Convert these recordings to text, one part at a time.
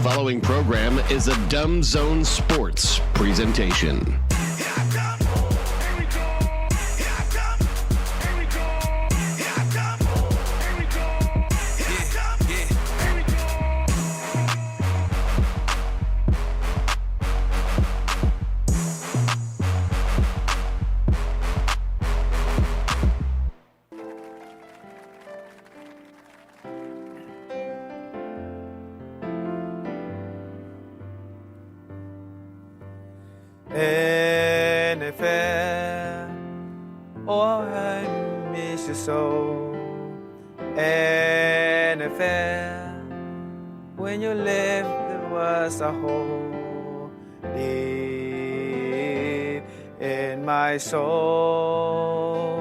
The following program is a Dumb Zone Sports presentation. NFL, oh I miss you so. NFL, when you left there was a hole deep in my soul.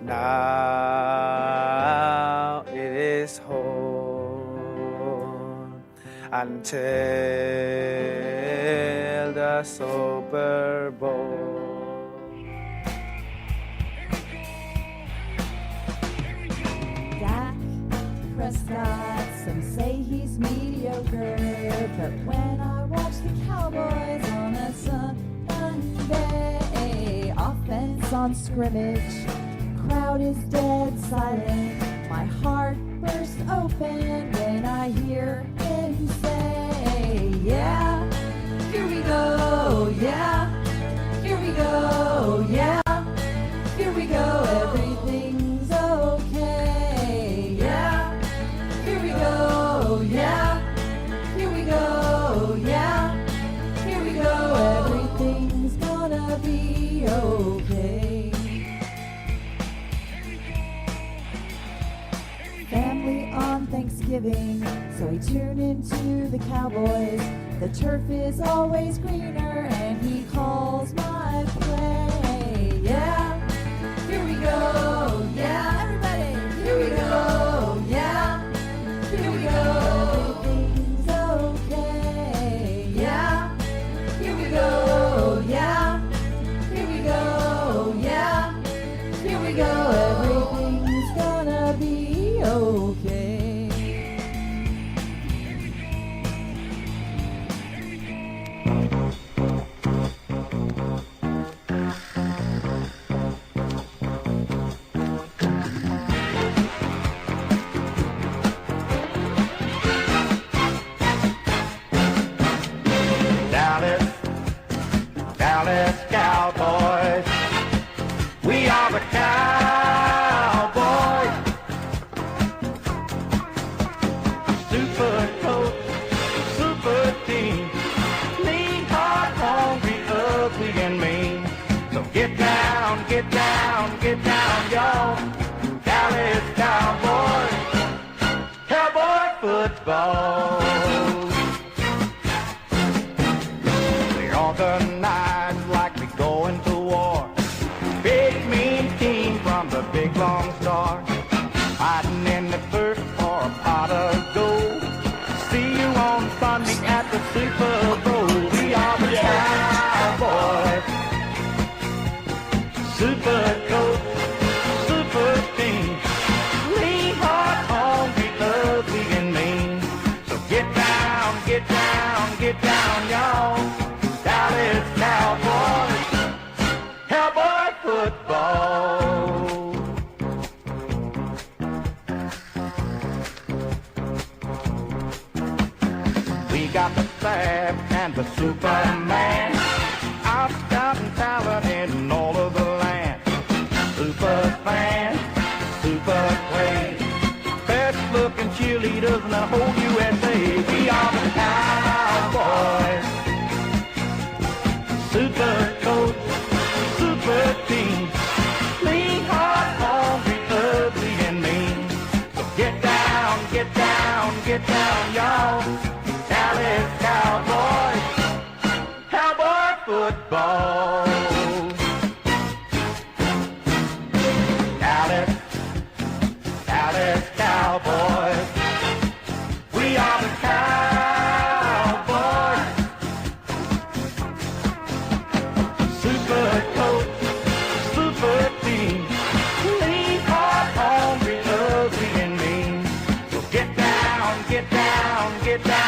Now it is home until the Super Bowl. Dak Prescott, some say he's mediocre, but when I watch the Cowboys on a Sunday, offense on scrimmage, crowd is dead silent, my heart bursts open when I hear him say, yeah, here we go, yeah, here we go, yeah, here we go, everything's okay, yeah, here we go, yeah, here we go, yeah, here we go, everything's gonna be okay. Family on Thanksgiving, so we tune into the Cowboys. The turf is always greener, and he calls my play. Yeah, here we go. Yeah, everybody, here we go. Yeah, here we go. Everything's okay. Yeah, here we go. Yeah, here we go. Yeah, here we go. Everything's gonna be okay. Dallas Cowboys, we are the Cowboys. Super coach, super team, mean, hard, hungry, ugly, and mean. So get down, get down, get down, y'all. Dallas Cowboys, Cowboy football. We're organized like we going to war. Big mean team from the big long star. Hiding in the dirt for a pot of gold. See you on Sunday at the Super Bowl. We are the Cowboys. Super coach, super team. Lean, hard, hungry, ugly, and mean. So get down, get down, get down, y'all. Dallas Cowboys, Cowboy football. We got the Fab and the Superman, outstanding talent in all of the land. Super fans, super plays, best looking cheerleaders in the whole USA. We are the Cowboys. Super coach, super team, lean, hard, hungry, ugly, and mean. So get down, get down, get down, y'all. Dallas Cowboys, Cowboy football. Dallas Cowboys, we are the Cowboys. Super coach, super team, lean, hard, hungry, ugly, and mean. So get down, get down, get down.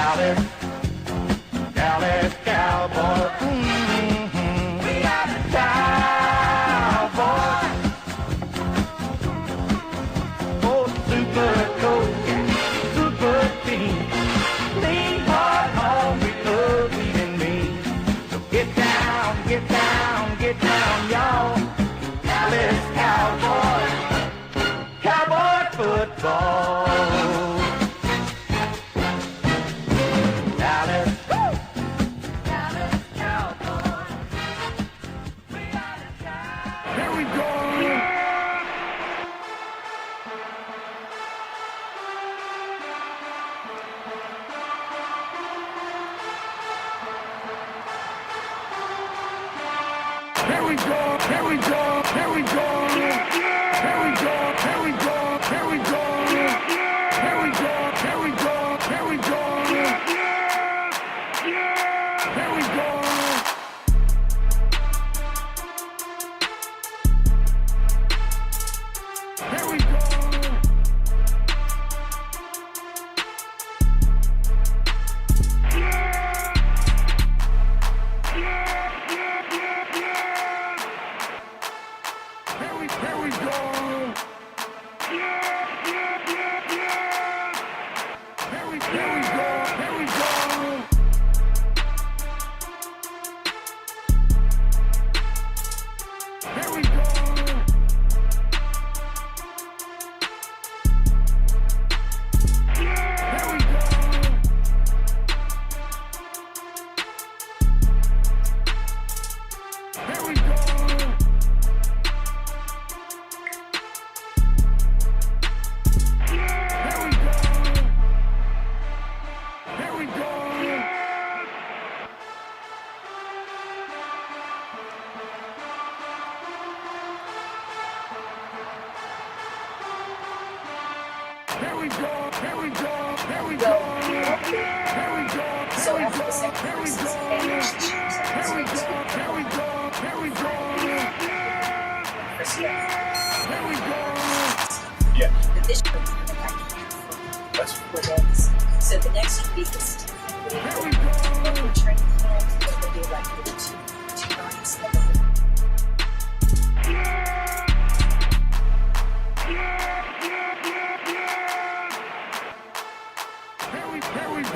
Dallas, Dallas Cowboys. We are the Cowboys. Oh, super coach, super team. Lean hard on because in me. So get down, get down, get down, y'all. Dallas Cowboys, Cowboy football. Dallas, Dallas Cowboys. We are the Cowboys. Here we go. Here we go, here we go, here we go. Here we go, here we go, here we go. Here we go, here we go, here we go. Here we go. Here we go. Here we go. Here we go. Here we go. Here we go. Here we go. Here we go, here we go, here we go, here we go. So after the second verse, English choose Here we go, here we go, here we go. Here we go. Yeah. The bishop so the next week is typically local training camp that will be elected to times. Here we go.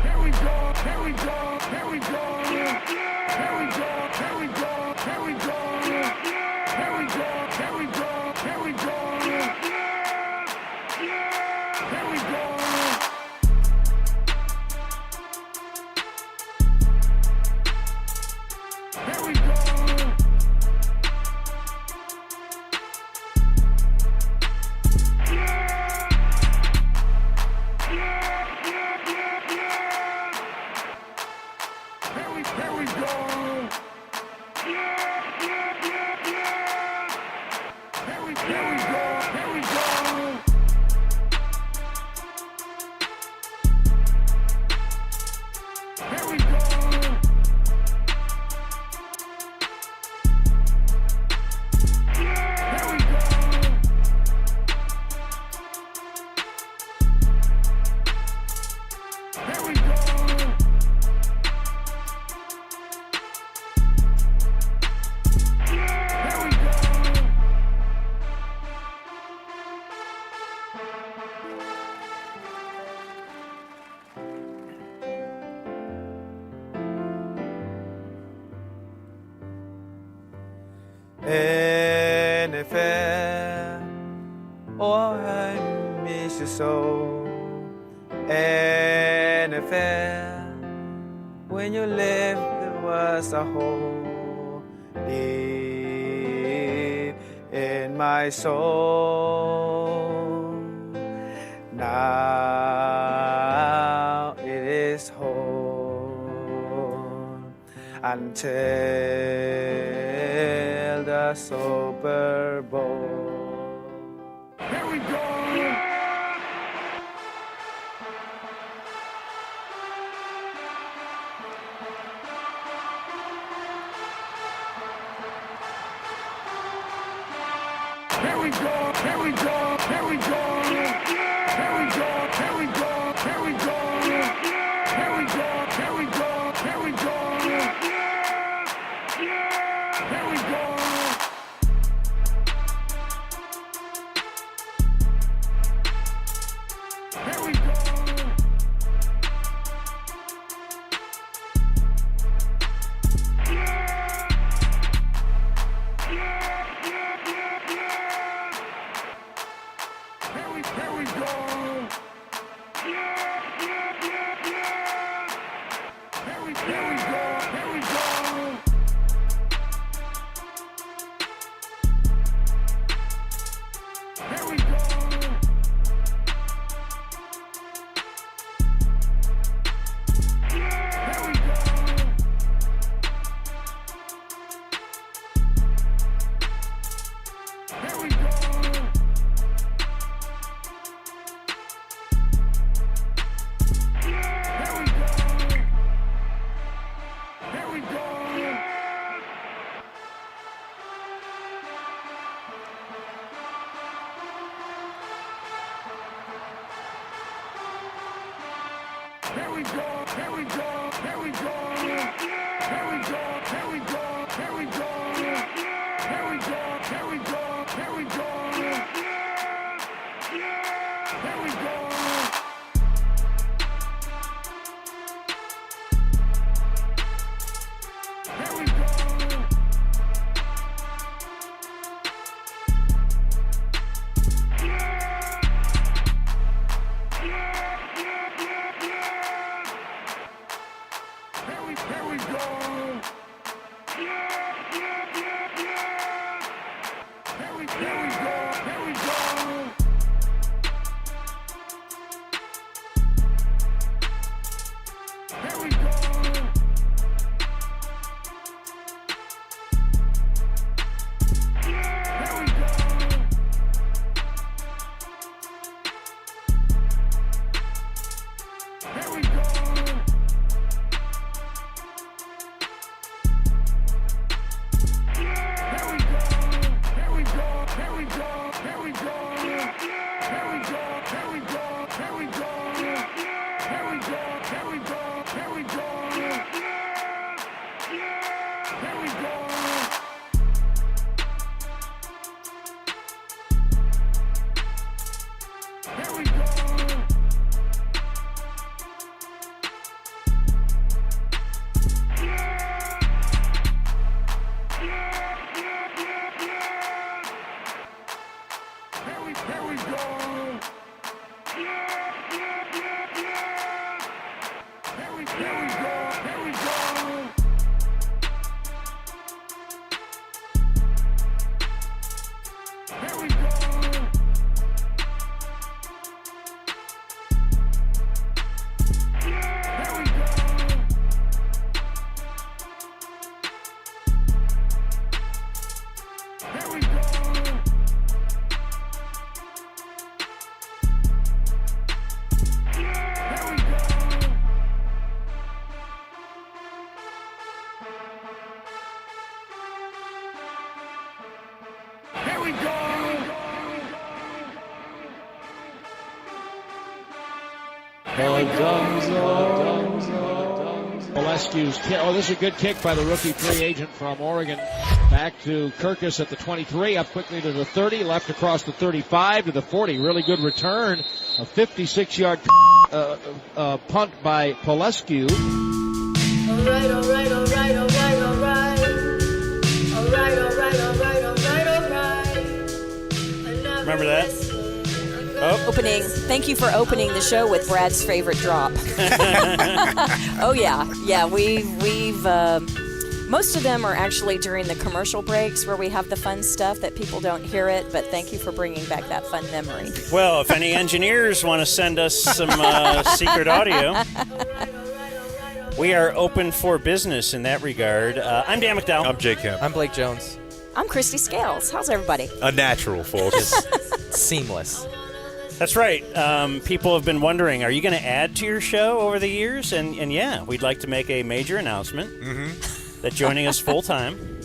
Here we go, here we go. Here we go. Here we go. Here we go. NFL, oh I miss you so. NFL, when you left there was a hole deep in my soul. until the Super Bowl. Here we go. Here we go, here we go, here we go. Here we go, here we go, here we go. Here we go, here we go, here we go. Here we go. Here we go. Here we go. Here we go. Here we go. Here we go. Here we go. Here we go, here we go, here we go. Here we go, here we go, here we go. Here we go, here we go, here we go. Here we go. Here we go. Here we go. Here we go. Here we go. Here we go. Here we go. Here we go. Molescu's kick. Oh, this is a good kick by the rookie free agent from Oregon. Back to Kirkus at the 23, up quickly to the 30, left across the 35 to the 40. Really good return. A 56-yard punt by Molescu. All right, all right, all right, all right, all right. All right, all right, all right, all right, all right. Remember that? Opening. Thank you for opening the show with Brad's favorite drop. Oh yeah. We've most of them are actually during the commercial breaks where we have the fun stuff that people don't hear it. But thank you for bringing back that fun memory. Well, if any engineers want to send us some secret audio. We are open for business in that regard. I'm Dan McDowell. I'm Jake Kemp. I'm Blake Jones. I'm Kristi Scales. How's everybody? A natural, folks. Seamless. That's right. People have been wondering, are you going to add to your show over the years? And yeah, we'd like to make a major announcement that joining us full-time.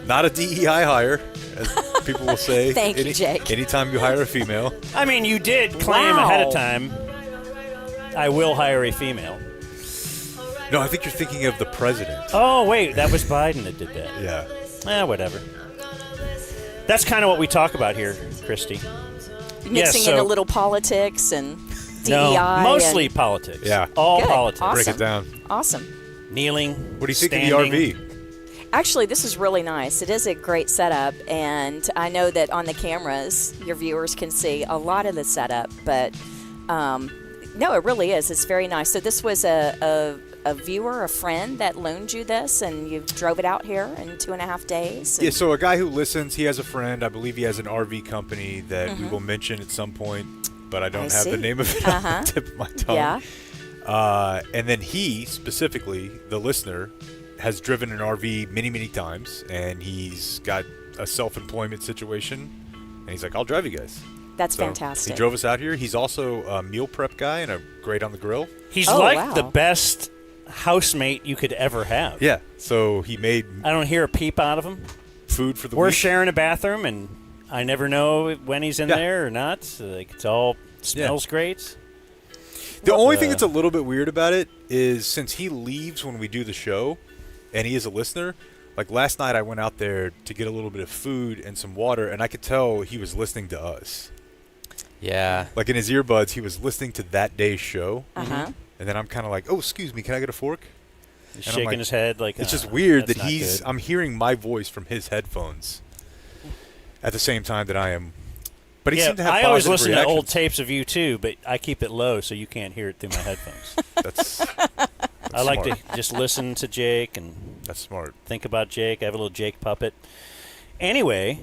Not a DEI hire, as people will say. Thank you, Jake. Anytime you hire a female. I mean, you did claim ahead of time, I will hire a female. No, I think you're thinking of the president. Oh, wait, that was Biden that did that. Yeah. Whatever. That's kind of what we talk about here, Kristi. Mixing in a little politics and DEI. No, mostly politics. Yeah. All Good. politics. Awesome. Break it down. Awesome. Kneeling. What do you think standing. of the RV? Actually, this is really nice. It is a great setup, and I know that on the cameras, your viewers can see a lot of the setup, but no, it really is. It's very nice. So this was a viewer, a friend that loaned you this, and you drove it out here in 2.5 days. Yeah, so a guy who listens, he has a friend. I believe he has an RV company that we will mention at some point, but I don't have the name of it on the tip of my tongue. Yeah. And then he, specifically, the listener, has driven an RV many, many times, and he's got a self-employment situation, and he's like, I'll drive you guys. That's So fantastic. He drove us out here. He's also a meal prep guy and a great on the grill. He's wow. the best housemate you could ever have. Yeah, so he made I don't hear a peep out of him. food for the We're week. sharing a bathroom, and I never know when he's in there or not. So, like, it's all smells great. The only thing that's a little bit weird about it is since he leaves when we do the show, and he is a listener, like last night I went out there to get a little bit of food and some water, and I could tell he was listening to us. Yeah. Like in his earbuds, he was listening to that day's show. Uh-huh. And then I'm kind of like, oh, excuse me, can I get a fork? He's And I'm shaking like, his head like it's just weird that that's not good. I'm hearing my voice from his headphones at the same time that I am. But he seemed to have I always positive listen to old reactions. tapes of you too, but I keep it low so you can't hear it through my headphones. That's I like smart. to just listen to Jake and That's smart. think about Jake. I have a little Jake puppet. Anyway,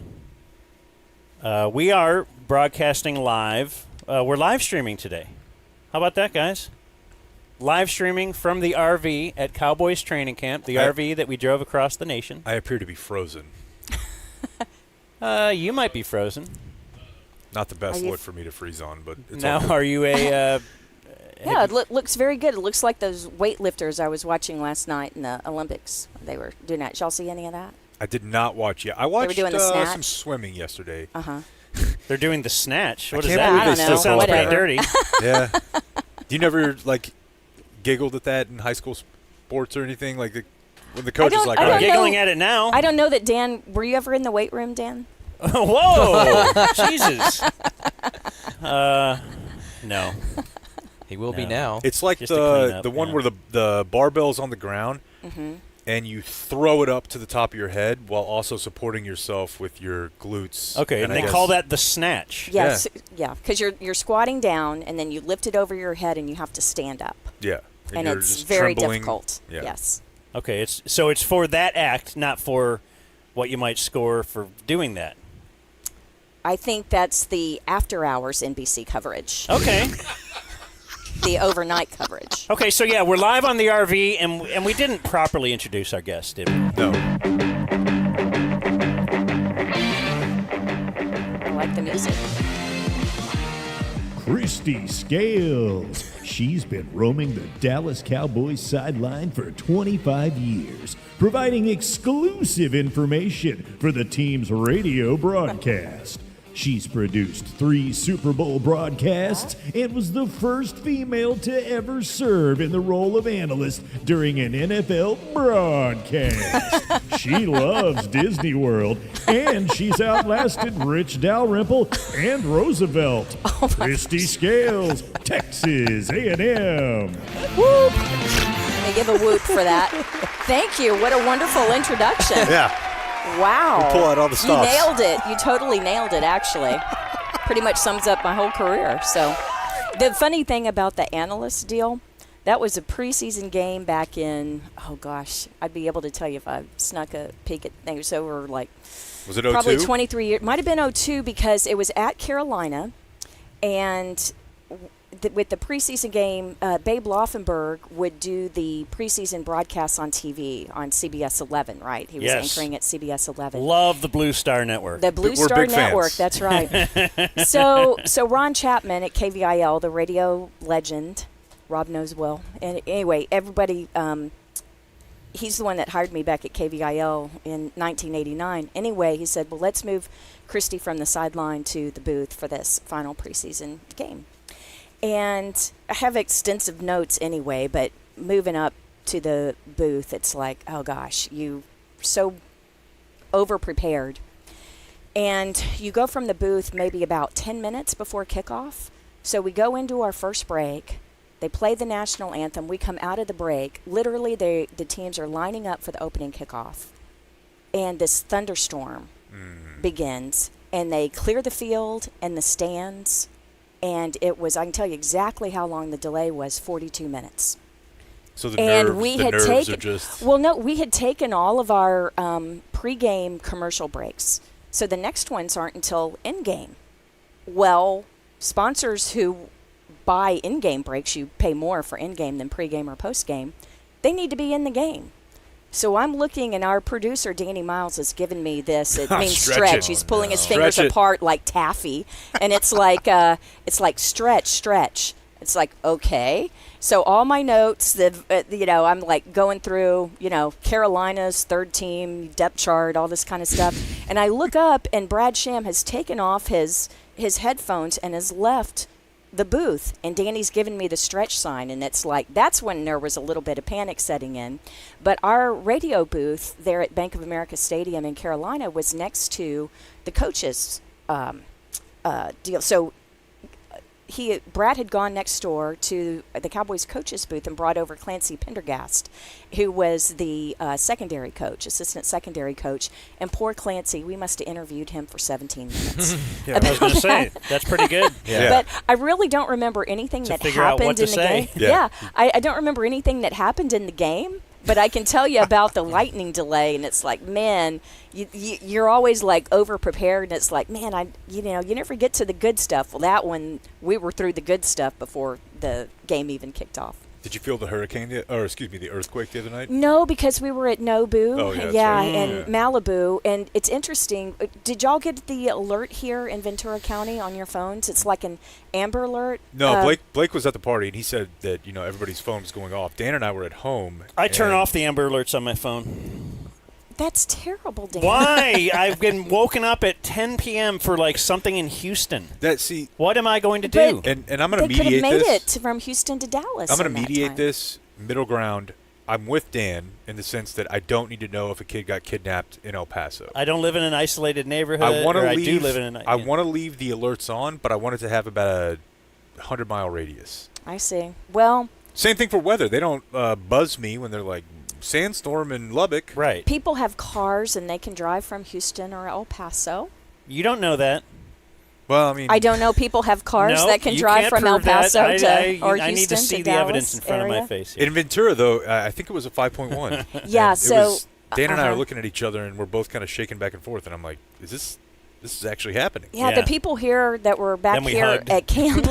we are broadcasting live. We're live streaming today. How about that, guys? Live streaming from the RV at Cowboys training camp, the RV that we drove across the nation. I appear to be frozen. You might be frozen. Not the best Are you look for me to freeze on, but it's Now, all good. are you a... Yeah, it looks very good. It looks like those weightlifters I was watching last night in the Olympics. They were doing that. Did y'all see any of that? I did not watch yet. I watched doing the some snatch? swimming yesterday. Uh-huh. They're doing the snatch. What is can't that? believe I don't they know. still Sounds pretty Whatever. dirty. Yeah. Do you never, like, giggled at that in high school sports or anything? Like, when the coach is don't- like, I all don't right, know. Giggling at it now. I don't know that Dan. Were you ever in the weight room, Dan? Whoa! Jesus. No. He will be No. now. it's like Just to clean the up, one yeah. where the barbell's on the ground, and you throw it up to the top of your head while also supporting yourself with your glutes. Okay, and I they guess- call that the snatch. Yes. Yeah, because you're squatting down and then you lift it over your head and you have to stand up, Yeah. and you're it's just very trembling. difficult. Yeah. Yes. Okay, it's for that act, not for what you might score for doing that. I think that's the after hours NBC coverage, Okay. the overnight coverage. Okay, so yeah, we're live on the RV, and we didn't properly introduce our guest, did we? No. I like the music. Kristi Scales. She's been roaming the Dallas Cowboys sideline for 25 years, providing exclusive information for the team's radio broadcast. She's produced 3 Super Bowl broadcasts and was the first female to ever serve in the role of analyst during an NFL broadcast. She loves Disney World, and she's outlasted Rich Dalrymple and Roosevelt. Kristi Scales, Texas A&M. Whoop! They give a whoop for that. Thank you. What a wonderful introduction. Yeah. Wow. We'll pull out all the stops. You nailed it. You totally nailed it, actually. Pretty much sums up my whole career. So the funny thing about the analyst deal, that was a preseason game back in, oh gosh, I'd be able to tell you if I snuck a peek at things over like Was it 02? probably 23 years. Might have been 02 because it was at Carolina, and with the preseason game, Babe Laufenberg would do the preseason broadcasts on TV on CBS 11, right? He was anchoring at CBS 11. Love the Blue Star Network. The Blue Star Network, that's right. So Ron Chapman at KVIL, the radio legend, Rob knows well. And anyway, everybody, he's the one that hired me back at KVIL in 1989. Anyway, he said, well, let's move Kristi from the sideline to the booth for this final preseason game. And I have extensive notes anyway, but moving up to the booth, it's like, oh gosh, you so over-prepared. And you go from the booth maybe about 10 minutes before kickoff. So we go into our first break. They play the national anthem. We come out of the break. Literally, the teams are lining up for the opening kickoff. And this thunderstorm begins. And they clear the field and the stands. And it was, I can tell you exactly how long the delay was, 42 minutes. So the nerves are just... Well, no, we had taken all of our pregame commercial breaks. So the next ones aren't until in-game. Well, sponsors who buy in-game breaks, you pay more for in-game than pregame or postgame, they need to be in the game. So I'm looking, and our producer, Danny Miles, has given me this. It means stretch. He's pulling his fingers apart like taffy. And it's like stretch. It's like, okay. So all my notes, I'm like going through, Carolina's third team, depth chart, all this kind of stuff. And I look up, and Brad Sham has taken off his headphones and has left the booth, and Danny's given me the stretch sign, and it's like, that's when there was a little bit of panic setting in. But our radio booth there at Bank of America Stadium in Carolina was next to the coaches' deal. So Brad had gone next door to the Cowboys coaches booth and brought over Clancy Pendergast, who was the assistant secondary coach. And poor Clancy, we must have interviewed him for 17 minutes. I was going to say, that's pretty good. Yeah. But I really don't remember anything that happened in the game. Yeah. I don't remember anything that happened in the game. But I can tell you about the lightning delay, and it's like, man, you're always like over prepared, and it's like, man, you never get to the good stuff. Well, that one, we were through the good stuff before the game even kicked off. Did you feel the the earthquake the other night? No, because we were at Nobu, right. in Malibu, and it's interesting. Did y'all get the alert here in Ventura County on your phones? It's like an Amber Alert. No, Blake was at the party, and he said that everybody's phone was going off. Dan and I were at home. I turn off the Amber Alerts on my phone. That's terrible, Dan. Why? I've been woken up at 10 p.m. for like something in Houston. What am I going to do? And I'm going to mediate this. They could have made it from Houston to Dallas. I'm going to mediate this middle ground. I'm with Dan in the sense that I don't need to know if a kid got kidnapped in El Paso. I don't live in an isolated neighborhood. I do live in an. I want to leave the alerts on, but I want it to have about a 100-mile radius. I see. Well, same thing for weather. They don't buzz me when they're like sandstorm in Lubbock. Right. People have cars and they can drive from Houston or El Paso. You don't know that. Well, I mean, I don't know people have cars that can drive from El Paso or Houston. I need to see the evidence in front of my face. In Ventura, though, I think it was a 5.1. Yeah, so Dan and I are looking at each other, and we're both kind of shaking back and forth, and I'm like, this is actually happening. Yeah, the people here that were back here at camp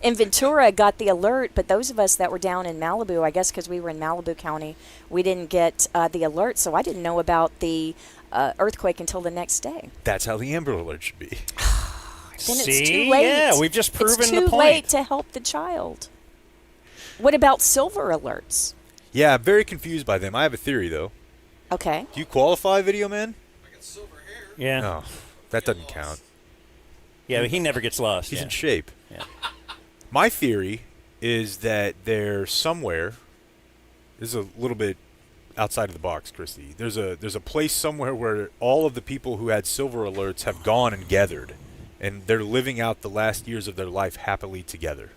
in Ventura got the alert, but those of us that were down in Malibu, I guess because we were in Malibu County, we didn't get the alert, so I didn't know about the earthquake until the next day. That's how the Amber Alert should be. Then it's too late. Yeah, we've just proven the point. It's too late to help the child. What about silver alerts? Yeah, I'm very confused by them. I have a theory, though. Okay. Do you qualify, Video Man? I got silver hair. Yeah. No, that doesn't count. Yeah, but he never gets lost. He's in shape. Yeah. My theory is that they're somewhere. This is a little bit outside of the box, Kristi. There's a place somewhere where all of the people who had silver alerts have gone and gathered, and they're living out the last years of their life happily together.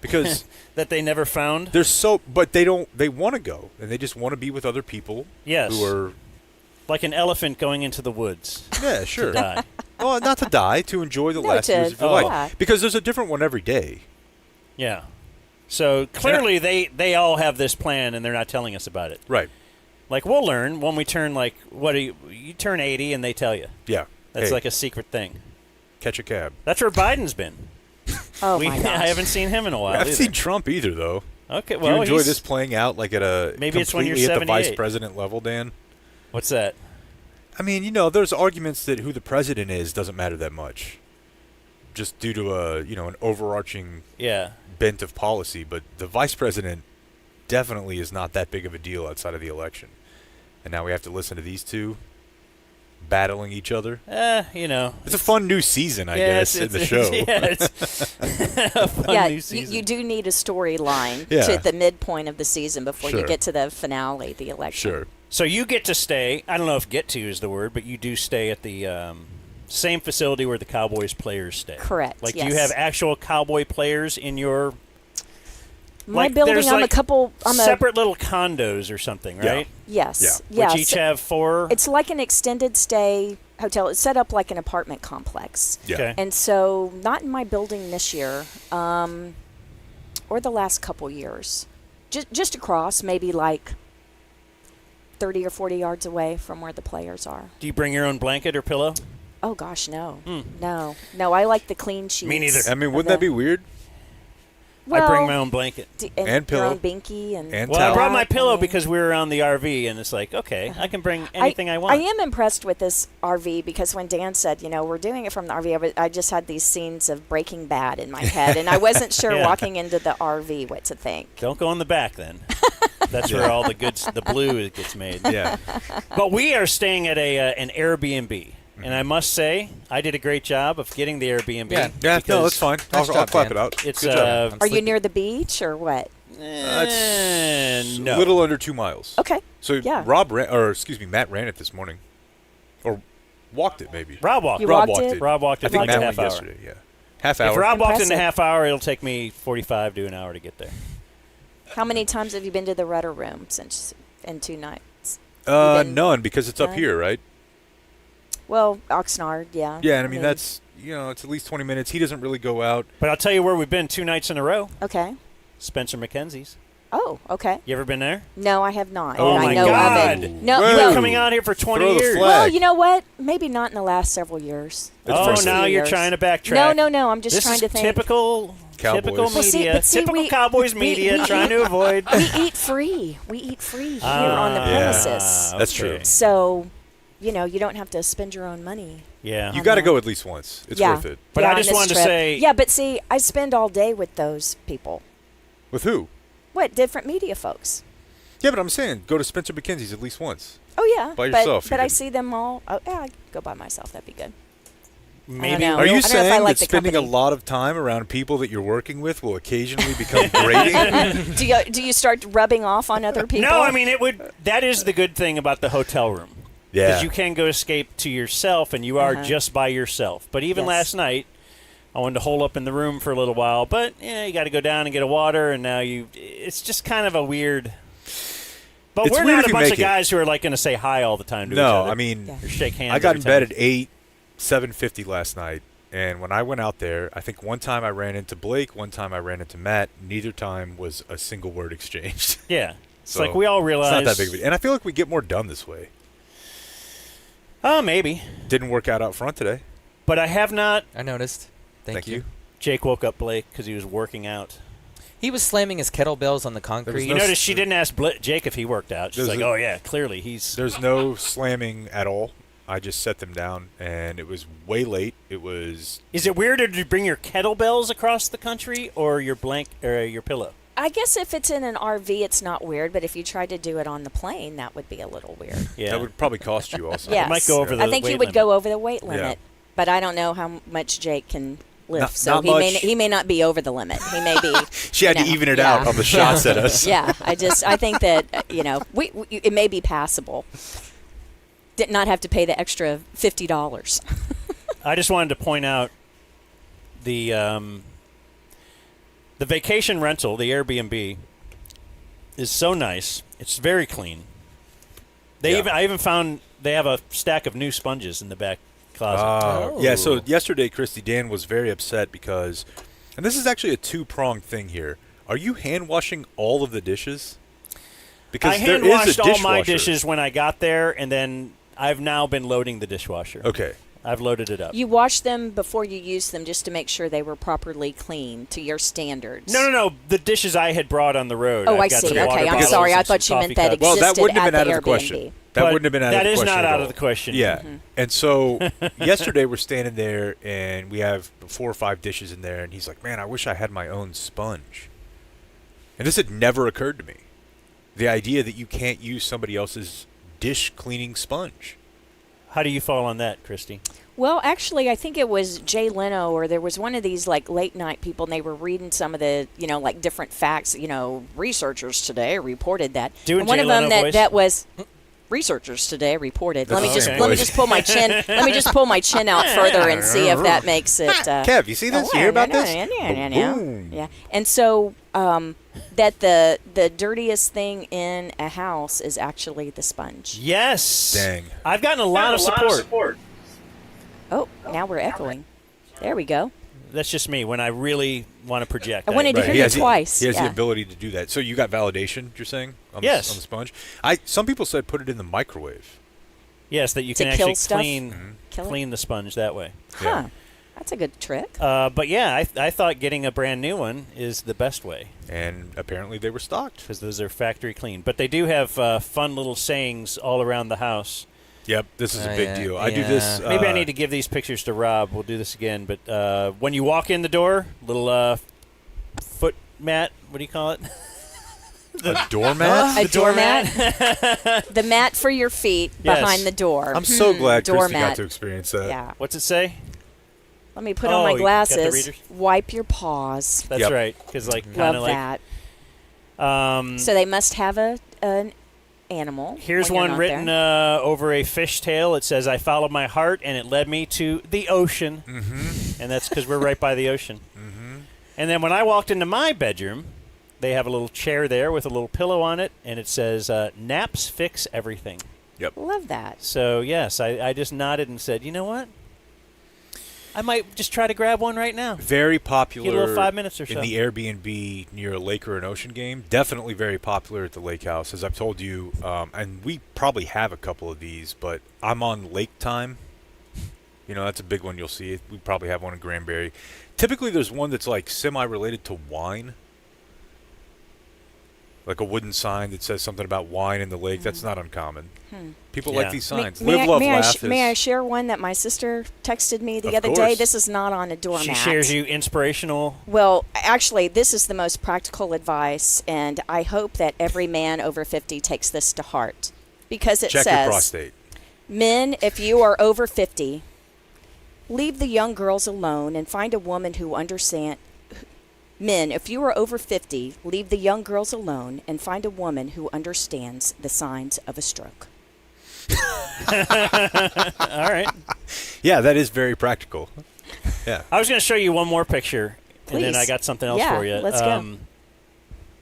Because that they never found. But they want to go, and they just want to be with other people. Yes. Who are like an elephant going into the woods. Yeah, sure. To die. Well, not to die, to enjoy the last years of your life. Because there's a different one every day. Yeah. So clearly they all have this plan, and they're not telling us about it. Right. Like, we'll learn when we turn, you turn 80 and they tell you. Yeah. That's like a secret thing. Catch a cab. That's where Biden's been. Oh, my gosh. I haven't seen him in a while. I haven't either. seen Trump either, though. Okay, Do well, you enjoy he's- this playing out like at a Maybe it's when you're completely at the vice 78. president level, Dan? What's that? I mean, there's arguments that who the president is doesn't matter that much, just due to an overarching bent of policy. But the vice president definitely is not that big of a deal outside of the election. And now we have to listen to these two battling each other. It's a fun new season, I guess, in the show. It's a fun new season. You do need a storyline Yeah. to the midpoint of the season before you Sure. get to the finale, the election. Sure. So you get to stay. I don't know if "get to" is the word, but you do stay at the same facility where the Cowboys players stay. Correct, Like, yes. do you have actual Cowboy players in your? My like, building, there's I'm like a couple. I'm separate little condos or something, right? Yes. Yeah. Which each have 4. It's like an extended stay hotel. It's set up like an apartment complex. Yeah. Okay. And so, not in my building this year, or the last couple years. Just across, maybe like 30 or 40 yards away from where the players are. Do you bring your own blanket or pillow? Oh gosh, no, no. I like the clean sheets. Me neither. I mean, wouldn't that be weird? I bring my own blanket. and And pillow. your own binky and Well, I brought my pillow I mean- because we were around the RV, and it's like, okay, I can bring anything I want. I am impressed with this RV because when Dan said, we're doing it from the RV, I just had these scenes of Breaking Bad in my head, and I wasn't sure Yeah. walking into the RV what to think. Don't go in the back then. That's where all the blue gets made. Yeah. But we are staying at an Airbnb. And I must say, I did a great job of getting the Airbnb. Yeah, because no, that's fine. Nice I'll job, clap Dan. it out. It's Good job. Are you near the beach or what? It's no. a little under 2 miles. Okay. So Yeah. Matt ran it this morning. Or walked it, maybe. Rob walked. You Rob walked walked it? it. Rob walked I it think like Matt a went half hour. yesterday, yeah. Half hour. If Rob walked in a Impressive. half hour, it'll take me 45 to an hour to get there. How many times have you been to the Rudder Room in 2 nights? been- None, because it's up None? here, right? Well, Oxnard, yeah. Yeah, and I mean, that's, it's at least 20 minutes. He doesn't really go out. But I'll tell you where we've been 2 nights in a row. Okay. Spencer McKenzie's. Oh, okay. You ever been there? No, I have not. Oh, and my I know God. of it. No, Whoa. You've well, been coming out here for 20 Throw the years. flag. well, you know what? Maybe not in the last several years. Oh, first now few you're years. trying to backtrack. No. I'm just This trying is to think. typical Cowboys. media. Well, see, typical we- Cowboys we- media we- trying to avoid. We eat free. We eat free here on the premises. That's true. So, you don't have to spend your own money. Yeah. You got to go at least once. It's yeah. worth it. But Yeah, I on just this wanted to trip. say- Yeah, but see, I spend all day with those people. With who? What, different media folks? Yeah, but I'm saying go to Spencer McKenzie's at least once. Oh, yeah. By yourself, But you I can- see them all. Oh, yeah, I'd go by myself. That'd be good. Maybe. know. Are I you don't know if I saying like that the spending a company. lot of time around people that you're working with will occasionally become grating? Do you start rubbing off on other people? No, I mean it would. That is the good thing about the hotel room. Yeah. Because you can go escape to yourself, and you are just by yourself. But even Yes. last night, I wanted to hole up in the room for a little while. But you got to go down and get a water, and now it's just kind of a weird. But It's we're weird not if a you bunch make of it. guys who are like going to say hi all the time to each No, other. I mean, or shake hands. I got every in bed time. at 8, 7:50 last night, and when I went out there, I think one time I ran into Blake, one time I ran into Matt. Neither time was a single word exchanged. Yeah, it's So, like we all realize It's not that big of a deal. And I feel like we get more done this way. Oh, maybe. Didn't work out front today. But I have not. I noticed. Thank you. Jake woke up Blake because he was working out. He was slamming his kettlebells on the concrete. You notice she didn't ask Jake if he worked out. She's There's like, a- oh, yeah, clearly he's. There's no slamming at all. I just set them down, and it was way late. It was Is it weirder to bring your kettlebells across the country or your your pillow? I guess if it's in an RV, it's not weird. But if you tried to do it on the plane, that would be a little weird. Yeah. that would probably cost you also. Yes. might go over the I think weight you would limit. go over the weight Yeah. limit, but I don't know how much Jake can lift. Not- so not he much. may not be over the limit. He may be. She had to even it out on the shots at us. Yeah, I think that we it may be passable. Did not have to pay the extra $50. I just wanted to point out the vacation rental, the Airbnb, is so nice. It's very clean. I even found they have a stack of new sponges in the back closet. Yeah, so yesterday, Kristi, Dan was very upset because, and this is actually a two-pronged thing here. Are you hand-washing all of the dishes? Because I there hand is a washed all my dishwasher. dishes when I got there, and then I've now been loading the dishwasher. Okay. I've loaded it up. You wash them before you use them just to make sure they were properly clean to your standards. No. The dishes I had brought on the road. Oh, I've I got see. some Okay, water I'm bottles sorry. and I thought some you meant coffee that cups. Well, that existed wouldn't have at been out the of the question. Airbnb. That But wouldn't have been out of the That is question. not at out all. of the question. Yeah. And so yesterday we're standing there and we have 4 or 5 dishes in there, and he's like, "Man, I wish I had my own sponge." And this had never occurred to me. The idea that you can't use somebody else's dish cleaning sponge. How do you fall on that, Kristi? Well, actually, I think it was Jay Leno, or there was one of these like late night people, and they were reading some of the, like different facts. Researchers today reported that. Doing and one Jay of them Leno voice? that was researchers today reported. That's Let me the just same let me voice. just pull my chin. Let me just pull my chin out further and see if that makes it. Kev, you see this? You hear about this? Boom. Yeah. And so that the dirtiest thing in a house is actually the sponge. Yes. Dang. I've gotten a lot of support. Oh, now we're echoing. There we go. That's just me when I really want to project. I wanted to Right. hear He you has twice. He has the Yeah. ability to do that. So you got validation, you're saying? Yes. On the sponge? Some people said put it in the microwave. Yes, that you To can kill actually stuff? Kill it? clean the sponge that way. Huh. That's a good trick. But yeah, I thought getting a brand new one is the best way And apparently they were stocked. because those are factory clean. But they do have fun little sayings all around the house. Yep, this is a Oh, big yeah. deal. I do this. Maybe I need to give these pictures to Rob. We'll do this again. But when you walk in the door, little foot mat. What do you call it? A doormat? A doormat. The mat for your feet Yes. behind the door. I'm so glad Kristi doormat. got to experience that. Yeah. What's it say? Let me put on Oh, my you got the glasses. readers? Wipe your paws. That's Yep. right. Because like kind Love of like. that. So they must have an animal. Here's when you're one not written there. over a fishtail. It says, "I followed my heart, and it led me to the ocean." Mm-hmm. And that's because we're right by the ocean. Mm-hmm. And then when I walked into my bedroom, they have a little chair there with a little pillow on it, and it says, "Naps fix everything." Yep. Love that. So, yes, I just nodded and said, you know what? I might just try to grab one right now. Very popular Get a little 5 minutes or so. in the Airbnb near a lake or an ocean game. Definitely very popular at the lake house, as I've told you. And we probably have a couple of these, but I'm on lake time. That's a big one you'll see. We probably have one in Granbury. Typically, there's one that's like semi-related to wine. Like a wooden sign that says something about wine in the lake. That's not uncommon. People like these signs. Live, love, laugh. May I share one that my sister texted me the Of other day? course. This is not on a doormat. She shares you inspirational. Well, actually, this is the most practical advice, and I hope that every man over 50 takes this to heart. Because it Check your says, prostate. men, if you are over 50, leave the young girls alone and find a woman who understands. Men, if you are over 50, leave the young girls alone and find a woman who understands the signs of a stroke. All right. Yeah, that is very practical. Yeah. I was going to show you one more picture, and then Please. I got something else Yeah, for you. let's go.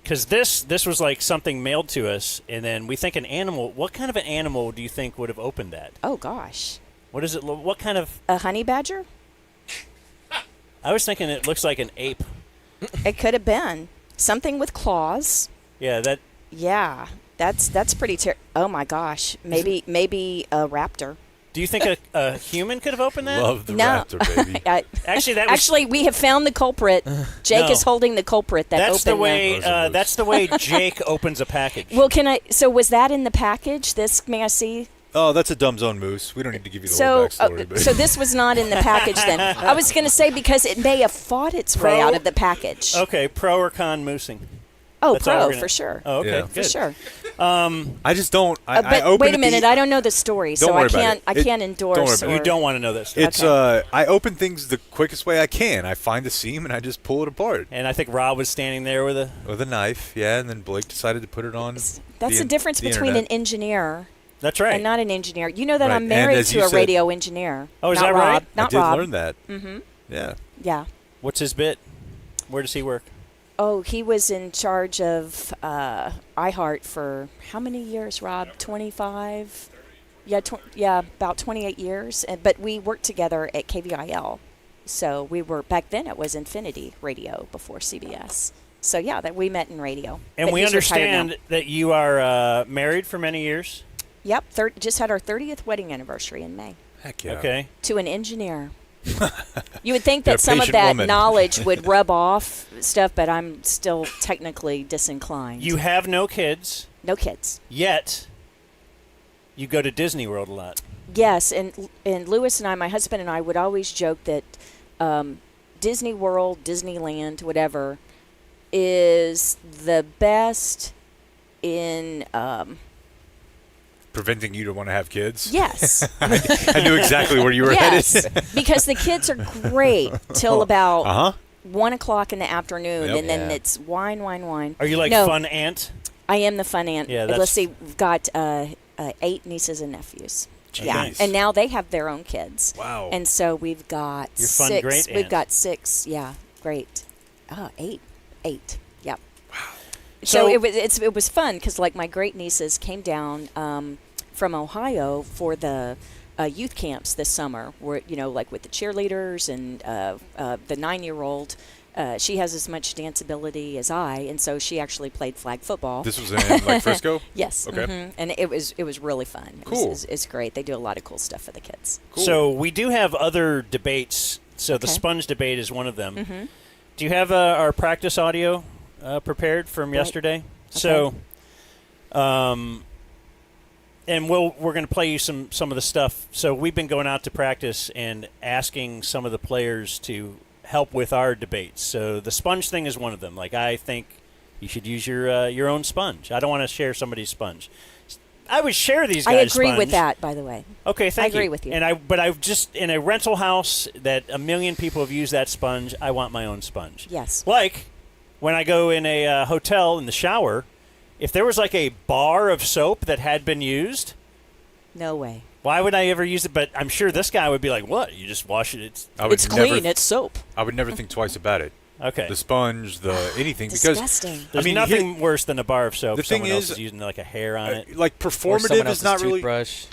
Because this was like something mailed to us, and then we think an animal. What kind of an animal do you think would have opened that? Oh, gosh. What is it? What kind of? A honey badger? I was thinking it looks like an ape. It could have been. Something with claws. Yeah, that. Yeah, that's pretty oh, my gosh. Maybe a raptor. Do you think a human could have opened that? Love the No. raptor, baby. Actually, that was, Actually, we have found the culprit. Jake No. is holding the culprit that that's opened the way. Those are That's the way Jake opens a package. Well, so was that in the package? May I see? Oh, that's a dumb zone moose. We don't need to give you the So, whole backstory. but so this was not in the package then. I was going to say because it may have fought its way out of the package. Okay, pro or con moosing? Oh, That's all we're pro gonna- for sure. Oh, okay, Yeah. good. For sure. I just don't. I But open wait a it minute, the- I don't know the story, so Don't I worry about can't. it. I can't endorse. don't worry about or, You don't want to know this. It's I open things the quickest way I can. I find the seam and I just pull it apart And I think Rob was standing there with a. with a knife. Yeah, and then Blake decided to put it on. That's the difference between an engineer That's right. and not an engineer. You know that Right, I'm and married as to you a said- radio engineer. Oh, is not that Rob, right? Not I did Rob. learn that. Mm-hmm. Yeah. Yeah. What's his bit? Where does he work? Oh, he was in charge of iHeart for how many years, Rob? 25? Yeah, about 28 years. But we worked together at KVIL. So we were, back then it was Infinity Radio before CBS. So yeah, that we met in radio. And But we he's retired now. understand that you are married for many years. Yep, just had our 30th wedding anniversary in May. Heck yeah. Okay. To an engineer. You would think You're a that some of patient that woman. knowledge would rub off stuff, but I'm still technically disinclined. You have no kids, No kids. yet you go to Disney World a lot. Yes, and Lewis and I, my husband and I, would always joke that Disney World, Disneyland, whatever, is the best in Preventing you to want to have kids? yes. I knew exactly where you were Yes, headed. because the kids are great till about Uh-huh. 1 o'clock in the afternoon, Yep. and then Yeah. it's wine. Are you like No. fun aunt? I am the fun aunt. Yeah, Let's that's- see, we've got 8 nieces and nephews. Yeah, Jeez. and now they have their own kids. Wow. And so we've got You're fun, 6. great We've aunt. got 6. Yeah, great. 8. Yep. So- So it was fun because like my great nieces came down from Ohio for the youth camps this summer, where like with the cheerleaders and the 9-year-old. She has as much dance ability as I, and so she actually played flag football. This was in like Frisco? Yes. Okay. And it was really fun. Cool. It's great. They do a lot of cool stuff for the kids. Cool. So we do have other debates. So the Okay. sponge debate is one of them. Mm-hmm. Do you have our practice audio prepared from yesterday? So, and we're going to play you some of the stuff. So we've been going out to practice and asking some of the players to help with our debates. So the sponge thing is one of them. Like, I think you should use your own sponge. I don't want to share somebody's sponge. I would share these guys' I agree sponge. with that, by the way. Okay, thank you. I agree with you. But I've just, in a rental house that a million people have used that sponge, I want my own sponge. Yes. Like when I go in a hotel in the shower, if there was like a bar of soap that had been used, No way. why would I ever use it? But I'm sure this guy would be like, what? You just wash it. It's clean. It's soap. I would never think twice about it. Okay. The sponge, anything. Disgusting. Because, There's I mean, nothing worse than a bar of soap. the thing Someone else is, is using like a hair on it. like Or performative someone is else's not really. toothbrush.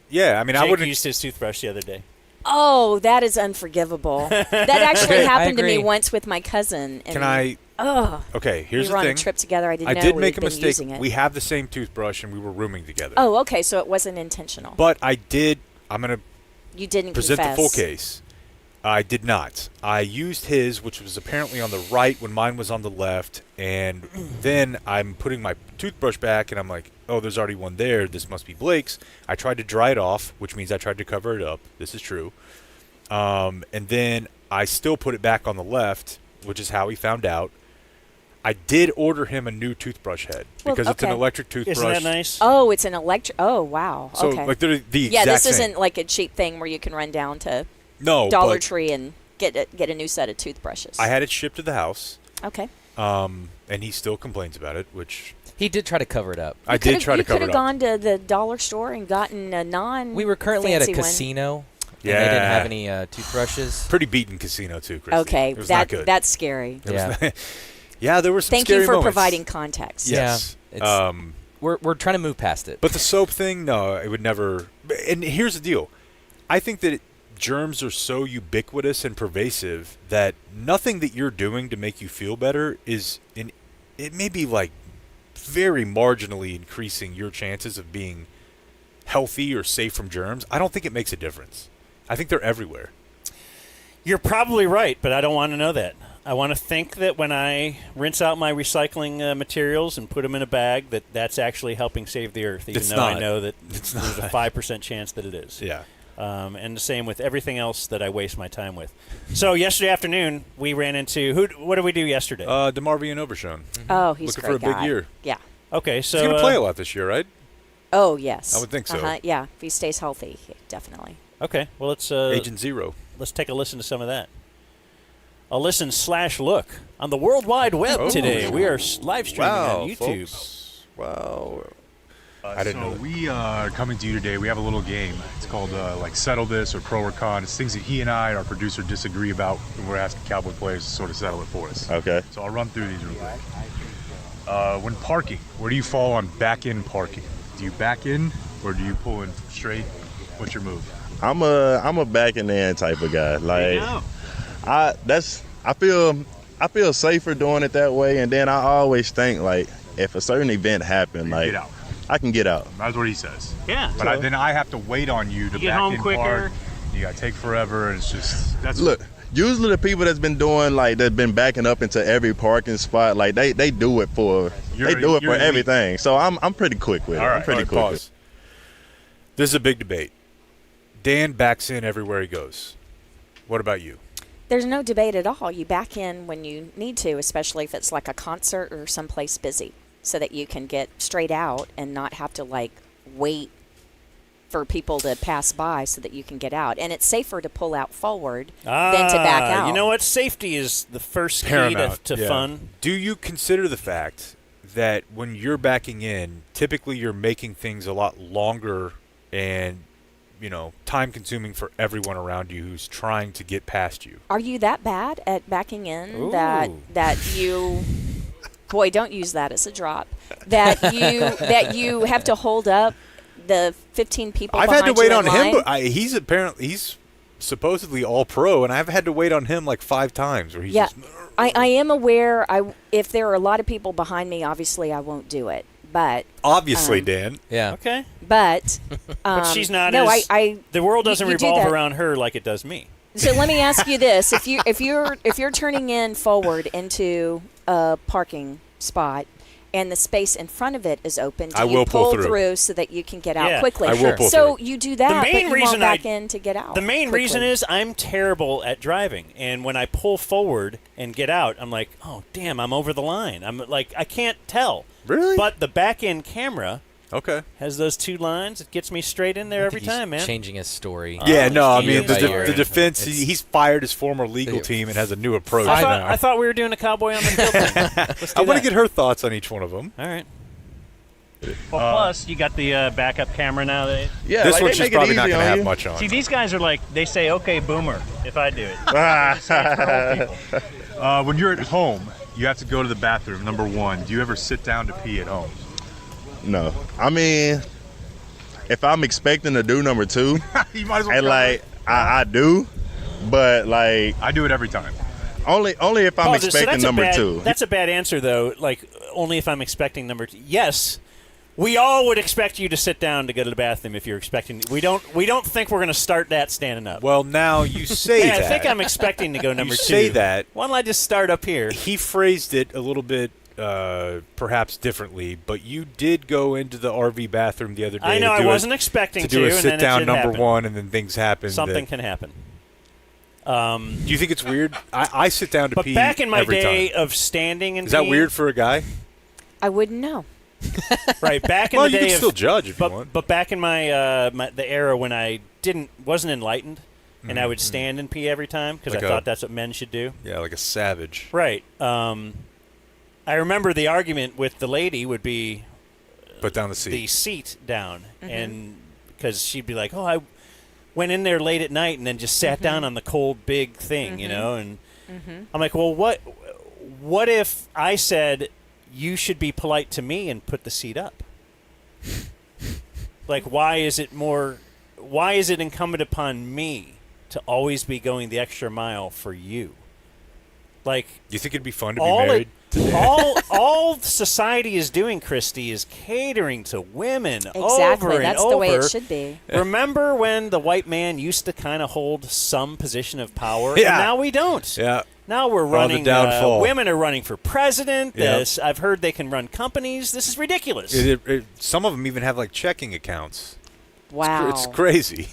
Yeah, I mean, I Jake wouldn't. used his toothbrush the other day. Oh, that is unforgivable. That actually Okay, I happened to me agree. once with my cousin. And Can I? Oh. Okay, here's we were the thing. on a trip together. I didn't know did we make had a been mistake. using it. We have the same toothbrush, and we were rooming together. Oh, okay. So it wasn't intentional. But I did. I'm gonna You didn't present confess. the full case. I did not. I used his, which was apparently on the right when mine was on the left, and then I'm putting my toothbrush back, and I'm like, oh, there's already one there. This must be Blake's. I tried to dry it off, which means I tried to cover it up. This is true. And then I still put it back on the left, which is how he found out. I did order him a new toothbrush head Well, because it's an okay. electric toothbrush. Isn't that nice? Oh, it's an electric. Oh, wow. So, okay. like, they're the yeah, exact this same. isn't like a cheap thing where you can run down to No, Dollar but Tree and get a new set of toothbrushes. I had it shipped to the house. Okay. And he still complains about it, which He did try to cover it up. I did try to cover You it could up. have gone to the dollar store and gotten a non. We were currently at a fancy one. casino. Yeah. And they didn't have any toothbrushes. Pretty beaten casino too, Kristi. Okay, it was not good. that's scary. It was Yeah. yeah, there were some Thank scary you for moments. providing context. Yes. Yeah, We're trying to move past it. But the soap thing, no, it would never. And here's the deal: I think that germs are so ubiquitous and pervasive that nothing that you're doing to make you feel better it may be like very marginally increasing your chances of being healthy or safe from germs. I don't think it makes a difference. I think they're everywhere. You're probably right, but I don't want to know that. I want to think that when I rinse out my recycling materials and put them in a bag, that's actually helping save the earth, even It's though not. I know that It's there's not. a 5% chance that it is. Yeah. And the same with everything else that I waste my time with. So yesterday afternoon, we ran into what did we do yesterday? DeMarvin Overshown. Oh, he's looking a for a great big guy. year. Yeah. Okay, so He's going to play a lot this year, right? Oh, yes. I would think so. Yeah, if he stays healthy, definitely. Okay, well let's Agent Zero. Let's take a listen to some of that. A listen/look on the World Wide Web today. We are live streaming on YouTube. Folks. Wow. I didn't know that. We are coming to you today. We have a little game. It's called like Settle This or Pro or Con. It's things that he and I, our producer, disagree about, and we're asking Cowboy players to sort of settle it for us. Okay. So I'll run through these real quick. When parking, where do you fall on back-in parking? Do you back in or do you pull in straight? What's your move? I'm a back and in type of guy. Like I feel safer doing it that way, and then I always think like if a certain event happened, like Get out. I can get out. That's what he says. Yeah. But then I have to wait on you to get back home in quicker. park. You gotta take forever, and it's just Look, usually the people that's been doing that's been backing up into every parking spot, like they do it for You're everything. So I'm pretty quick with it. All right, I'm pretty quick. Pause. This is a big debate. Dan backs in everywhere he goes. What about you? There's no debate at all. You back in when you need to, especially if it's like a concert or someplace busy, so that you can get straight out and not have to wait for people to pass by so that you can get out. And it's safer to pull out forward than to back out. You know what? Safety is the first key Paramount to fun. Do you consider the fact that when you're backing in, typically you're making things a lot longer and, time consuming for everyone around you who's trying to get past you? Are you that bad at backing in Ooh. that you boy, don't use that as a drop. That you have to hold up the 15 people I've behind had to wait you on in him, line? but he's supposedly all pro, and I've had to wait on him like 5 times where he's Yeah. just I am aware if there are a lot of people behind me, obviously I won't do it. But obviously, Dan. Yeah. Okay. But But she's not no, as I the world doesn't you do revolve that. around her like it does me. So let me ask you this: if you're turning in forward into a parking spot and the space in front of it is open, do I you will pull pull through so that you can get out Yeah. quickly? I will pull so through. you do that, The main but you reason won't back in to get out. The main quickly. reason is I'm terrible at driving, and when I pull forward and get out, I'm like, oh damn, I'm over the line. I'm like, I can't tell. Really? But the back end camera Okay. has those 2 lines. It gets me straight in there every time, man. Changing his story. Yeah, no, I he's mean, changing the by defense, ear. he's fired his former legal team and has a new approach now. I thought we were doing a cowboy on the field thing. Let's do I want to that. get her thoughts on each one of them. All right. Well, plus you got the backup camera now. Yeah, This like, one they she's make it probably not easy going to on have you. much on. See, these guys are like, they say, okay, boomer, if I do it. when you're at home, you have to go to the bathroom. Number 1, do you ever sit down to pee at home? No, I mean, if I'm expecting to do number 2, You might as well. and go like I do, but like I do it every time. only if I'm Pause it. So expecting that's a number bad, 2. That's a bad answer, though. Like, only if I'm expecting number 2. Yes, we all would expect you to sit down to go to the bathroom if you're expecting. We don't think we're going to start that standing up. Well, now you say Hey, that. I think I'm expecting to go number 2. You say that. Why don't I just start up here? He phrased it a little bit perhaps differently, but you did go into the RV bathroom the other day. I know, to do I wasn't expecting to do a and then sit it down should number happen. 1, and then things happen. Something can happen. Do you think it's weird? I sit down to But pee back in my every day time. of standing and Is that peeing- weird for a guy? I wouldn't know. Right, back in Well, the you day can of, still judge if you want. But back in my, the era when I wasn't enlightened, and I would stand and pee every time because Like I thought that's what men should do. Yeah, like a savage. Right. I remember the argument with the lady would be Put down the seat. the seat down, and because she'd be like, "Oh, I went in there late at night and then just sat down on the cold big thing," you know, and I'm like, "Well, what if I said you should be polite to me and put the seat up?" Like, why is it incumbent upon me to always be going the extra mile for you? Like, you think it'd be fun to be married? all society is doing, Kristi, is catering to women Exactly. over and That's over. the way it should be. Remember when the white man used to kind of hold some position of power? Yeah. And now we don't. Yeah. Now we're On the running. downfall. Women are running for president. Yep. I've heard they can run companies. This is ridiculous. Some of them even have like checking accounts. Wow. It's crazy.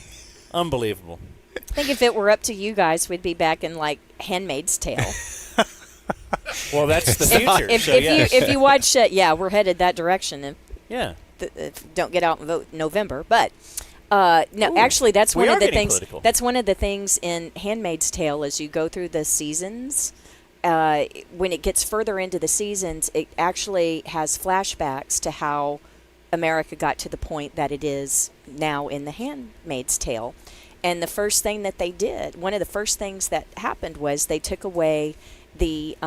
Unbelievable. I think if it were up to you guys, we'd be back in like Handmaid's Tale. Well, that's the future. If you watch, we're headed that direction. Yeah. Don't get out and vote in November, but no, actually, that's we one are of the getting things. political. That's one of the things in Handmaid's Tale as you go through the seasons. When it gets further into the seasons, it actually has flashbacks to how America got to the point that it is now in the Handmaid's Tale. And the first thing that they did, one of the first things that happened was they took away the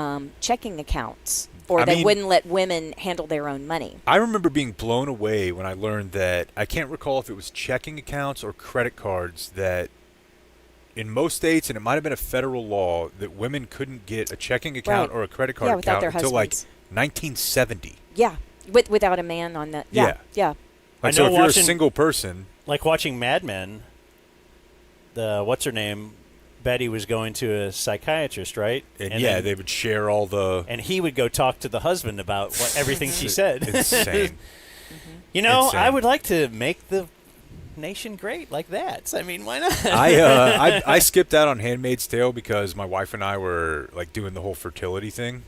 checking accounts, or they wouldn't let women handle their own money. I remember being blown away when I learned that, I can't recall if it was checking accounts or credit cards, that in most states, and it might have been a federal law, that women couldn't get a checking account or a credit card without account their until like husbands. 1970. Yeah. Without a man on the. Yeah. Like, so if you're a single person. Like watching Mad Men, what's her name? Betty was going to a psychiatrist, right? And then, they would share all the... And he would go talk to the husband about everything she said. Insane. You know, Insane. I would like to make the nation great like that. I mean, why not? I skipped out on Handmaid's Tale because my wife and I were like doing the whole fertility thing.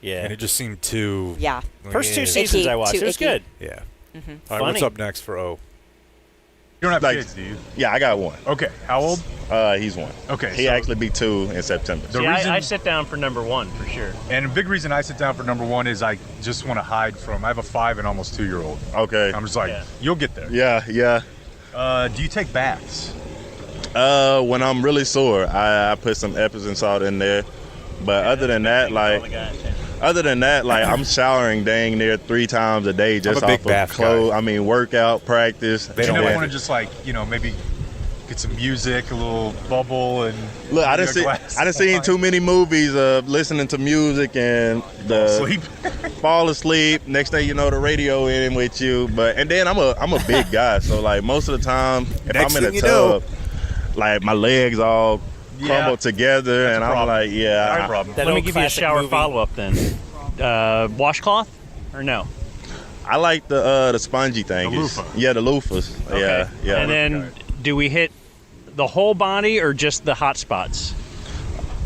Yeah. And it just seemed too... Yeah. First 2 seasons I watched. It was good. Yeah. Mm-hmm. All right, what's up next for O? You don't have kids, do you? Yeah, I got one. Okay. How old? He's 1. Okay. He actually be 2 in September. I sit down for number 1 for sure. And a big reason I sit down for number 1 is I just want to hide from. I have a 5 and almost 2-year-old. Okay. I'm just like, you'll get there. Yeah. Do you take baths? When I'm really sore, I put some Epsom salt in there. But other than that, I'm showering dang near 3 times a day just I'm a big off bath of clothes. guy. I mean, workout, practice. They don't want to just maybe get some music, a little bubble, and look. I done seen too many movies of listening to music and fall asleep. Next thing you know, the radio in with you. And then I'm a big guy, so like most of the time, if I'm in a tub, like my legs all crumble together, and I'm like, no problem. Let me give you a shower follow-up then. Washcloth or no? I like the spongy thing. The loofah. Yeah, the loofahs. Okay. Yeah. And then, do we hit the whole body or just the hot spots?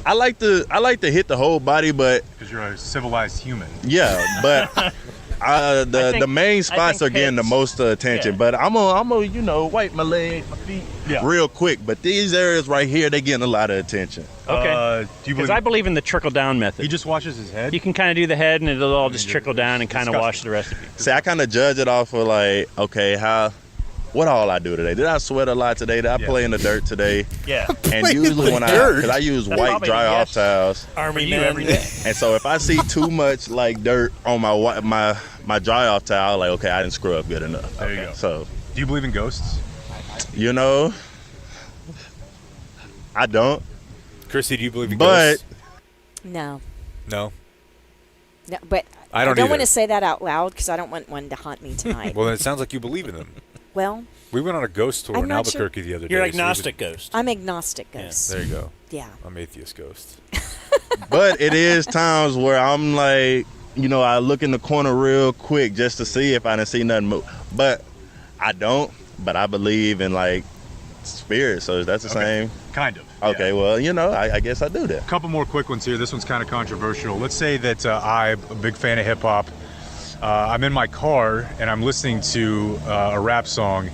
I like to hit the whole body, but because you're a civilized human. Yeah, but the main spots are getting the most attention. But I'm a wipe my legs, my feet real quick. But these areas right here, they getting a lot of attention. Okay. Because I believe in the trickle down method. He just washes his head. You can kind of do the head, and it'll all just trickle down and kind of wash the rest of you. See, I kind of judge it off of like, okay, what all I do today? Did I sweat a lot today? Did I play in the dirt today? Yeah. And usually because I use white dry off towels. Army man. Every day. And so if I see too much like dirt on my dry off towel, like, okay, I didn't screw up good enough. There you go. So, do you believe in ghosts? I don't. Kristi, do you believe in ghosts? No. No. No, but I don't want to say that out loud because I don't want one to haunt me tonight. Well, then it sounds like you believe in them. Well, we went on a ghost tour I'm in not Albuquerque the other day. You're agnostic ghost. I'm agnostic ghost. There you go. Yeah. I'm atheist ghost. But it is times where I'm like, I look in the corner real quick just to see if I didn't see nothing move. But I don't. But I believe in like spirit. So that's the same. Kind of. Okay. Yeah. Well, I guess I do that. A couple more quick ones here. This one's kind of controversial. Let's say that I'm a big fan of hip hop. I'm in my car and I'm listening to a rap song.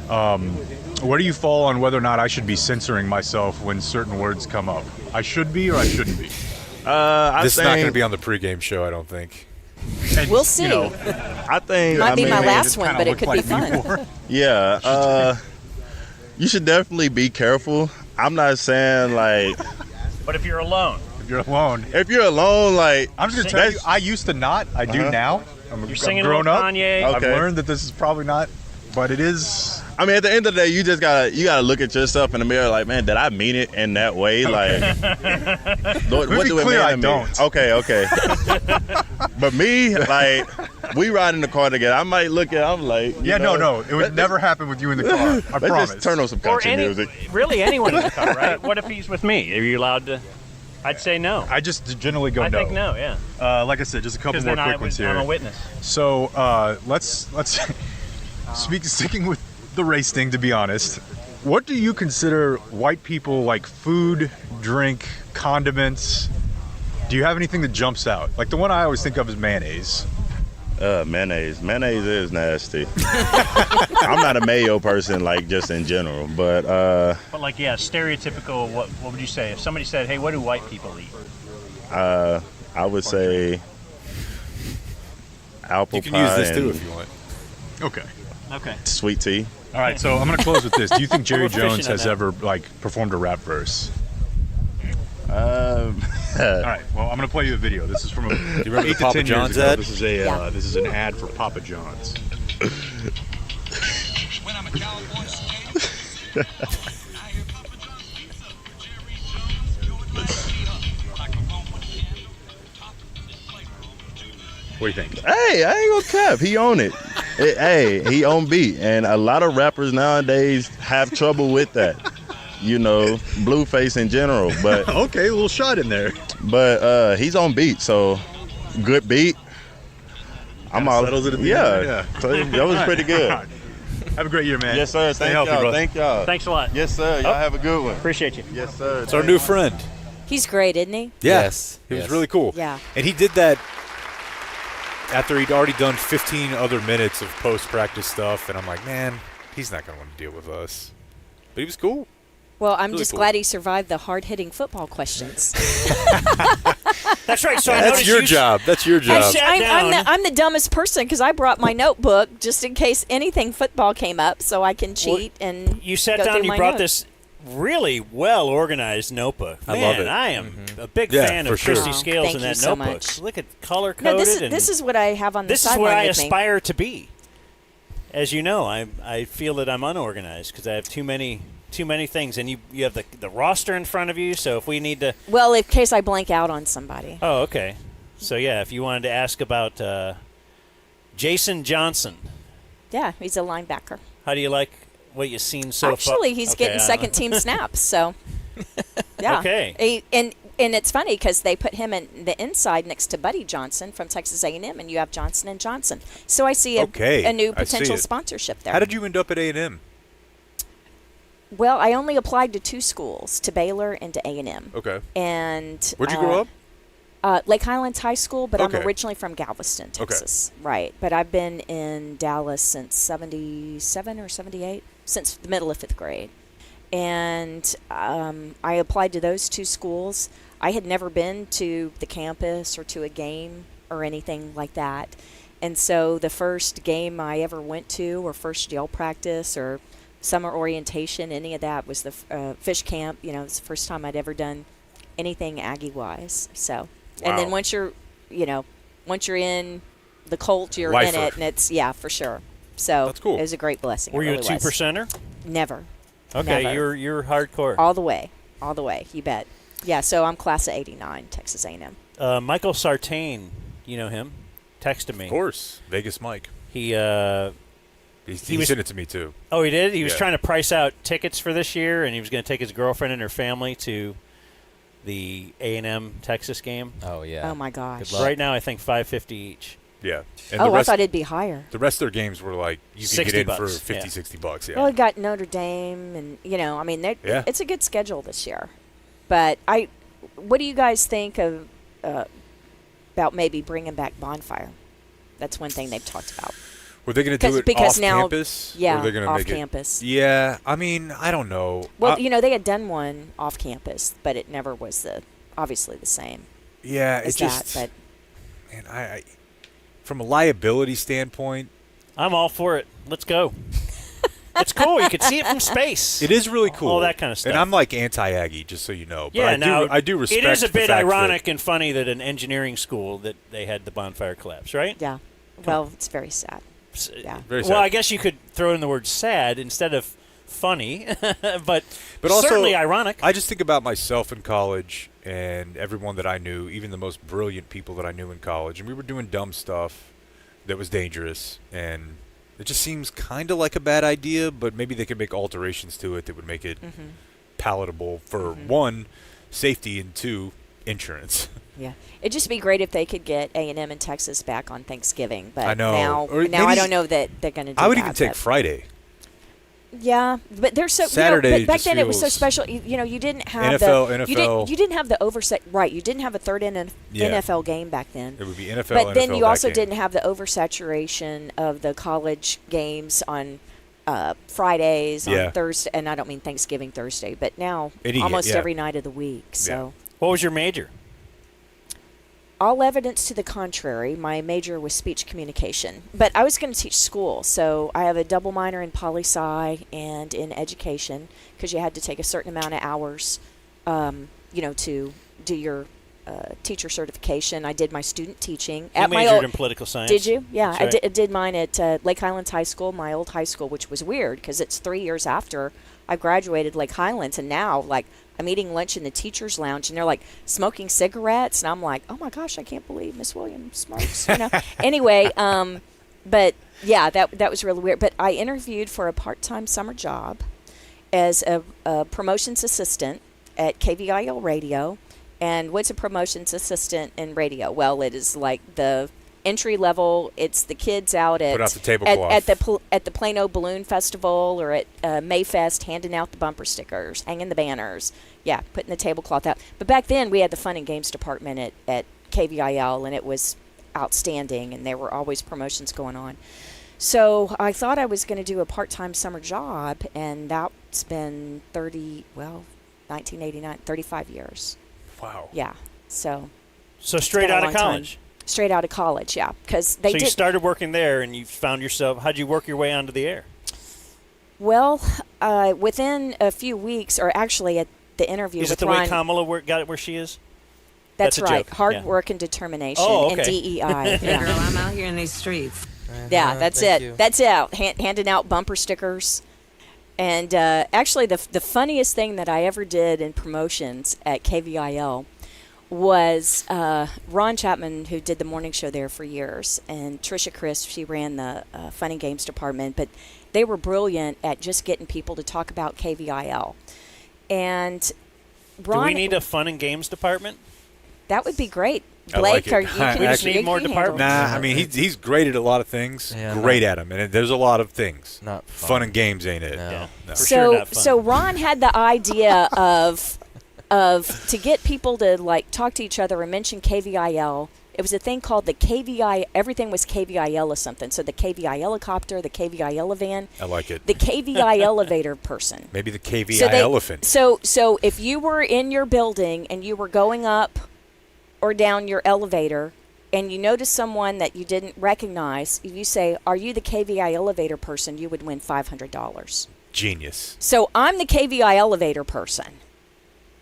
Where do you fall on whether or not I should be censoring myself when certain words come up? I should be or I shouldn't be? This is not going to be on the pregame show, I don't think. And, we'll see. I think might be my last one, but it could be fun. Yeah. You should definitely be careful. I'm not saying like. But if you're alone. If you're alone, like. I'm just gonna tell you, I used to not. I do now. You're singing grown up. Kanye. Okay. I've learned that this is probably not, but it is. I mean, at the end of the day, you just gotta look at yourself in the mirror, like, man, did I mean it in that way? Like, what do it mean? I don't. Okay. But me, like, we ride in the car together. I might look at, I'm like, no, it would never happen with you in the car. I promise. Let's just turn on some country music. Really, anyone in the car, right? What if he's with me? Are you allowed to? I'd say no. I just generally go no. I think no, yeah. Like I said, just a couple more quick ones here. I'm a witness. So let's sticking with the race thing, to be honest. What do you consider white people like food, drink, condiments? Do you have anything that jumps out? Like the one I always think of is mayonnaise. Mayonnaise is nasty. I'm not a mayo person, like just in general, but like stereotypical. What would you say if somebody said, "Hey, what do white people eat?" I would say apple pie. You can use this too if you want. Okay. Sweet tea. All right, so I'm gonna close with this. Do you think Jerry Jones has ever performed a rap verse? All right. Well, I'm gonna play you a video. This is from do you remember 8 to Papa 10 John's years ago. ad? This is an ad for Papa John's. When I'm a Cowboys skater, I hear Papa John speaks up. Jerry Jones, you're the up like a Roman candle. Top of the flavor over to What do you think? Hey, I ain't gonna cap. He own it. Hey, he on beat. And a lot of rappers nowadays have trouble with that. You know, Blueface in general. But okay, a little shot in there. But he's on beat, so good beat. I'm all settles it at the yeah. end. So that was pretty good. Have a great year, man. Yes, sir. Stay Thank healthy, y'all. brother. Thank y'all. Thanks a lot. Yes, sir. Y'all have a good one. Appreciate you. Yes, sir. It's our new friend. He's great, isn't he? Yeah. Yes. He was Yes. really cool. Yeah. And he did that after he'd already done 15 other minutes of post-practice stuff, and I'm like, man, he's not going to want to deal with us. But he was cool. Well, I'm Really just cool. glad he survived the hard-hitting football questions. That's right. So I That's noticed your you job. That's your job. I'm the dumbest person because I brought my notebook just in case anything football came up, so I can cheat and You sat go down. through You my brought notes. this really well organized notebook. I Man, love it. I am a big Yeah, fan for of sure. Kristi Wow, Scales thank in you that so notebook. much. Look at color No, coded. this is what I have on the This is sideline where I with me. aspire to be. As you know, I feel that I'm unorganized because I have too many things, and you have the roster in front of you. So if we need to, Well, in case I blank out on somebody. oh, okay. So yeah, if you wanted to ask about Jason Johnson, Yeah, he's a linebacker. how do you like what you've seen so far? Actually, he's Okay, getting I don't second team snaps, so yeah. Okay. And it's funny because they put him in the inside next to Buddy Johnson from Texas A&M, and you have Johnson and Johnson. So I see a new I see potential it. sponsorship there. How did you end up at A&M? Well, I only applied to 2 schools, to Baylor and to A&M. Okay. And Where'd you grow up? Lake Highlands High School, but Okay. I'm originally from Galveston, Okay. Texas. Right. But I've been in Dallas since 77 or 78, since the middle of 5th grade. And I applied to those 2 schools. I had never been to the campus or to a game or anything like that. And so the first game I ever went to, or first yell practice, or summer orientation, any of that was the fish camp. You know, it's the first time I'd ever done anything Aggie-wise. So, and then Wow. once you're in the cult, you're Lifer. in it, and it's for sure. So That's cool. It was a great blessing. Were It you really a was. 2%er? Never. Okay, Never. you're hardcore. All the way, you bet. Yeah, so I'm class of '89, Texas A&M. Michael Sartain, you know him, texted me. Of course. Vegas Mike. He He was- sent it to me, too. Oh, he did? He was Yeah. trying to price out tickets for this year, and he was going to take his girlfriend and her family to the A&M Texas game. Oh, yeah. Oh, my gosh. Good luck. Right now, I think $550 each. Yeah. And Oh, the rest, I thought it'd be higher. the rest of their games were like, you could get 60 in for bucks, 50, yeah. $60. Yeah. Well, we got Notre Dame, and I mean, Yeah. it's a good schedule this year. But what do you guys think of about maybe bringing back Bonfire? That's one thing they've talked about. Were they going to do it because off now, campus? yeah, or are they gonna off make campus. Yeah, I mean, I don't know. Well, they had done one off campus, but it never was obviously the same. Yeah, as it just. that, Man, I from a liability standpoint, I'm all for it. Let's go. It's cool. You can see it from space. it is really cool. All that kind of stuff. And I'm like anti-Aggie, just so you know. But Yeah, I do respect it is a the bit fact ironic and funny that an engineering school that they had the bonfire collapse, right? yeah. Well, it's very sad. Yeah. Very Well, sad. I guess you could throw in the word sad instead of funny, but also, certainly ironic. I just think about myself in college and everyone that I knew, even the most brilliant people that I knew in college, and we were doing dumb stuff that was dangerous, and it just seems kind of like a bad idea, but maybe they could make alterations to it that would make it palatable for, one, safety, and 2, insurance. Yeah, it'd just be great if they could get A&M and Texas back on Thanksgiving. But I know. Or now I maybe- don't know that they're going to do that. I would even take but- Friday. Yeah, but they're so Saturday but back just then it was so feels- special. You didn't have NFL. You didn't have the oversight. Right, you didn't have a third Yeah. NFL game back then. It would be NFL, But then NFL, you also that game. didn't have the oversaturation of the college games on Fridays, Yeah. on Thursday, and I don't mean Thanksgiving Thursday, but now Any- almost yeah. every night of the week. So. What was your major? All evidence to the contrary. My major was speech communication, but I was going to teach school, so I have a double minor in poli-sci and in education because you had to take a certain amount of hours, to do your teacher certification. I did my student teaching You at my majored old, in political science. Did you? Yeah, That's right. I did mine at Lake Highlands High School, my old high school, which was weird because it's 3 years after I graduated Lake Highlands, and now I'm eating lunch in the teacher's lounge, and they're like smoking cigarettes, and I'm like, oh my gosh, I can't believe Miss Williams smokes. Anyway, but yeah, that was really weird. But I interviewed for a part-time summer job as a promotions assistant at KVIL Radio. And what's a promotions assistant in radio? Well, it is like the entry level. It's the kids out at Put out the tablecloth. at the Plano Balloon Festival or at Mayfest, handing out the bumper stickers, hanging the banners. Yeah, putting the tablecloth out. But back then, we had the fun and games department at KVIL, and it was outstanding, and there were always promotions going on. So I thought I was going to do a part-time summer job, and that's been 1989, 35 years. Wow. Yeah. So straight out of college. Straight out of college, yeah. Because you started working there, and you found yourself. How'd you work your way onto the air? Well, within a few weeks, or actually at the interview is with it the Ron, way Kamala got it where she is? That's right. Joke. Hard Yeah. work and determination and DEI. Yeah, Yeah. girl, I'm out here in these streets. Yeah, that's thank it. you. That's it. Handing out bumper stickers. And actually, the funniest thing that I ever did in promotions at KVIL was Ron Chapman, who did the morning show there for years, and Trisha Crisp, she ran the Fun and Games department, but they were brilliant at just getting people to talk about KVIL. And Ron, do we need a Fun and Games department? That would be great. I Blake, like it. We just need more departments. Nah, I mean he's great at a lot of things. Yeah, great at them, and there's a lot of things. Not fun and games, ain't it? No. Yeah. No. For sure not fun. So Ron had the idea of to get people to like talk to each other and mention KVIL. It was a thing called the KVI. Everything was KVIL or something. So the KVI helicopter, the KVI van. I like it. The KVI elevator person. Maybe the KVI elephant. So if you were in your building and you were going up or down your elevator and you notice someone that you didn't recognize, if you say, "Are you the KVI elevator person?" you would win $500. Genius. So I'm the KVI elevator person.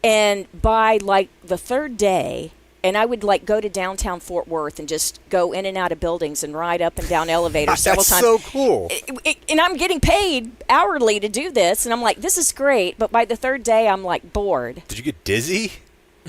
And by like the third day, and I would like go to downtown Fort Worth and just go in and out of buildings and ride up and down elevators several times. That's so cool. And I'm getting paid hourly to do this, and I'm like, this is great. But by the third day, I'm like bored. Did you get dizzy?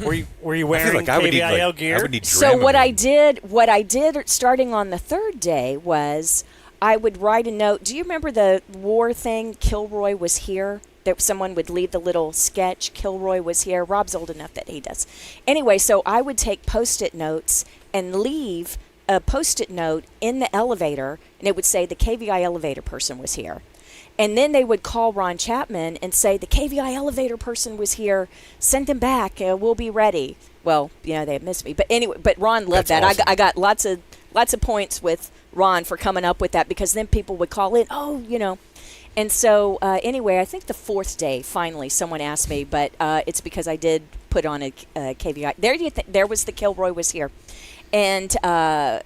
Were you wearing I would need, KVIL gear? I would need So what I Dramamine. did starting on the third day was I would write a note. Do you remember the war thing? Kilroy was here. That someone would leave the little sketch. Kilroy was here. Rob's old enough that he does. Anyway, so I would take Post-it notes and leave a Post-it note in the elevator, and it would say the KVI elevator person was here. And then they would call Ron Chapman and say, the KVI elevator person was here. Send them back. We'll be ready. Well, they had missed me. But anyway, Ron loved that. Awesome. I got lots of points with Ron for coming up with that, because then people would call in, And so anyway, I think the fourth day, finally, someone asked me, but it's because I did put on a KVI. There was the Kilroy was here. And I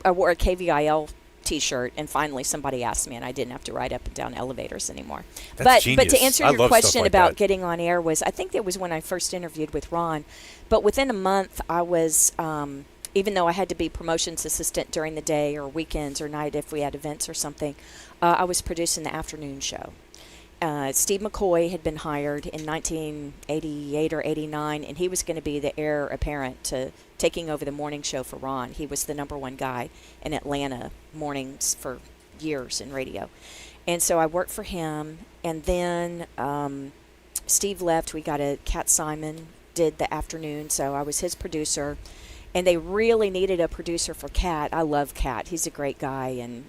wore a KVIL T-shirt, and finally somebody asked me, and I didn't have to ride up and down elevators anymore. That's But to answer I your love question stuff like about that. getting on air I think it was when I first interviewed with Ron. But within a month, I was, even though I had to be promotions assistant during the day or weekends or night if we had events or something, I was producing the afternoon show. Steve McCoy had been hired in 1988 or 89, and he was going to be the heir apparent to taking over the morning show for Ron. He was the number one guy in Atlanta mornings for years in radio. And so I worked for him, and then Steve left. We got Cat Simon did the afternoon, so I was his producer. And they really needed a producer for Cat. I love Cat. He's a great guy,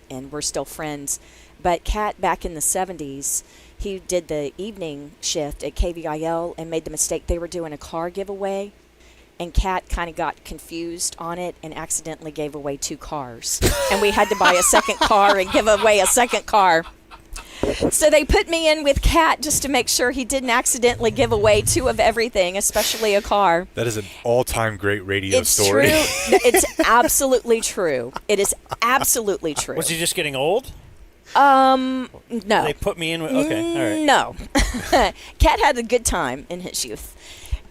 and we're still friends. But Cat, back in the 70s, he did the evening shift at KVIL and made the mistake. They were doing a car giveaway, and Cat kind of got confused on it and accidentally gave away 2 cars. And we had to buy a second car and give away a second car. So they put me in with Cat just to make sure he didn't accidentally give away 2 of everything, especially a car. That is an all-time great radio story. It's true. It's absolutely true. It is absolutely true. Was he just getting old? No. They put me in with... Okay, all right. No. Cat had a good time in his youth.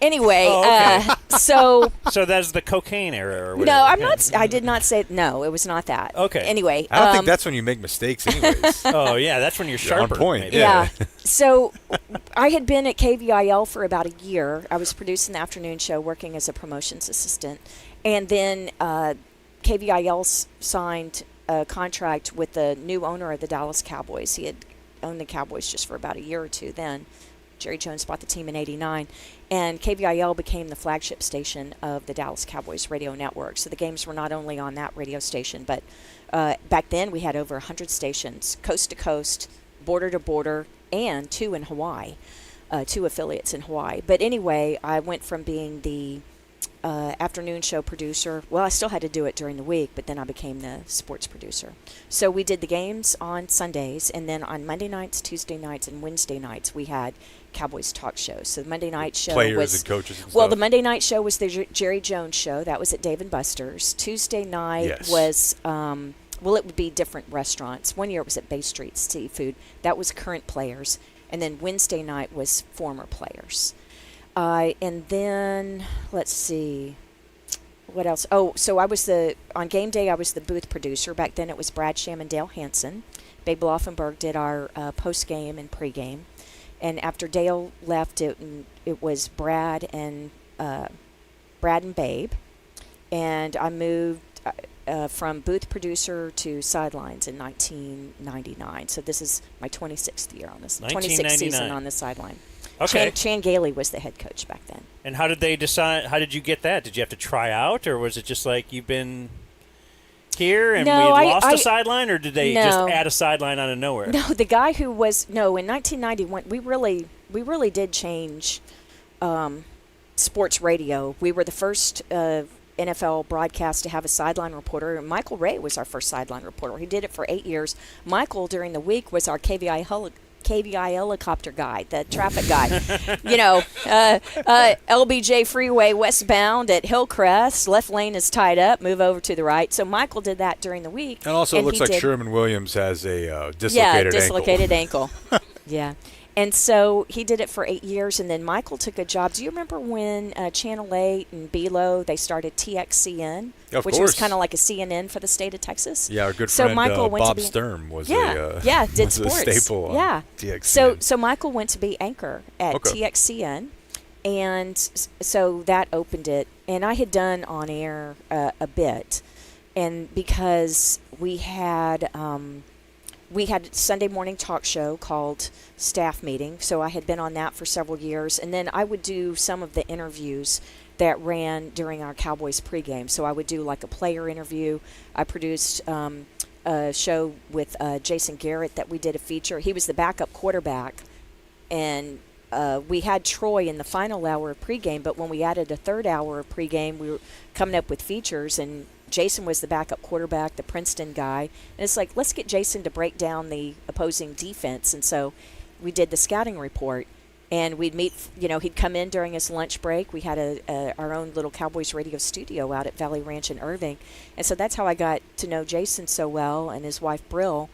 Anyway, okay. so that's the cocaine era or whatever. no, I'm not. I did not say no. It was not that. Okay. Anyway, I don't think that's when you make mistakes, anyways. Oh yeah, that's when you're sharper. On point. maybe. Yeah. So I had been at KVIL for about a year. I was producing the afternoon show, working as a promotions assistant, and then KVIL signed a contract with the new owner of the Dallas Cowboys. He had owned the Cowboys just for about a year or two then. Jerry Jones bought the team in '89, and KVIL became the flagship station of the Dallas Cowboys radio network. So the games were not only on that radio station, but back then we had over 100 stations, coast to coast, border to border, and 2 in Hawaii, 2 affiliates in Hawaii. But anyway, I went from being the afternoon show producer. Well, I still had to do it during the week, but then I became the sports producer. So we did the games on Sundays, and then on Monday nights, Tuesday nights, and Wednesday nights, we had Cowboys talk shows. So the Monday night show Players and coaches and well, stuff. the Monday night show was the Jerry Jones show. That was at Dave & Buster's. Tuesday night was, well, it would be different restaurants. One year it was at Bay Street Seafood. That was current players. And then Wednesday night was former players. And then, let's see, what else? Oh, so on game day, I was the booth producer. Back then it was Brad Sham and Dale Hansen. Babe Laufenberg did our post-game and pre-game. And after Dale left, it was Brad and Babe. And I moved from booth producer to sidelines in 1999. So this is my 26th year on this, 26th season on the sideline. Okay. Chan Gailey was the head coach back then. And how did they decide? How did you get that? Did you have to try out, or was it just like you've been here and we lost a sideline, or did they just add a sideline out of nowhere? No, the guy who was in 1991, we really did change sports radio. We were the first NFL broadcast to have a sideline reporter. And Michael Ray was our first sideline reporter. He did it for 8 years. Michael, during the week, was our KVI helicopter guy, the traffic guy. LBJ Freeway westbound at Hillcrest, left lane is tied up, move over to the right. So Michael did that during the week. And also it looks like Sherman Williams has a dislocated ankle. Yeah. And so he did it for 8 years, and then Michael took a job. Do you remember when Channel 8 and BELO, they started TXCN, which was kind of like a CNN for the state of Texas? Yeah, our good friend Bob Sturm was did sports. A staple on TXCN. So Michael went to be anchor at TXCN, and so that opened it. And I had done on air a bit, and because we had Sunday morning talk show called Staff Meeting, so I had been on that for several years, and then I would do some of the interviews that ran during our Cowboys pregame. So I would do like a player interview. I produced a show with Jason Garrett that we did a feature. He was the backup quarterback, and we had Troy in the final hour of pregame, but when we added a third hour of pregame, we were coming up with features, and Jason was the backup quarterback, the Princeton guy. And it's like, let's get Jason to break down the opposing defense. And so we did the scouting report. And we'd meet, he'd come in during his lunch break. We had our own little Cowboys radio studio out at Valley Ranch in Irving. And so that's how I got to know Jason so well, and his wife, Brill.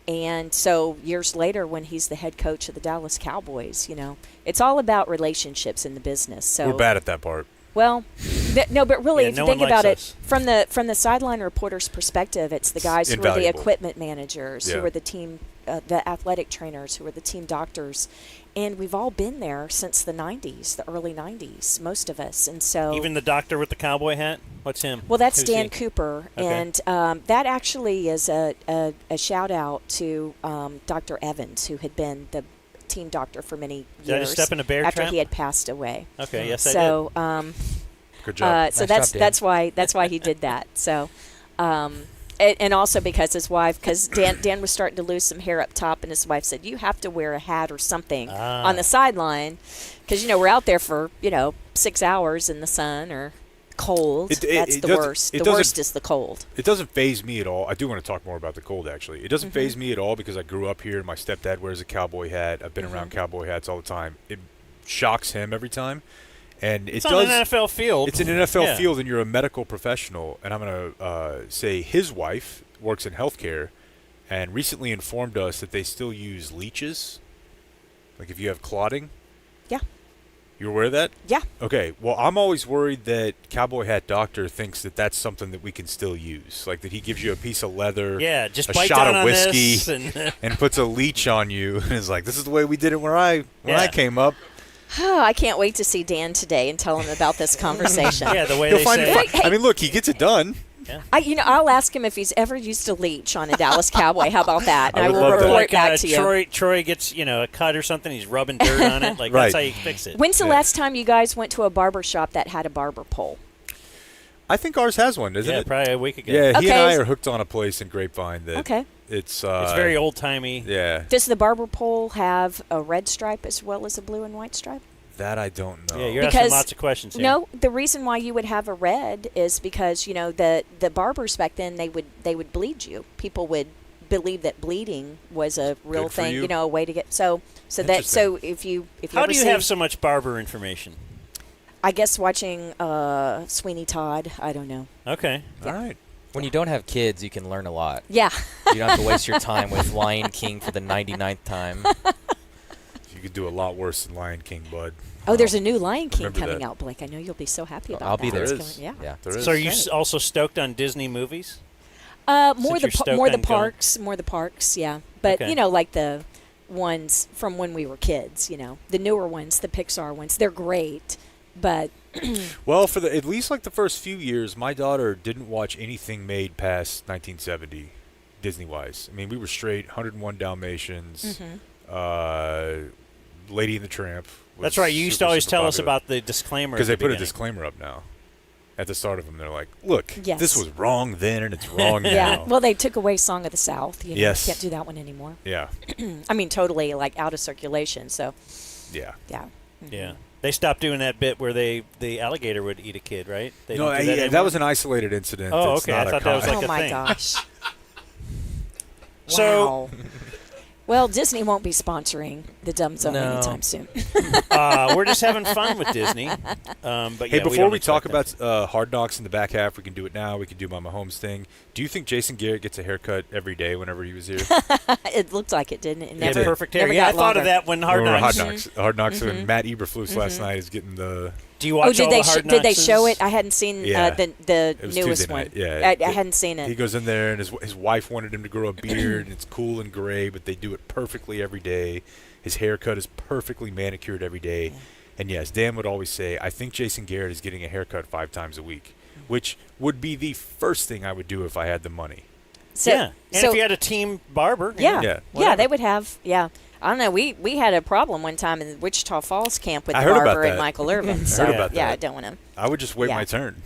And so years later, when he's the head coach of the Dallas Cowboys, it's all about relationships in the business. So we're bad at that part. Well, no, but really, if you think about us. it, from the sideline reporter's perspective, it's the guys who are the equipment managers, who are the team, the athletic trainers, who are the team doctors, and we've all been there since the 90s, the early 90s, most of us, and so even the doctor with the cowboy hat. What's him? Well, that's Dan Cooper, and that actually is a shout out to Dr. Evans, who had been the team doctor for many years. Did I just step in a bear after trap? he had passed away. Okay, yes, I did. Good job. So nice job, that's why he did that. So, and also because his wife, because Dan was starting to lose some hair up top, and his wife said, "You have to wear a hat or something on the sideline, because we're out there for 6 hours in the sun or cold. That's the worst. The worst is the cold. It doesn't faze me at all. I do want to talk more about the cold, actually. It doesn't faze me at all because I grew up here. My stepdad wears a cowboy hat. I've been around cowboy hats all the time. It shocks him every time. And it's on an NFL field. It's an NFL field, and you're a medical professional. And I'm going to say his wife works in healthcare and recently informed us that they still use leeches. Like if you have clotting. Yeah. You aware of that? Yeah. Okay. Well, I'm always worried that Cowboy Hat Doctor thinks that that's something that we can still use. Like that he gives you a piece of leather, just a bite shot down of on whiskey, this and puts a leech on you. And is like, this is the way we did it when I came up. Oh, I can't wait to see Dan today and tell him about this conversation. Yeah, the way He'll they find say it fun. I mean, look, he gets it done. Yeah. I'll ask him if he's ever used a leech on a Dallas Cowboy. How about that? And I I would will love that. report Like back to you. Troy gets a cut or something. He's rubbing dirt on it. Like Right. that's how you fix it. When's the last time you guys went to a barber shop that had a barber pole? I think ours has one, doesn't it? Probably a week ago. Yeah, he and Okay. I are hooked on a place in Grapevine that Okay. it's very old timey. Yeah. Does the barber pole have a red stripe as well as a blue and white stripe? That I don't know. Yeah, you're asking lots of questions here. No, the reason why you would have a red is because the barbers back then they would bleed you. People would believe that bleeding was a real Good for thing, you. a way to get so if you How ever do you see, have so much barber information? I guess watching Sweeney Todd, I don't know. Okay. All right. When you don't have kids, you can learn a lot. Yeah. You don't have to waste your time with Lion King for the 99th time. You could do a lot worse than Lion King, bud. Oh, there's a new Lion King Remember coming that. out, Blake. I know you'll be so happy about I'll that. be there. It's There is. coming- yeah. There is. So are you also stoked on Disney movies? More Since the you're stoked more the on going- parks, yeah. But Okay. like the ones from when we were kids, the newer ones, the Pixar ones, they're great. But Well, for at least like the first few years, my daughter didn't watch anything made past 1970, Disney-wise. I mean, we were straight 101 Dalmatians, Lady and the Tramp. That's right. You used to always tell us about the disclaimer. Because at they the put a beginning. disclaimer up now. At the start of them, they're like, look, Yes. this was wrong then and it's wrong yeah, now. well, they took away Song of the South. Yes. Can't do that one anymore. Yeah. I mean, totally like out of circulation. So Yeah. yeah. Yeah. They stopped doing that bit where the alligator would eat a kid, right? They No, don't do that that anymore? was an isolated incident. Oh, It's okay. not I a thought that was common- like Oh a my thing. gosh. So- Wow. Well, Disney won't be sponsoring the Dumb Zone No. anytime soon. We're just having fun with Disney. But Hey, yeah, before we don't talk expect about Hard Knocks in the back half, we can do it now. We can do my Mahomes thing. Do you think Jason Garrett gets a haircut every day whenever he was here? It looked like it, didn't it? It that. never, It's perfect hair. never Yeah, I got thought of longer. that when Hard Or Knocks. Hard Knocks. When Matt Eberflus last night is getting the. Do you watch did all they the Hard did they Knocks? show it? I hadn't seen Yeah. the It was newest Tuesday one. night. Yeah, I hadn't seen it. He goes in there, and his wife wanted him to grow a beard, and it's cool and gray, but they do it perfectly every day. His haircut is perfectly manicured every day. And yes, Dan would always say, I think Jason Garrett is getting a haircut 5 times a week, which would be the first thing I would do if I had the money. So, yeah. And so- if you had a team barber. yeah, Yeah. yeah, they would have. Yeah, I don't know. We had a problem one time in the Wichita Falls camp with I the heard about barber and that. Michael Irvin. I So heard about yeah, that. I don't want to. I would just wait Yeah. my turn.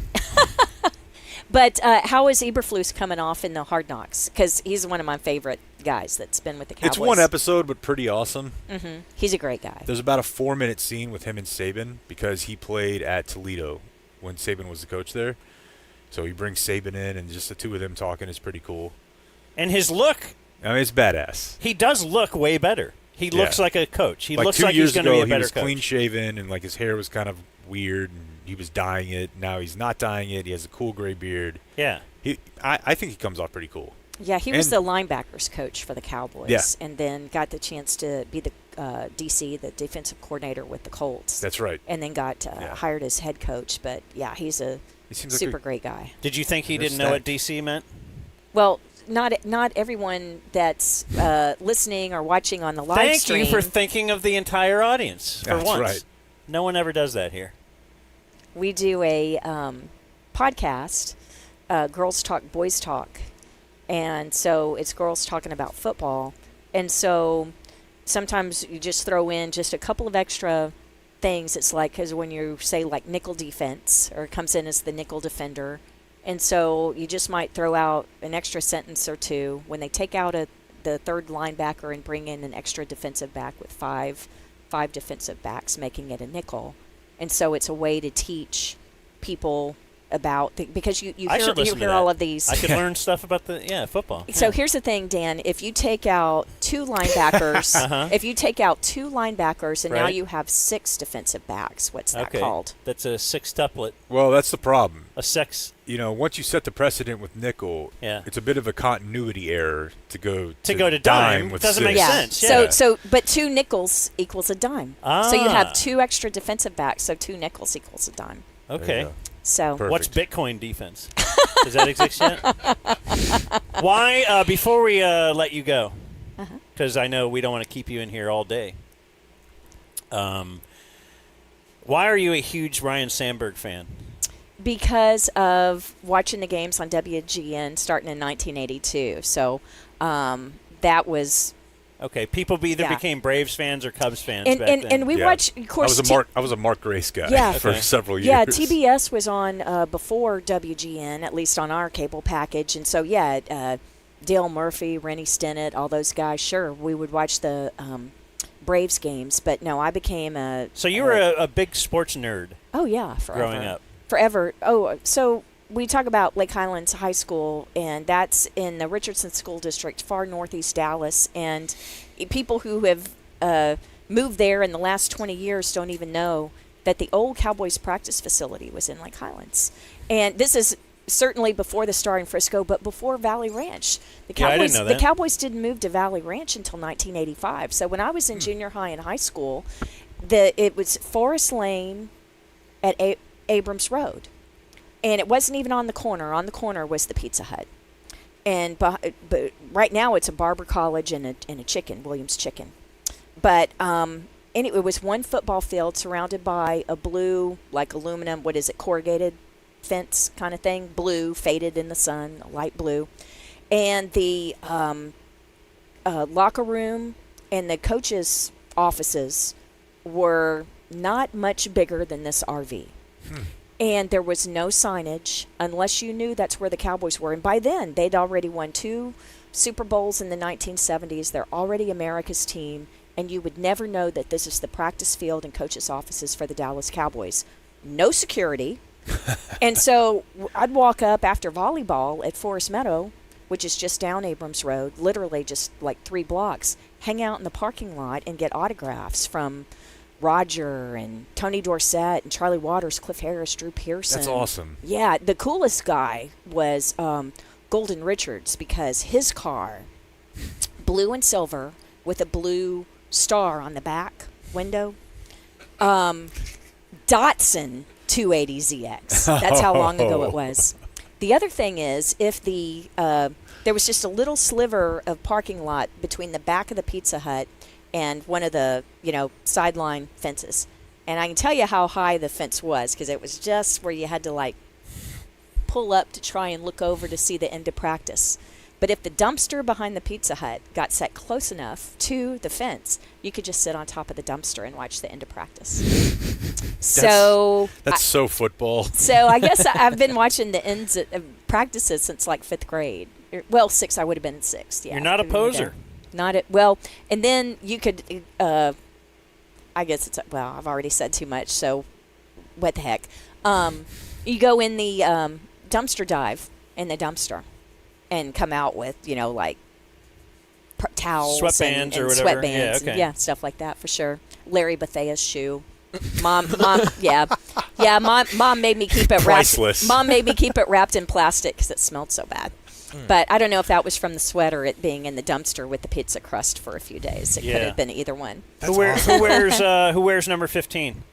But how is Eberflus coming off in the Hard Knocks? Because he's one of my favorite guys that's been with the Cowboys. It's one episode, but pretty awesome. Mm-hmm. He's a great guy. There's about a 4-minute scene with him and Saban because he played at Toledo when Saban was the coach there. So he brings Saban in, and just the two of them talking is pretty cool. And his look, I mean, it's badass. he does look way better. He looks Yeah. like a coach. He like looks 2 like years he's going to ago, be a he better was coach. clean shaven, and like his hair was kind of weird, and he was dyeing it. Now he's not dyeing it. He has a cool gray beard. Yeah. I think he comes off pretty cool. Yeah, he was And- the linebackers coach for the Cowboys, Yeah. and then got the chance to be the DC, the defensive coordinator with the Colts. That's right. And then got hired as head coach. But yeah, he's a He seems like super a- great guy. Did you think he They're didn't know what stacked. DC meant? Well, not everyone that's listening or watching on the live Thank stream. you for thinking of the entire audience for That's once. right. No one ever does that here. We do a podcast, Girls Talk, Boys Talk. And so it's girls talking about football. And so sometimes you just throw in just a couple of extra things. It's like, because when you say like nickel defense, or it comes in as the nickel defender. And so you just might throw out an extra sentence or two when they take out the third linebacker and bring in an extra defensive back with five defensive backs, making it a nickel. And so it's a way to teach people about because you I should hear listen to all that. of these. I could learn stuff about the football. So here's the thing, Dan. If you take out 2 linebackers, if you take out 2 linebackers, and now Right. you have 6 defensive backs, what's that Okay. called? That's a sextuplet. Well, that's the problem. A sex. Once you set the precedent with nickel, it's a bit of a continuity error to go to dime with doesn't 6. make sense. But 2 nickels equals a dime. So you Ah. have 2 extra defensive backs. So 2 nickels equals a dime. Okay. So what's Bitcoin defense? Does that exist yet? Why? Before we let you go, because I know we don't want to keep you in here all day. Why are you a huge Ryan Sandberg fan? Because of watching the games on WGN starting in 1982. So that was. Okay, people either Yeah. became Braves fans or Cubs fans And- back and- then. and we watch, of course, I was a Mark Grace guy for several years. Yeah, TBS was on before WGN, at least on our cable package. And so, Dale Murphy, Rennie Stennett, all those guys, sure, we would watch the Braves games. But no, I became a... So you were a big sports nerd. Oh, yeah, forever. Growing up. Forever. Oh, so we talk about Lake Highlands High School, and that's in the Richardson School District, far northeast Dallas. And people who have moved there in the last 20 years don't even know that the old Cowboys practice facility was in Lake Highlands. And this is certainly before the Star in Frisco, but before Valley Ranch. The Cowboys, I didn't know that. The Cowboys didn't move to Valley Ranch until 1985. So when I was in junior high and high school, it was Forest Lane at Abrams Road. And it wasn't even on the corner. On the corner was the Pizza Hut. And but right now it's a Barber College and a chicken, Williams Chicken. But it was one football field surrounded by a blue, like aluminum, corrugated fence kind of thing, blue, faded in the sun, light blue. And the locker room and the coaches' offices were not much bigger than this RV. And there was no signage unless you knew that's where the Cowboys were. And by then, they'd already won 2 Super Bowls in the 1970s. They're already America's team. And you would never know that this is the practice field and coaches' offices for the Dallas Cowboys. No security. And so I'd walk up after volleyball at Forest Meadow, which is just down Abrams Road, literally just like 3 blocks, hang out in the parking lot and get autographs from Roger and Tony Dorsett and Charlie Waters, Cliff Harris, Drew Pearson. That's awesome. Yeah, the coolest guy was Golden Richards because his car, blue and silver with a blue star on the back window, Datsun 280ZX. That's how long ago it was. The other thing is if there was just a little sliver of parking lot between the back of the Pizza Hut and one of the, sideline fences. And I can tell you how high the fence was because it was just where you had to, pull up to try and look over to see the end of practice. But if the dumpster behind the Pizza Hut got set close enough to the fence, you could just sit on top of the dumpster and watch the end of practice. That's so football. So I guess I've been watching the ends of practices since 5th grade. Well, 6th, I would have been in 6th. Yeah, You're not a poser. And then you could, I guess I've already said too much, so what the heck. You go in the dumpster dive in the dumpster and come out with, towels Sweatbands and or whatever. Sweatbands Yeah, okay. stuff like that for sure. Larry Bethea's shoe. Mom, Mom made me keep it Priceless. wrapped. Mom made me keep it wrapped in plastic because it smelled so bad. But I don't know if that was from the sweat or it being in the dumpster with the pizza crust for a few days. It could have been either one. Who wears number 15?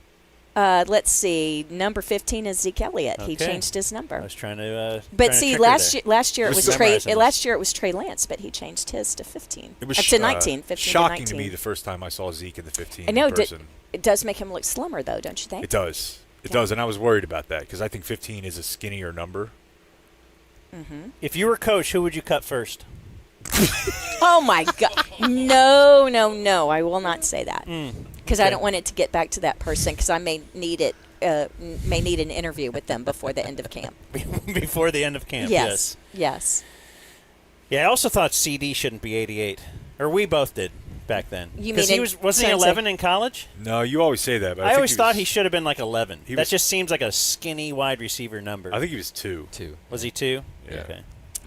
Let's see. Number 15 is Zeke Elliott. He Okay. changed his number. I was trying to. But see, last year it was Trey. memorizing this. Last year it was Trey Lance, but he changed his to 15. It was to 19. 15 shocking to 19. to me the first time I saw Zeke in the 15 I know. in person. It does make him look slimmer, though, don't you think? It does. It does, and I was worried about that because I think 15 is a skinnier number. Mm-hmm. If you were coach, who would you cut first? Oh my God! No! I will not say that because I don't want it to get back to that person because I may need it. May need an interview with them before the end of camp. Before the end of camp. Yes. Yeah, I also thought CD shouldn't be 88, or we both did. back then. You Because mean wasn't he 11 in college? No, you always say that. But I always thought he he should have been like 11. That was- just seems like a skinny wide receiver number. I think he was 2. 2. Was he 2? Yeah. Okay.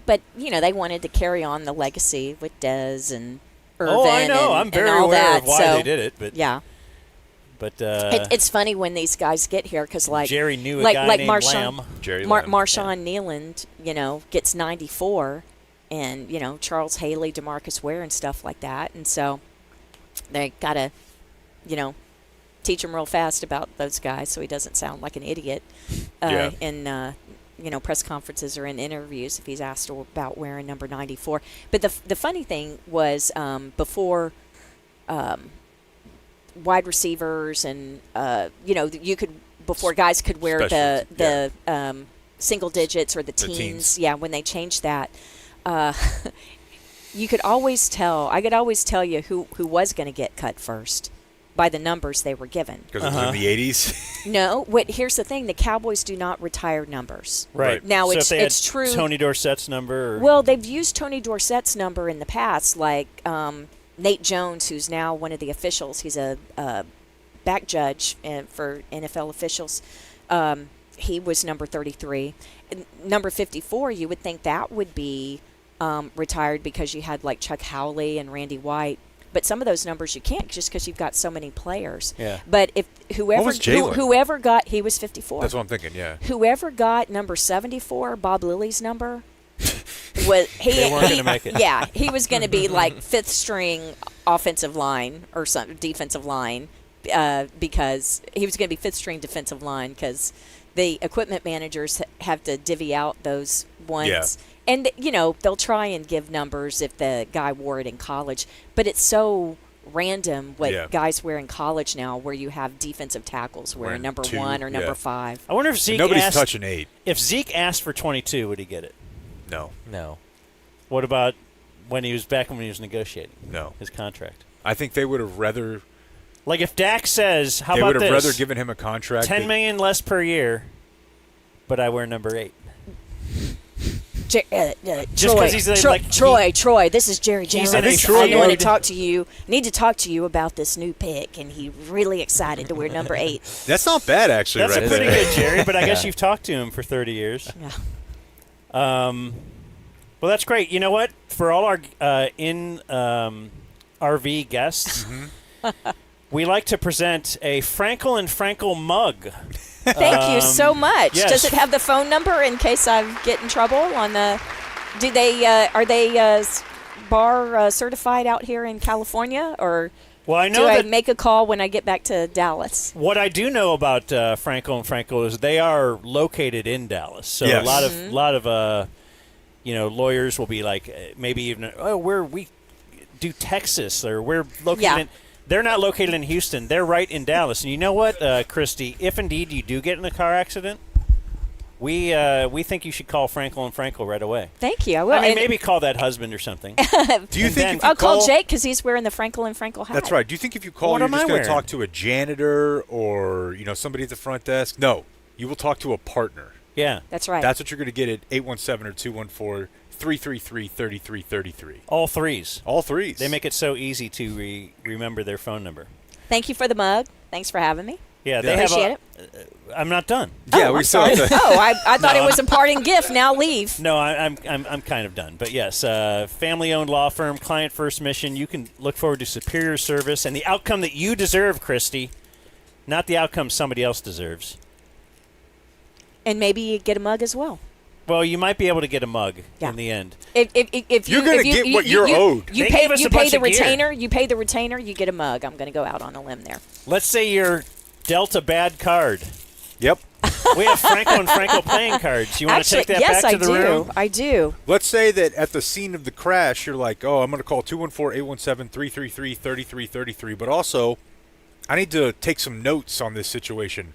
But they wanted to carry on the legacy with Dez and Irvin. Oh, I know. I'm very and all aware that. of why So, they did it. But yeah. But It's funny when these guys get here because, like, Jerry knew a like, guy like named Marshawn, Lamb. Jerry Lamb. Marshawn Nealand, gets 94, and Charles Haley, DeMarcus Ware, and stuff like that, and so they gotta, teach him real fast about those guys so he doesn't sound like an idiot in press conferences or in interviews if he's asked about wearing number 94. But the funny thing was before. Wide receivers and you could before guys could wear the single digits or the teens. Yeah, when they changed that, you could always tell. I could always tell you who was going to get cut first by the numbers they were given. Because it was in the 80s? No. Here's the thing. The Cowboys do not retire numbers. Right. Now, so it's if they it's had true. Tony Dorsett's number? Or? Well, they've used Tony Dorsett's number in the past, like Nate Jones, who's now one of the officials. He's a back judge for NFL officials. He was number 33. Number 54, you would think that would be retired because you had, like, Chuck Howley and Randy White. But some of those numbers you can't just because you've got so many players. Yeah. But if whoever got, he was 54. That's what I'm thinking, yeah. Whoever got number 74, Bob Lilly's number, they weren't going to make it. Yeah, he was going to be like fifth string offensive line or some defensive line because he was going to be fifth string defensive line because the equipment managers have to divvy out those ones. Yeah. And, they'll try and give numbers if the guy wore it in college. But it's so random what guys wear in college now where you have defensive tackles wearing number 1 or number 5. I wonder if Zeke Nobody's touching 8. If Zeke asked for 22, would he get it? No. What about when he was negotiating? No. His contract. I think they would have rather. Like if Dak says, "How they about would this? have rather given him a contract. $10 million less per year, but I wear number 8." Just Troy, he's like, Troy, this is Jerry Jones. I want to talk to you. Need to talk to you about this new pick, and he's really excited to wear number 8. That's not bad, actually. That's right pretty there. good, Jerry. But I guess you've talked to him for 30 years. Yeah. Well, that's great. You know what? For all our RV guests, we like to present a Frankel and Frankel mug. Thank you so much. Yes. Does it have the phone number in case I get in trouble on the? Do they are they bar certified out here in California or? Well, I know do I that make a call when I get back to Dallas? What I do know about Frankel and Frankel is they are located in Dallas. So Yes. a lot of lawyers will be like maybe even we do Texas or we're located in. They're not located in Houston. They're right in Dallas. And you know what, Kristi? If indeed you do get in a car accident, we think you should call Frankel and Frankel right away. Thank you. I will. I mean, maybe call that husband or something. Do you think? I'll call Jake because he's wearing the Frankel and Frankel hat. That's right. Do you think if you call, What you're am just I going to wearing? talk to a janitor or somebody at the front desk? No, you will talk to a partner. Yeah, that's right. That's what you're going to get at 817 or 214-333-3333. All threes. All threes. They make it so easy to remember their phone number. Thank you for the mug. Thanks for having me. Yeah, they appreciate it. I'm not done. Yeah, we saw it. I thought it was a parting gift. Now leave. No, I'm kind of done. But yes, family-owned law firm, client first mission. You can look forward to superior service and the outcome that you deserve, Kristi, not the outcome somebody else deserves. And maybe you get a mug as well. Well, you might be able to get a mug in the end. If you're going to get what you're owed. You pay the retainer. You pay the retainer. You get a mug. I'm going to go out on a limb there. Let's say you're dealt a bad card. Yep. We have Franco and Franco playing cards. You want to take that back to the room? I do. Let's say that at the scene of the crash, you're like, I'm going to call 214-817-333-3333, but also I need to take some notes on this situation.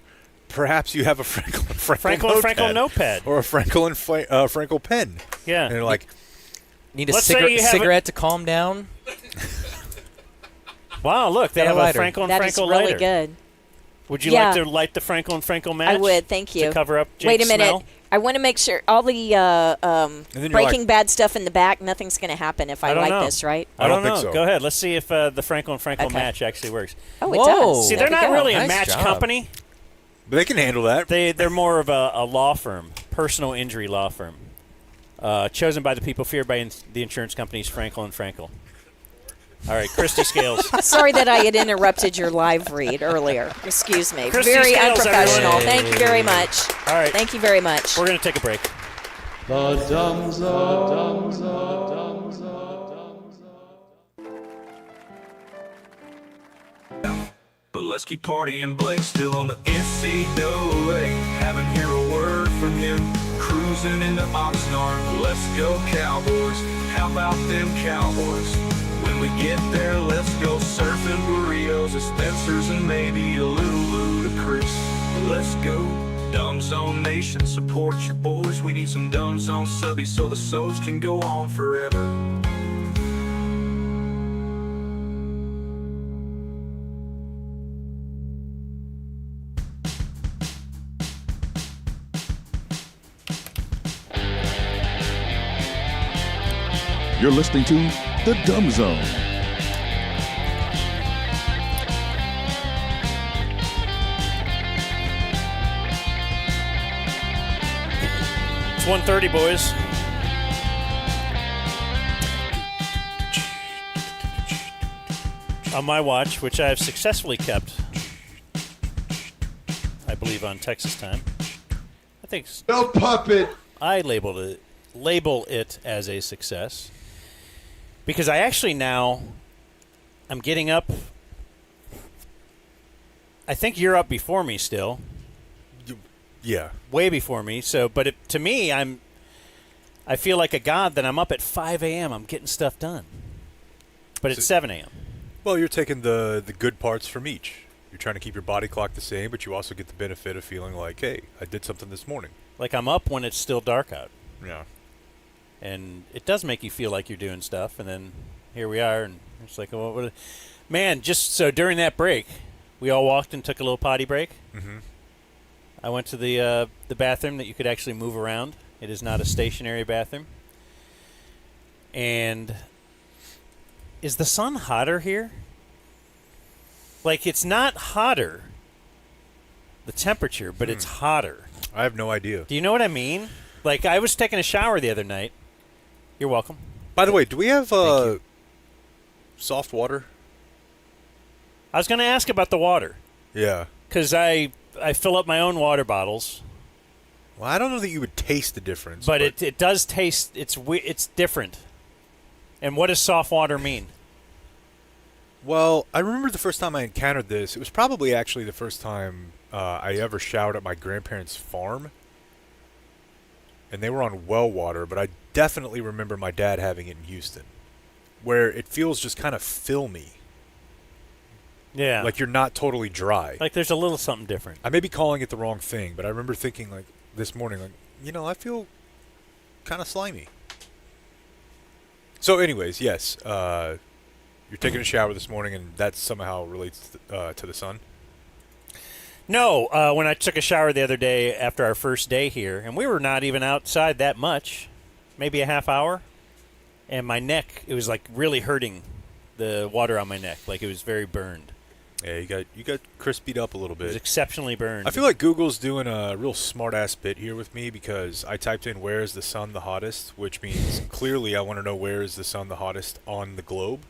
Perhaps you have a Frankel and Frankel notepad. Or a Frankel and Frankel pen. Yeah. And you're like, need a cigarette to calm down? Wow, look, they have a Frankel and that Frankel is really lighter. good. Would you like to light the Frankel and Frankel match? I would, thank you. To cover up Jake's Wait a minute. smell? I want to make sure all the Breaking Bad stuff in the back, nothing's going to happen if I like know. this, right? I don't think know. so. Go ahead. Let's see if the Frankel and Frankel match actually works. Oh, it does. See, There they're we not go. really a Nice match job. company. But they can handle that. They're more of a law firm, personal injury law firm, chosen by the people, feared by the insurance companies Frankel and Frankel. All right, Kristi Scales. Sorry that I had interrupted your live read earlier. Excuse me. Kristi Very Scales, unprofessional. everyone. Thank you very much. All right. Thank you very much. We're going to take a break. The Dumb Zone. But let's keep partying, Blake's still on the NCAA. Haven't heard a word from him. Cruising into Oxnard, let's go Cowboys. How about them Cowboys? When we get there, let's go surfing burritos at Spencer's and maybe a little ludicrous. Let's go, Dumb Zone Nation, support your boys. We need some Dumb Zone subbies so the shows can go on forever. You're listening to The Dumb Zone. It's 1:30, boys. On my watch, which I have successfully kept, I believe on Texas time. I think No puppet. I label it as a success because I actually now I'm getting up. I think you're up before me still. Yeah. Way before me. So, but to me, I feel like a god that I'm up at 5 a.m. I'm getting stuff done. But it's 7 a.m. Well, you're taking the good parts from each. You're trying to keep your body clock the same, but you also get the benefit of feeling like, hey, I did something this morning. Like I'm up when it's still dark out. Yeah. And it does make you feel like you're doing stuff. And then here we are, and it's like, well, man, just so during that break, we all walked and took a little potty break. Mm-hmm. I went to the bathroom that you could actually move around. It is not a stationary bathroom. And is the sun hotter here? Like, it's not hotter, the temperature, but it's hotter. I have no idea. Do you know what I mean? Like, I was taking a shower the other night. You're welcome. By the way, do we have soft water? I was going to ask about the water. Yeah. Because I fill up my own water bottles. Well, I don't know that you would taste the difference. But it does taste, it's different. And what does soft water mean? Well, I remember the first time I encountered this. It was probably actually the first time I ever showered at my grandparents' farm. And they were on well water, but I definitely remember my dad having it in Houston, where it feels just kind of filmy. Yeah. Like you're not totally dry. Like there's a little something different. I may be calling it the wrong thing, but I remember thinking like this morning, like, I feel kind of slimy. So anyways, yes, you're taking a shower this morning, and that somehow relates to the sun? No, when I took a shower the other day after our first day here, and we were not even outside that much, maybe a half hour, and my neck, it was like really hurting, the water on my neck, like it was very burned. Yeah, you got crispied up a little bit. It was exceptionally burned. I feel like Google's doing a real smart-ass bit here with me because I typed in where is the sun the hottest, which means clearly I want to know where is the sun the hottest on the globe.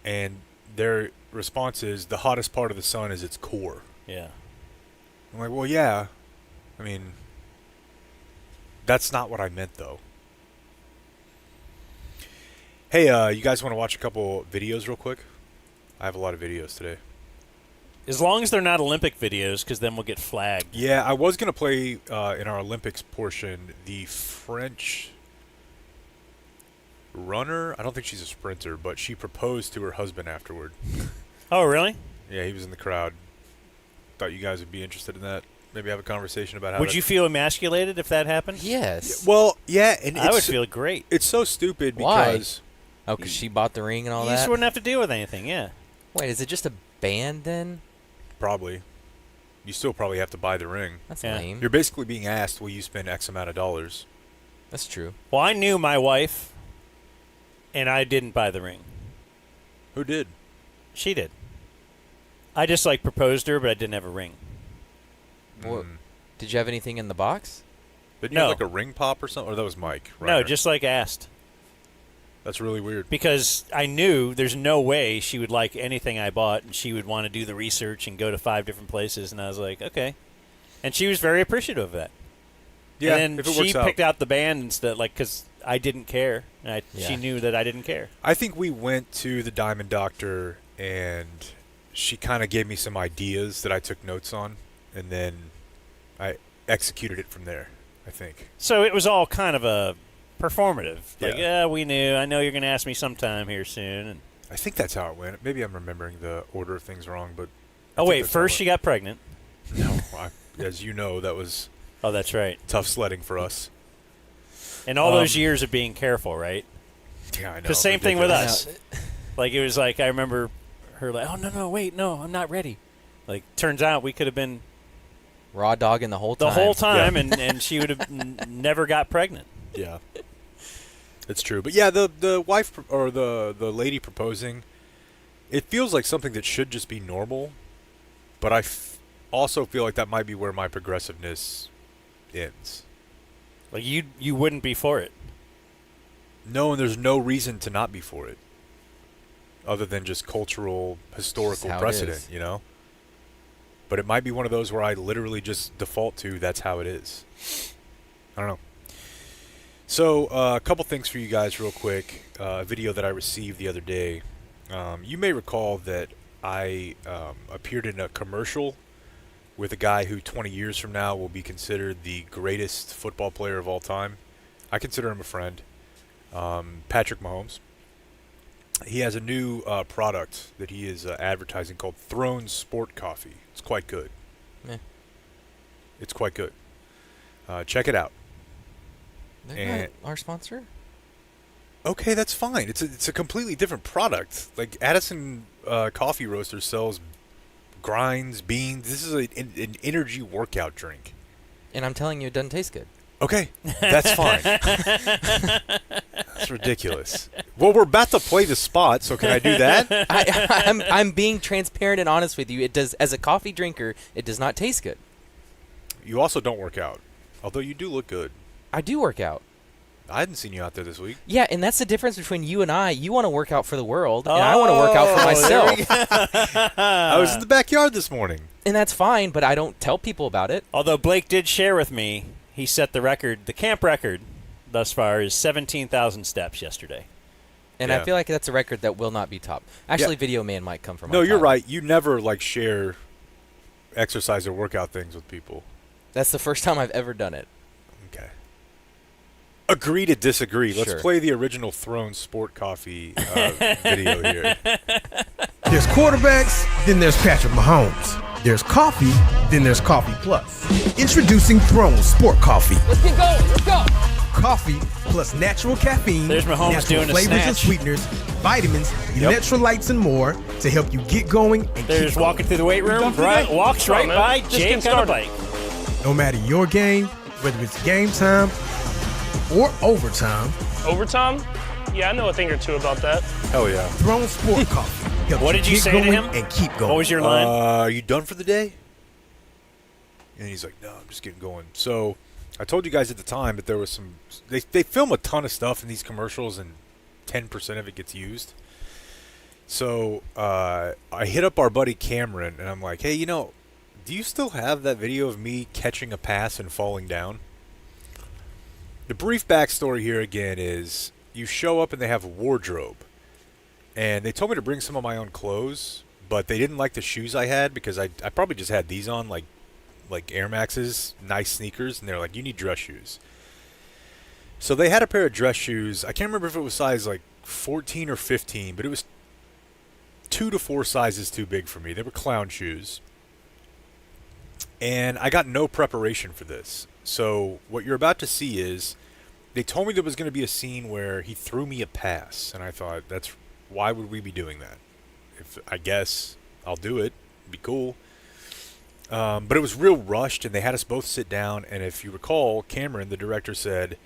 And their response is the hottest part of the sun is its core. Yeah. I'm like, well, yeah. I mean, that's not what I meant, though. Hey, you guys want to watch a couple videos real quick? I have a lot of videos today. As long as they're not Olympic videos, because then we'll get flagged. Yeah, I was going to play, in our Olympics portion, the French runner. I don't think she's a sprinter, but she proposed to her husband afterward. Oh, really? Yeah, he was in the crowd. Thought you guys would be interested in that. Maybe have a conversation about how Would you feel emasculated if that happened? Yes. Well, yeah. And I would feel great. It's so stupid Why? because... Oh, because she bought the ring and all You that? just wouldn't have to deal with anything, yeah. Wait, is it just a band then? Probably. You still probably have to buy the ring. That's lame. You're basically being asked, will you spend X amount of dollars? That's true. Well, I knew my wife, and I didn't buy the ring. Who did? She did. I just proposed to her, but I didn't have a ring. Well, did you have anything in the box? Didn't you have a ring pop or something? Or that was Mike, right? No, just asked. That's really weird. Because I knew there's no way she would like anything I bought, and she would want to do the research and go to 5 different places, and I was like, okay. And she was very appreciative of that. Yeah, and then if it she works out. picked out the band and stuff, because I didn't care. And she knew that I didn't care. I think we went to the Diamond Doctor, and she kind of gave me some ideas that I took notes on, and then I executed it from there, I think. So it was all kind of a performative. Yeah. We knew. I know you're going to ask me sometime here soon. And I think that's how it went. Maybe I'm remembering the order of things wrong, but... Oh, wait, first she got pregnant. No, as you know, that was... Oh, that's right. Tough sledding for us. And all those years of being careful, right? Yeah, I know. Because same thing with us. It was I remember her oh, no, wait, no, I'm not ready. Turns out we could have been... Raw dogging the whole time. The whole time, and she would have never got pregnant. Yeah. It's true. But yeah, the wife or the lady proposing, it feels like something that should just be normal, but I also feel like that might be where my progressiveness ends. You wouldn't be for it. No, and there's no reason to not be for it, other than just cultural, historical precedent, you know? But it might be one of those where I literally just default to that's how it is. I don't know. So, a couple things for you guys real quick. A video that I received the other day. You may recall that I appeared in a commercial with a guy who 20 years from now will be considered the greatest football player of all time. I consider him a friend. Patrick Mahomes. He has a new product that he is advertising called Throne Sport Coffee. It's quite good. It's quite good. Check it out. They're not our sponsor? Okay, that's fine. It's a completely different product. Addison Coffee Roaster sells grinds, beans. This is an energy workout drink. And I'm telling you, it doesn't taste good. Okay, that's fine. That's ridiculous. Well, we're about to play the spot, so can I do that? I'm being transparent and honest with you. It does, as a coffee drinker, it does not taste good. You also don't work out, although you do look good. I do work out. I hadn't seen you out there this week. Yeah, and that's the difference between you and I. You want to work out for the world, and I want to work out for myself. I was in the backyard this morning. And that's fine, but I don't tell people about it. Although Blake did share with me, he set the record, the camp record thus far is 17,000 steps yesterday. And I feel like that's a record that will not be topped. Actually, Video Man might come from. No, you're right. You never share exercise or workout things with people. That's the first time I've ever done it. Okay. Agree to disagree. Sure. Let's play the original Throne Sport Coffee video here. There's quarterbacks, then there's Patrick Mahomes. There's coffee, then there's Coffee Plus. Introducing Throne Sport Coffee. Let's get going. Let's go. Coffee plus natural caffeine, There's Mahomes natural doing a flavors and snatch. sweeteners, vitamins, electrolytes, and more to help you get going and There's keep walking through the weight room, walks right by Jake on a bike. No matter your game, whether it's game time or overtime. Overtime? Yeah, I know a thing or two about that. Hell yeah. Throne Sport Coffee. helps What did you get say to going him? And keep going. What was your line? Are you done for the day? And he's like, no, I'm just getting going. So I told you guys at the time that there was some – they film a ton of stuff in these commercials, and 10% of it gets used. So I hit up our buddy Cameron, and I'm like, hey, do you still have that video of me catching a pass and falling down? The brief backstory here again is you show up and they have a wardrobe. And they told me to bring some of my own clothes, but they didn't like the shoes I had because I probably just had these on, like Air Maxes, nice sneakers, and they're like, you need dress shoes. So they had a pair of dress shoes. I can't remember if it was size 14 or 15, but it was 2 to 4 sizes too big for me. They were clown shoes. And I got no preparation for this. So what you're about to see is they told me there was going to be a scene where he threw me a pass, and I thought, why would we be doing that? I guess I'll do it. It'd be cool. But it was real rushed, and they had us both sit down. And if you recall, Cameron, the director, said,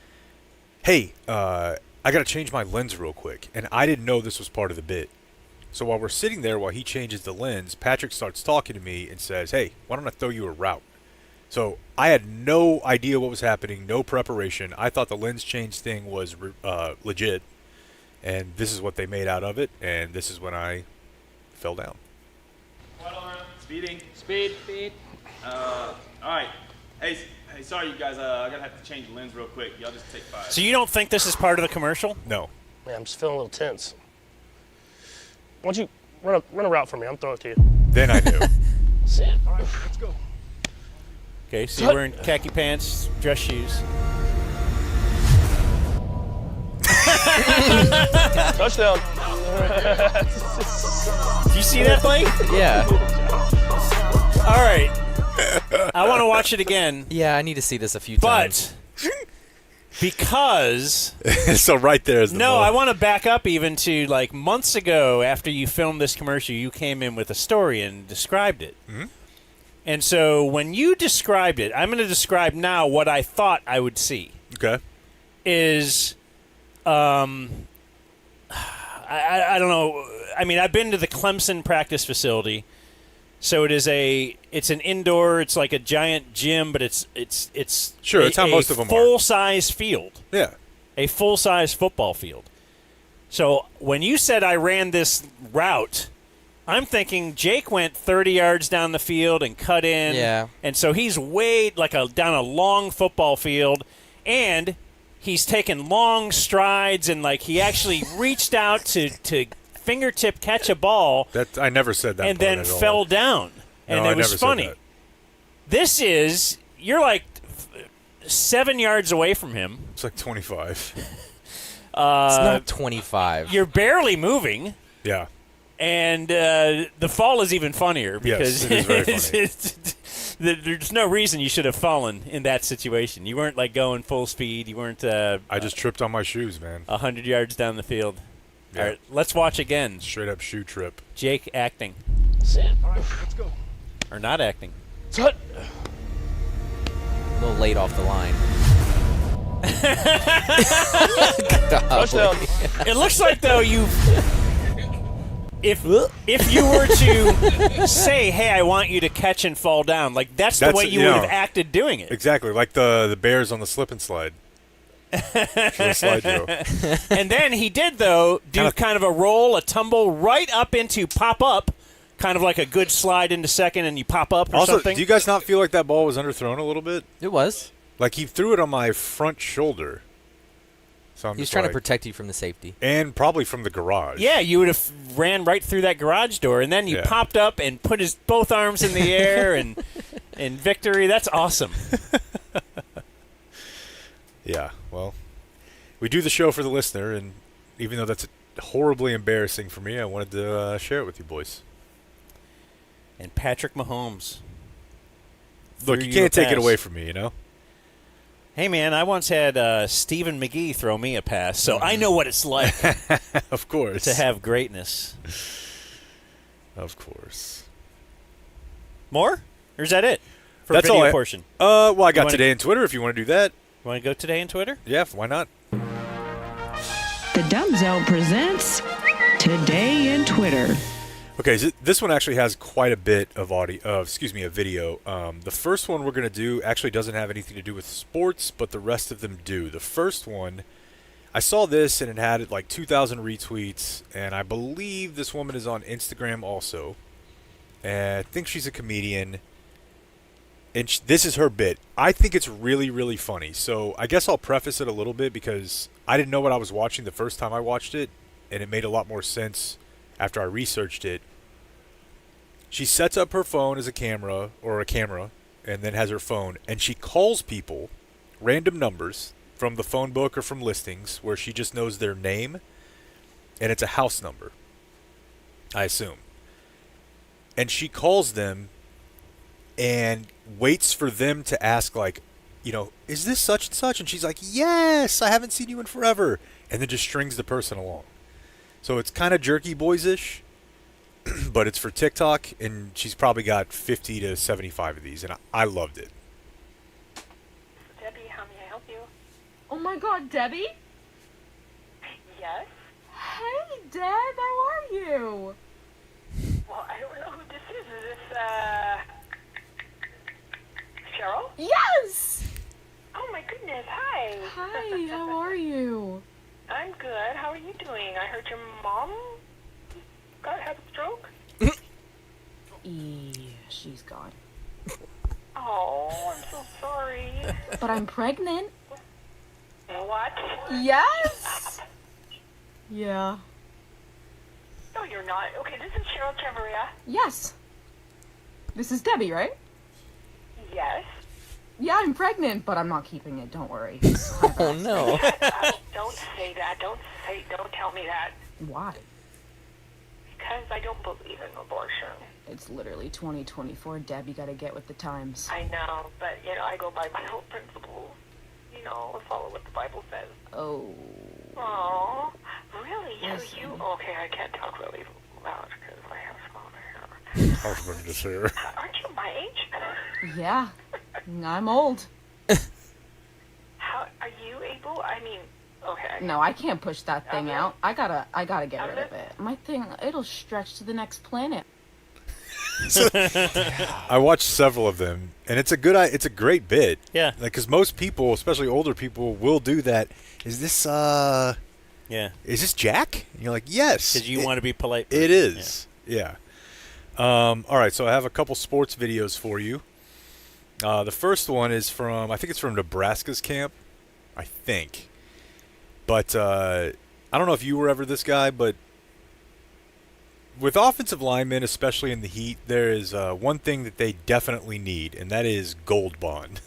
"Hey, I got to change my lens real quick." And I didn't know this was part of the bit. So while we're sitting there, while he changes the lens, Patrick starts talking to me and says, "Hey, why don't I throw you a route?" So I had no idea what was happening, no preparation. I thought the lens change thing was legit. And this is what they made out of it. And this is when I fell down. Speeding. Speed. All right. Hey, sorry, you guys. I'm gonna have to change the lens real quick. Y'all just take 5. So you don't think this is part of the commercial? No. Man, I'm just feeling a little tense. Why don't you run a route for me? I'm throwing it to you. Then I knew. All right, let's go. Okay, so you're wearing khaki pants, dress shoes. Touchdown. Do you see that, Blake? Yeah. All right. I want to watch it again. Yeah, I need to see this a few times. But because so right there is the I want to back up even to like months ago after you filmed this commercial, you came in with a story and described it. Mm-hmm. And so when you described it, I'm going to describe now what I thought I would see. Okay. Is I don't know. I mean, I've been to the Clemson practice facility. So it's an indoor, it's like a giant gym, but it's sure, it's how most of them are. Full-size field. Yeah. A full-size football field. So when you said I ran this route, I'm thinking Jake went 30 yards down the field and cut in. Yeah. And so he's way down a long football field, and he's taken long strides, and like he actually reached out to fingertip catch a ball. That I never said that. And then fell down. And no, it was funny. This is, you're like 7 yards away from him. It's like 25. It's not 25. You're barely moving. Yeah. And the fall is even funnier because yes, it is very funny. There's no reason you should have fallen in that situation. You weren't like going full speed. You weren't. I just tripped on my shoes, man. 100 yards down the field. Yeah. All right, let's watch again. Straight up shoe trip. Jake acting. All right, let's go. Or not acting. Tut. A little late off the line. Touchdown. It looks like though if you were to say, "Hey, I want you to catch and fall down," like that's the way you would have acted doing it. Exactly, like the Bears on the slip and slide. Slide And then he did though do kind of a roll, a tumble right up into pop up, kind of like a good slide into second, and you pop up or also, something. Do you guys not feel like that ball was underthrown a little bit? It was. Like he threw it on my front shoulder. So He's trying to protect you from the safety. And probably from the garage. Yeah, you would have ran right through that garage door, and then you popped up and put his both arms in the air and in victory. That's awesome. Yeah, well, we do the show for the listener, and even though that's horribly embarrassing for me, I wanted to share it with you boys. And Patrick Mahomes. Look, you can't take it away from me, you know? Hey, man, I once had Stephen McGee throw me a pass, so I know what it's like. Of course. To have greatness. Of course. More? Or is that it? For That's video all portion. Well, I got Today in Twitter if you want to do that. You want to go Today in Twitter? Yeah, why not? The Dumb Zone presents Today in Twitter. Okay, so this one actually has quite a bit of a video. The first one we're going to do actually doesn't have anything to do with sports, but the rest of them do. The first one, I saw this and it had like 2,000 retweets, and I believe this woman is on Instagram also. And I think she's a comedian, and this is her bit. I think it's really, really funny. So I guess I'll preface it a little bit because I didn't know what I was watching the first time I watched it, and it made a lot more sense after I researched it. She sets up her phone as a camera, and then has her phone, and she calls people, random numbers, from the phone book or from listings, where she just knows their name, and it's a house number, I assume. And she calls them and waits for them to ask, like, you know, is this such and such? And she's like, yes, I haven't seen you in forever. And then just strings the person along. So it's kind of Jerky Boys-ish. but it's for TikTok, and she's probably got 50 to 75 of these, and I loved it. Debbie, how may I help you? Oh my God, Debbie? Yes? Hey, Deb, how are you? Well, I don't know who this is. Is this, Cheryl? Yes! Oh my goodness, hi. Hi, how are you? I'm good. How are you doing? I heard your mom had a stroke? Yeah, she's gone. Oh, I'm so sorry. But I'm pregnant. What? Yes! Yeah. No, you're not. Okay, this is Cheryl Chavarria. Yes. This is Debbie, right? Yes. Yeah, I'm pregnant, but I'm not keeping it. Don't worry. Oh, no. Don't say that. Don't tell me that. Why? Because I don't believe in abortion. It's literally 2024, Deb. You gotta get with the times. I know, but, I go by my own principles. Follow what the Bible says. Oh. Oh, really? Yes. You? Okay, I can't talk really loud because I have small hair. Husband is here. Aren't you my age? Yeah. I'm old. How are you able? I mean, okay. No, I can't push that thing out. I gotta get rid of it. My thing, it'll stretch to the next planet. I watched several of them, and it's a great bit. Yeah. Because most people, especially older people, will do that. Is this Yeah. Is this Jack? And you're like, yes. Because you want to be polite. It is. Yeah. All right, so I have a couple sports videos for you. The first one is from, I think it's from Nebraska's camp. I think. But I don't know if you were ever this guy, but with offensive linemen, especially in the heat, there is one thing that they definitely need, and that is Gold Bond.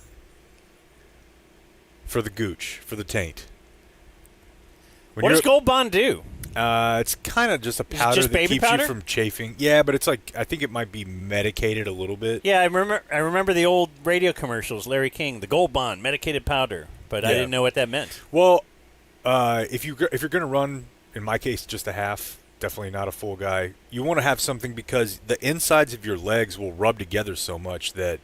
For the gooch, for the taint. What does Gold Bond do? It's kind of just a powder just that baby keeps powder? you from chafing. Yeah, but it's like, I think it might be medicated a little bit. Yeah, I remember the old radio commercials, Larry King, the Gold Bond, medicated powder, but I didn't know what that meant. Well, if you're going to run, in my case, just a half, definitely not a full guy, you want to have something because the insides of your legs will rub together so much that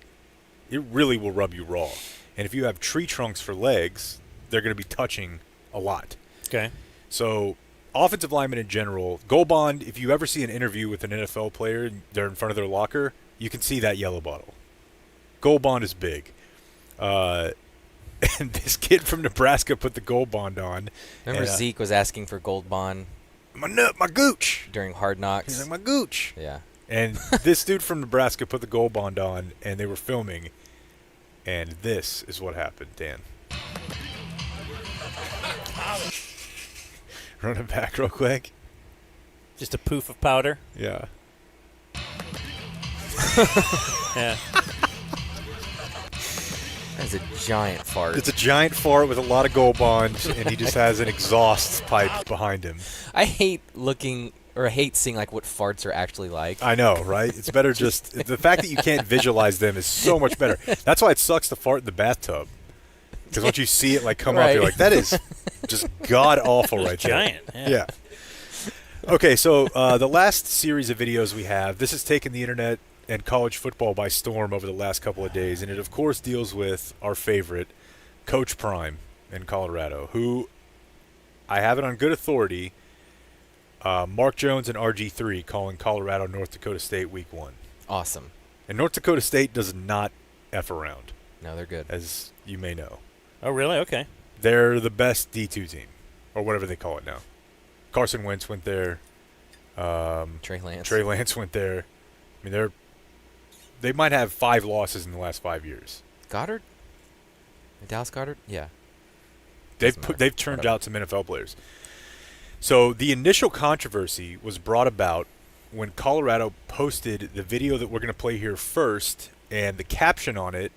it really will rub you raw. And if you have tree trunks for legs, they're going to be touching a lot. Okay. So offensive linemen in general, Gold Bond, if you ever see an interview with an NFL player, they're in front of their locker, you can see that yellow bottle. Gold Bond is big. And this kid from Nebraska put the Gold Bond on. Remember Zeke was asking for Gold Bond? My gooch. During Hard Knocks. He's like, my gooch. Yeah. And this dude from Nebraska put the Gold Bond on, and they were filming, and this is what happened, Dan. Run it back real quick. Just a poof of powder? Yeah. Yeah. That's a giant fart. It's a giant fart with a lot of Gold Bond, and he just has an exhaust pipe behind him. I hate seeing like what farts are actually like. I know, right? It's better just the fact that you can't visualize them is so much better. That's why it sucks to fart in the bathtub. Because once you see it like come up, you're like, that is just god awful right there. Giant. Yeah. Okay, so the last series of videos we have, this has taken the internet and college football by storm over the last couple of days, and it of course deals with our favorite, Coach Prime in Colorado, who I have it on good authority. Mark Jones and RG3 calling Colorado North Dakota State Week 1. Awesome. And North Dakota State does not F around. No, they're good. As you may know. Oh, really? Okay. They're the best D2 team, or whatever they call it now. Carson Wentz went there. Trey Lance went there. I mean, they might have 5 losses in the last 5 years. Goddard? Dallas Goddard? Yeah. They've turned out some NFL players. So the initial controversy was brought about when Colorado posted the video that we're going to play here first, and the caption on it,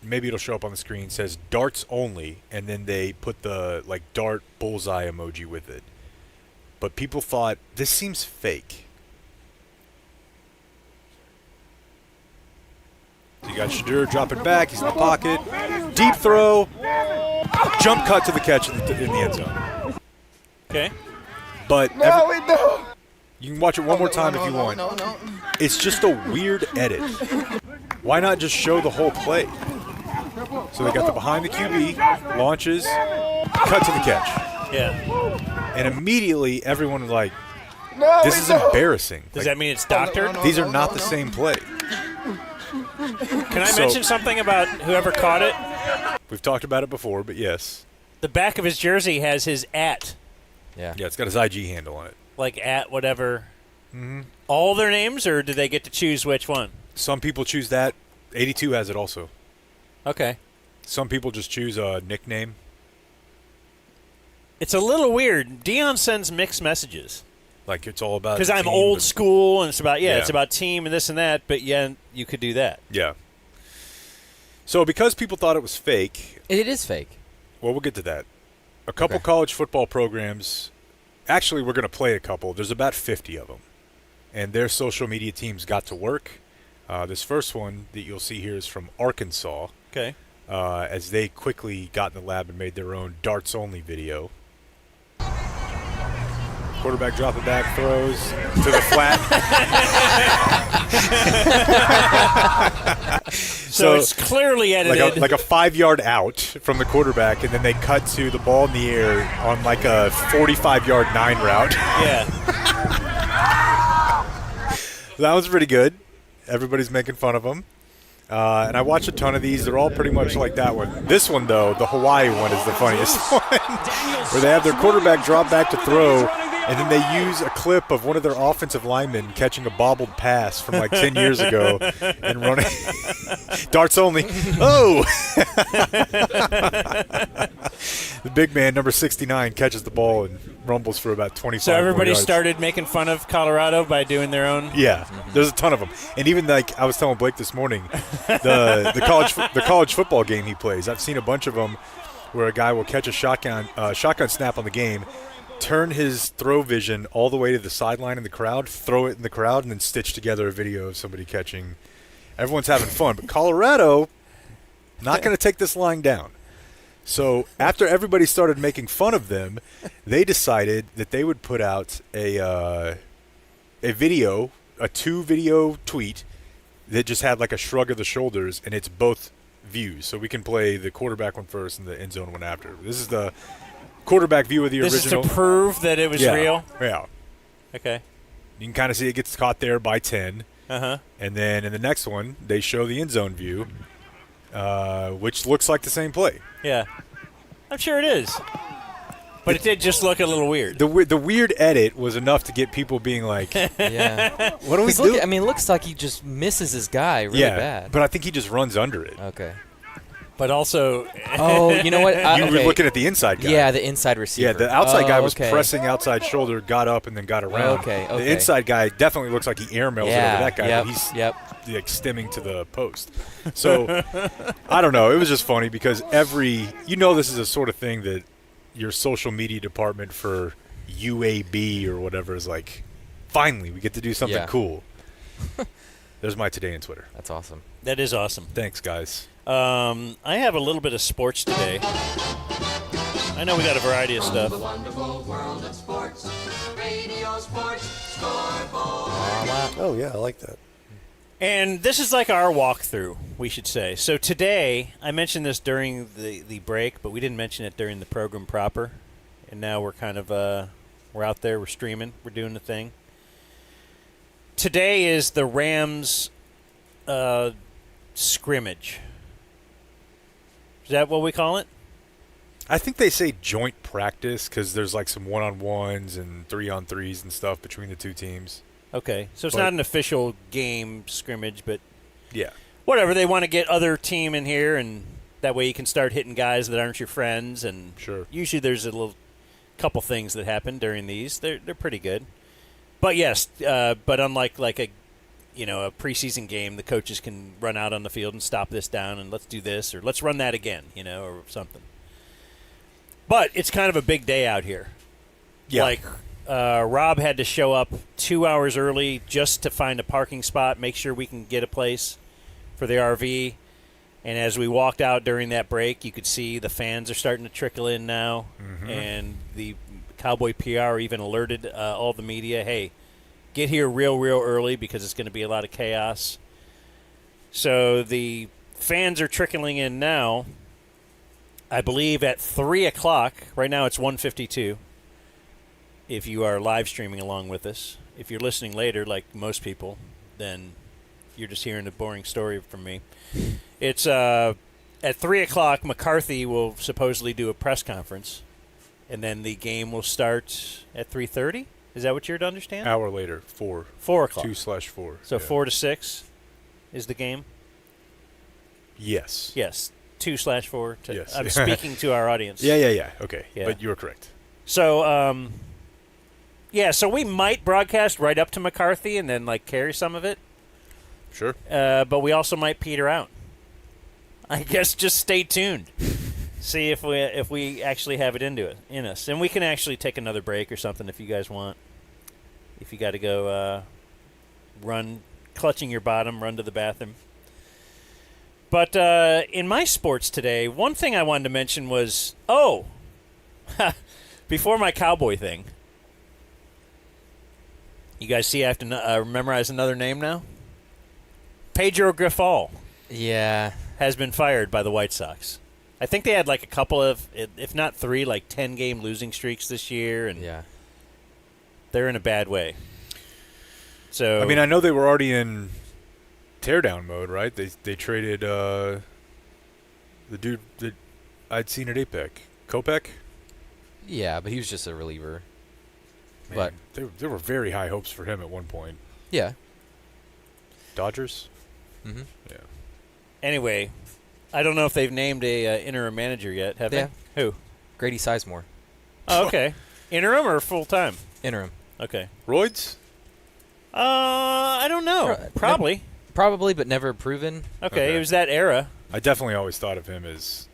maybe it'll show up on the screen, says darts only, and then they put the dart bullseye emoji with it. But people thought, this seems fake. So you got Shadur dropping back, he's in the pocket, deep throw, jump cut to the catch in the end zone. Okay. But You can watch it one more time if you want. No. It's just a weird edit. Why not just show the whole play? So they got the behind the QB, launches, cut to the catch. Yeah. And immediately everyone was like, this is embarrassing. Does that mean it's doctored? These are not the same play. Can I mention something about whoever caught it? We've talked about it before, but yes. The back of his jersey has his @ Yeah. Yeah, it's got his IG handle on it. like @ whatever. Mm-hmm. All their names, or do they get to choose which one? Some people choose that. 82 has it also. Okay. Some people just choose a nickname. It's a little weird. Dion sends mixed messages. Like it's all about because the I'm team, old but- school and it's about it's about team and this and that. But yeah, you could do that. Yeah. So because people thought it was fake. It is fake. Well, we'll get to that. A couple college football programs. Actually, we're going to play a couple. There's about 50 of them. And their social media teams got to work. This first one that you'll see here is from Arkansas. Okay. As they quickly got in the lab and made their own darts-only video. Quarterback dropping back, throws to the flat. So it's clearly edited. Like a 5-yard out from the quarterback, and then they cut to the ball in the air on like a 45-yard 9 route. Yeah. That was pretty good. Everybody's making fun of them. And I watched a ton of these. They're all pretty much like that one. This one, though, the Hawaii one is the funniest one, where they have their quarterback drop back to throw, and then they use a clip of one of their offensive linemen catching a bobbled pass from like 10 years ago and running. Darts only. Oh! The big man, number 69, catches the ball and rumbles for about 25 So everybody more yards. started making fun of Colorado by doing their own. Yeah, there's a ton of them, and even like I was telling Blake this morning, the college football game he plays. I've seen a bunch of them where a guy will catch a shotgun snap on the game, turn his throw vision all the way to the sideline in the crowd, throw it in the crowd, and then stitch together a video of somebody catching. Everyone's having fun, but Colorado not going to take this lying down. So after everybody started making fun of them, they decided that they would put out a video, a 2-video tweet that just had like a shrug of the shoulders, and it's both views. So we can play the quarterback one first and the end zone one after. This is the quarterback view of the original. This is to prove that it was real? Yeah. Okay. You can kind of see it gets caught there by 10. Uh-huh. And then in the next one, they show the end zone view, which looks like the same play. Yeah. I'm sure it is. But it did just look a little weird. The weird edit was enough to get people being like, Yeah. what do we do? I mean, it looks like he just misses his guy really bad. But I think he just runs under it. Okay. But also, oh, you know what? You were looking at the inside guy. Yeah, the inside receiver. Yeah, the outside guy was okay. pressing outside shoulder, got up, and then got around. Okay. The inside guy definitely looks like he airmails it over that guy. Yep, but he's yep. like stemming to the post. So, I don't know. It was just funny because this is a sort of thing that your social media department for UAB or whatever is like, finally, we get to do something cool. There's my today on Twitter. That's awesome. That is awesome. Thanks, guys. I have a little bit of sports today. I know we got a variety of stuff. The wonderful world of sports. Radio Sports Scoreboard. Oh, yeah, I like that. And this is like our walkthrough, we should say. So today, I mentioned this during the break, but we didn't mention it during the program proper. And now we're kind of, we're out there, we're streaming, we're doing the thing. Today is the Rams scrimmage. Is that what we call it? I think they say joint practice because there's like some 1-on-1s and 3-on-3s and stuff between the two teams. Okay, so it's not an official game scrimmage, but yeah, whatever. They want to get other team in here, and that way you can start hitting guys that aren't your friends. And sure, usually there's a couple things that happen during these. They're pretty good, but yes, but unlike like a preseason game, the coaches can run out on the field and stop this down and let's do this or let's run that again, or something. But it's kind of a big day out here. Yeah. Like Rob had to show up 2 hours early just to find a parking spot, make sure we can get a place for the RV. And as we walked out during that break, you could see the fans are starting to trickle in now. Mm-hmm. And the Cowboy PR even alerted all the media, hey, get here real early because it's going to be a lot of chaos. So the fans are trickling in now. I believe at 3 o'clock. Right now it's 1:52. If you are live streaming along with us. If you're listening later, like most people, then you're just hearing a boring story from me. It's at 3 o'clock, McCarthy will supposedly do a press conference, and then the game will start at 3:30. Is that what you're to understand? Hour later, 4. 4 o'clock. 2/4. So 4 to 6 is the game? Yes. Yes. 2/4. Yes. I'm speaking to our audience. Yeah. Okay. Yeah. But you were correct. So, so we might broadcast right up to McCarthy and then, carry some of it. Sure. But we also might peter out. I guess just stay tuned. See if we actually have it in us. And we can actually take another break or something if you guys want. If you got to go run, clutching your bottom, run to the bathroom. But in my sports today, one thing I wanted to mention was, before my cowboy thing, you guys see I have to memorize another name now? Pedro Grifol. Yeah. Has been fired by the White Sox. I think they had a couple of, if not 3, 10-game losing streaks this year, and they're in a bad way. So I mean, I know they were already in teardown mode, right? They traded the dude that I'd seen at APEC, Kopech. Yeah, but he was just a reliever. Man, but there were very high hopes for him at one point. Yeah. Dodgers. Mm-hmm. Yeah. Anyway, I don't know if they've named a interim manager yet, have they? Who? Grady Sizemore. Oh, okay. Interim or full-time? Interim. Okay. Roids? I don't know. Probably. Probably, but never proven. Okay, it was that era. I definitely always thought of him as...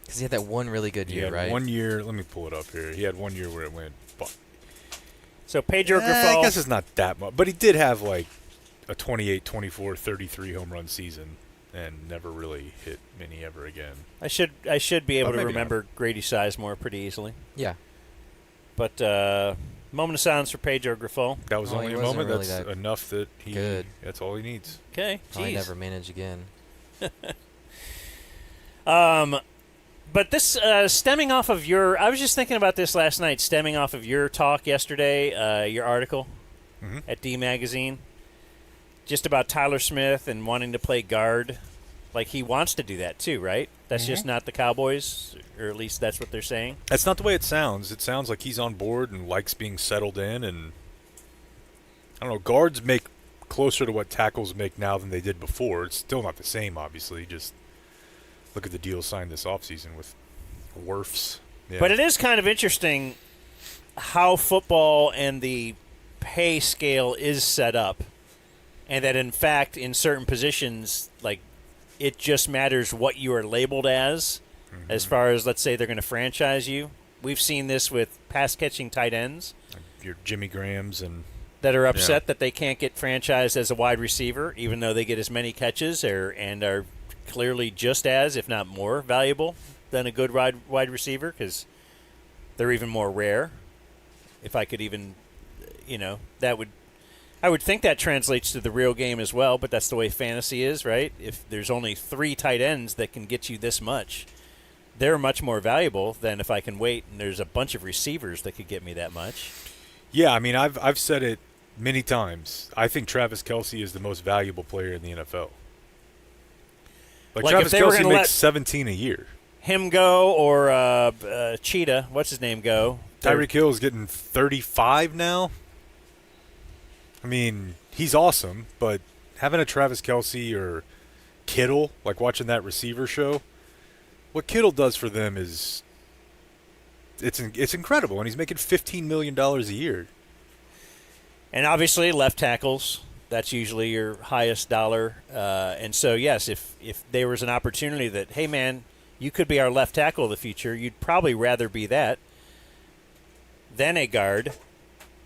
Because he had that one really good year, right? 1 year. Let me pull it up here. He had 1 year where it went... So Pedro Grifol... I guess it's not that much. But he did have, a 28, 24, 33 home run season and never really hit many ever again. I should be able to remember Grady Sizemore pretty easily. Yeah. But moment of silence for Pedro Grifol. That was only a moment. Really that's enough that he... Good. That's all he needs. Okay, I never manage again. But this, stemming off of I was just thinking about this last night, stemming off of your talk yesterday, your article at D Magazine, just about Tyler Smith and wanting to play guard. He wants to do that too, right? That's just not the Cowboys, or at least that's what they're saying. That's not the way it sounds. It sounds like he's on board and likes being settled in. And I don't know, guards make closer to what tackles make now than they did before. It's still not the same, obviously. Just look at the deal signed this offseason with Wirfs. Yeah. But it is kind of interesting how football and the pay scale is set up, and that, in fact, in certain positions, it just matters what you are labeled as far as, let's say, they're going to franchise you. We've seen this with pass-catching tight ends. Your Jimmy Grahams and... that are upset that they can't get franchised as a wide receiver, even though they get as many catches and are clearly just as, if not more, valuable than a good wide receiver, because they're even more rare. If I could even, I would think that translates to the real game as well, but that's the way fantasy is, right? If there's only 3 tight ends that can get you this much, they're much more valuable than if I can wait and there's a bunch of receivers that could get me that much. Yeah, I mean, I've said it many times. I think Travis Kelce is the most valuable player in the NFL. Travis Kelce makes 17 a year. Him go or Cheetah, what's his name, go? Tyreek Hill is getting 35 now. I mean, he's awesome, but having a Travis Kelce or Kittle, watching that receiver show, what Kittle does for them is it's incredible, and he's making $15 million a year. And obviously, left tackles, that's usually your highest dollar. And so, yes, if there was an opportunity that, hey, man, you could be our left tackle of the future, you'd probably rather be that than a guard.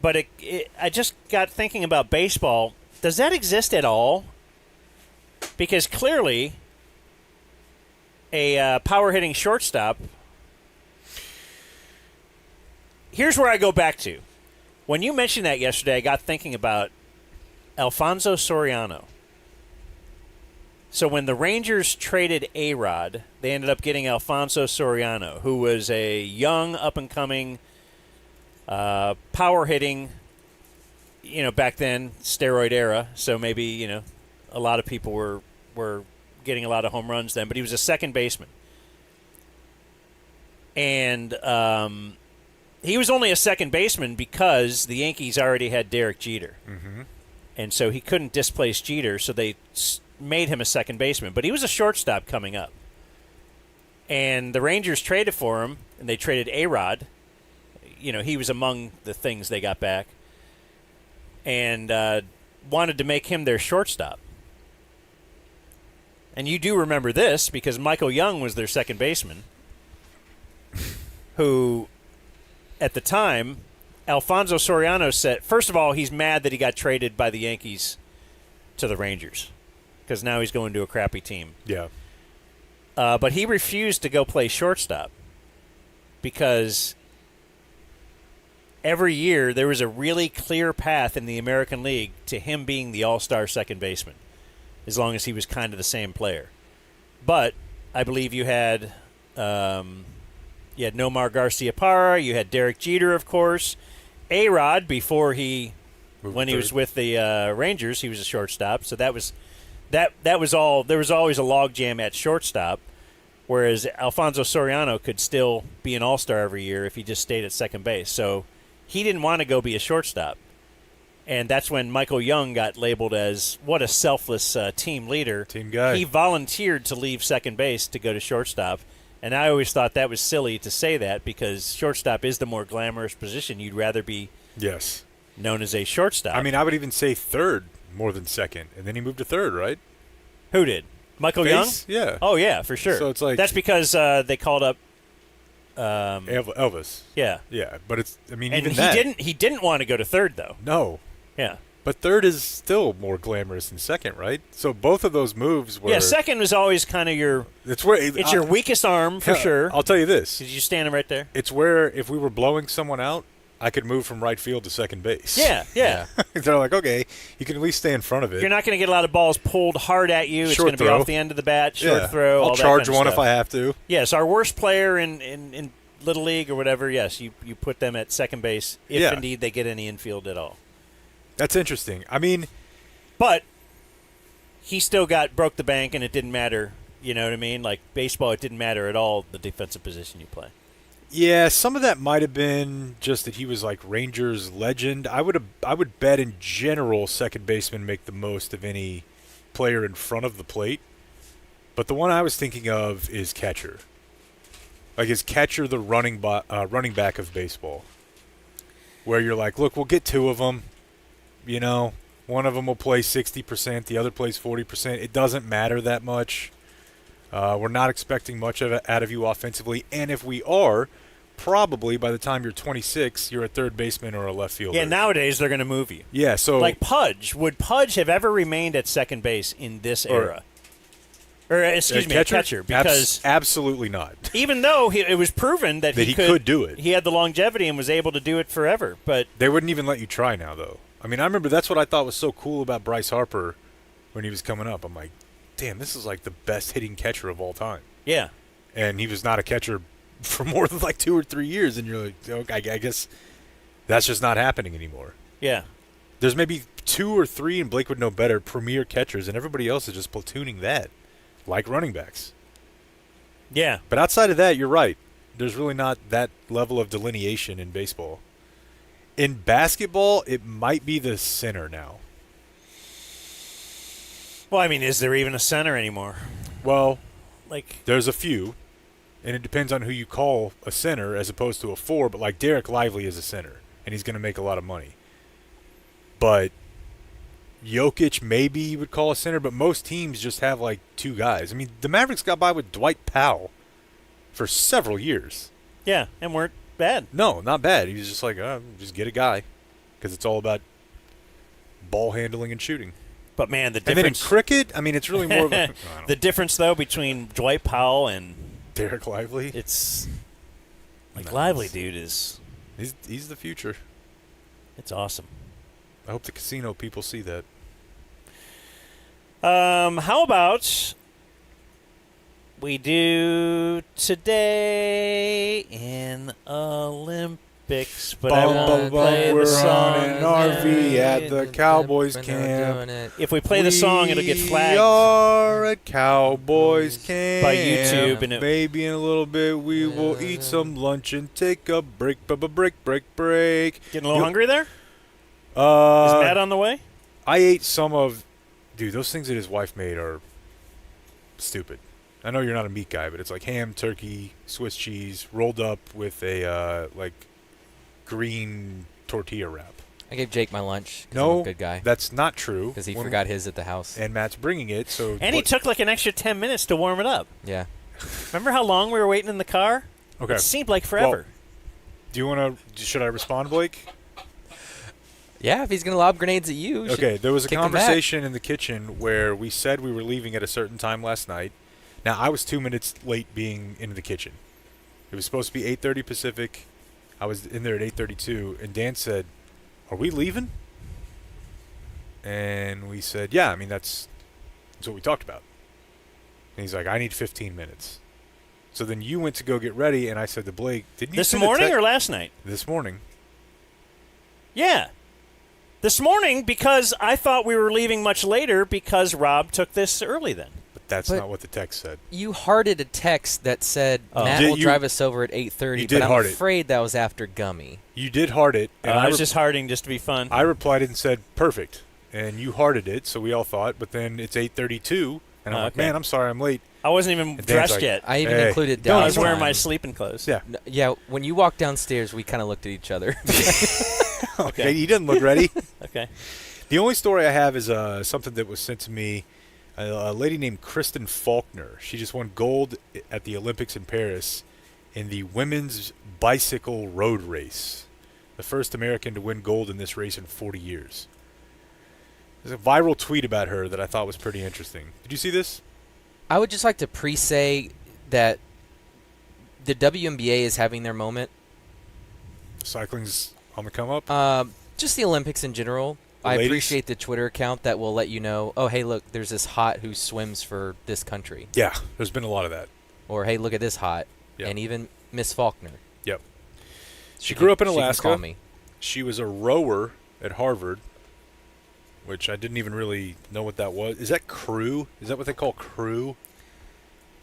But I just got thinking about baseball. Does that exist at all? Because clearly, a power-hitting shortstop. Here's where I go back to. When you mentioned that yesterday, I got thinking about Alfonso Soriano. So when the Rangers traded A-Rod, they ended up getting Alfonso Soriano, who was a young, up-and-coming, power-hitting, back then, steroid era. So maybe, a lot of people were getting a lot of home runs then. But he was a second baseman. And he was only a second baseman because the Yankees already had Derek Jeter. Mm-hmm. And so he couldn't displace Jeter, so they made him a second baseman. But he was a shortstop coming up. And the Rangers traded for him, and they traded A-Rod. He was among the things they got back. And wanted to make him their shortstop. And you do remember this because Michael Young was their second baseman, who, at the time, Alfonso Soriano said, first of all, he's mad that he got traded by the Yankees to the Rangers because now he's going to a crappy team. Yeah. But he refused to go play shortstop because every year there was a really clear path in the American League to him being the all-star second baseman, as long as he was kind of the same player. But I believe you had Nomar Garciaparra, you had Derek Jeter, of course. A-Rod, before when he was with the Rangers, he was a shortstop. So that was all. There was always a logjam at shortstop, whereas Alfonso Soriano could still be an all-star every year if he just stayed at second base. So he didn't want to go be a shortstop. And that's when Michael Young got labeled as what a selfless team leader. Team guy. He volunteered to leave second base to go to shortstop. And I always thought that was silly to say that because shortstop is the more glamorous position. You'd rather be known as a shortstop. I mean, I would even say third more than second. And then he moved to third, right? Who did? Michael Young? Yeah. Oh, yeah, for sure. So it's like that's because they called up Elvis. Yeah. Yeah, but it's, I mean, and even he didn't want to go to third, though. No. Yeah. But third is still more glamorous than second, right? So both of those moves were... Yeah, second was always kind of your... It's your weakest arm, for sure. I'll tell you this. Did you stand right there? It's where, if we were blowing someone out, I could move from right field to second base. Yeah. They're like, okay, you can at least stay in front of it. You're not going to get a lot of balls pulled hard at you. It's Short going to be throw. off the end of the bat, short throw, I'll all that charge kind of one stuff. if I have to. Yes, our worst player in Little League or whatever, yes, you put them at second base if indeed they get any infield at all. That's interesting. I mean... But he still broke the bank, and it didn't matter. You know what I mean? Like baseball, it didn't matter at all the defensive position you play. Yeah, some of that might have been just that he was like Rangers legend. I would bet in general second basemen make the most of any player in front of the plate. But the one I was thinking of is catcher. Like, is catcher the running back of baseball? Where you're like, look, we'll get two of them. One of them will play 60%, the other plays 40%. It doesn't matter that much. We're not expecting much out of you offensively. And if we are, probably by the time you're 26, you're a third baseman or a left fielder. Yeah, nowadays they're going to move you. Yeah, so... Like Pudge. Would Pudge have ever remained at second base in this era? Or, excuse me, catcher. Because absolutely not. Even though it was proven that he could do it. He had the longevity and was able to do it forever. But they wouldn't even let you try now, though. I mean, I remember that's what I thought was so cool about Bryce Harper when he was coming up. I'm like, damn, this is like the best hitting catcher of all time. Yeah. And he was not a catcher for more than like 2 or 3 years, and you're like, okay, I guess that's just not happening anymore. Yeah. There's maybe 2 or 3, and Blake would know better, premier catchers, and everybody else is just platooning that, like running backs. Yeah. But outside of that, you're right. There's really not that level of delineation in baseball. In basketball, it might be the center now. Well, I mean, is there even a center anymore? Well, like there's a few, and it depends on who you call a center as opposed to a 4, but like Derek Lively is a center, and he's going to make a lot of money. But Jokic, maybe you would call a center, but most teams just have like 2 guys. I mean, the Mavericks got by with Dwight Powell for several years. Yeah, and weren't bad. No, not bad. He was just like, just get a guy, because it's all about ball handling and shooting. But man, the difference. And then in cricket, I mean, it's really more of a, the difference though between Dwight Powell and Derek Lively. It's like Lively, dude, is he's the future. It's awesome. I hope the casino people see that. How about we do today in Olympics, but I won't play the song. We're on an RV at the Cowboys camp. If we play the song, it'll get flagged. We are at Cowboys camp. By YouTube. And maybe in a little bit we will eat some lunch and take a break. Break. Getting a little hungry there? Is Is Matt on the way? I ate some of... Dude, those things that his wife made are stupid. I know you're not a meat guy, but it's like ham, turkey, Swiss cheese, rolled up with a, green tortilla wrap. I gave Jake my lunch. No, I'm a good guy. That's not true. Because he forgot his at the house. And Matt's bringing it, so... And he took like an extra 10 minutes to warm it up. Yeah. Remember how long we were waiting in the car? Okay. It seemed like forever. Well, do you want to... Should I respond, Blake? Yeah, if he's going to lob grenades at you. Okay, there was a kick him back. conversation in the kitchen where we said we were leaving at a certain time last night. Now, I was 2 minutes late being in the kitchen. It was supposed to be 8:30 Pacific. I was in there at 8:32, and Dan said, "Are we leaving?" And we said, "Yeah, I mean, that's what we talked about." And he's like, "I need 15 minutes." So then you went to go get ready, and I said to Blake, "Didn't you This send a morning or last night? This morning. Yeah. This morning, because I thought we were leaving much later because Rob took this early then. But that's not what the text said. You hearted a text that said, Matt will drive us over at 8:30, but I'm afraid that was after Gummy. You did heart it. And I was just hearting just to be fun. I replied and said, perfect. And you hearted it, so we all thought, but then it's 8:32, and I'm like, man, I'm sorry I'm late. I wasn't even dressed yet. I even included down. I was wearing my sleeping clothes. Yeah. Yeah, when you walked downstairs, we kind of looked at each other. Okay, you didn't look ready. Okay. The only story I have is something that was sent to me. A lady named Kristen Faulkner. She just won gold at the Olympics in Paris in the women's bicycle road race. The first American to win gold in this race in 40 years. There's a viral tweet about her that I thought was pretty interesting. Did you see this? I would just like to pre-say that the WNBA is having their moment. Cycling's on the come up? Just the Olympics in general. I appreciate the Twitter account that will let you know, oh, hey, look, there's this hot who swims for this country. Yeah, there's been a lot of that. Or, hey, look at this hot. Yep. And even Miss Faulkner. Yep. She grew up in Alaska. She can call me. She was a rower at Harvard, which I didn't even really know what that was. Is that crew? Is that what they call crew?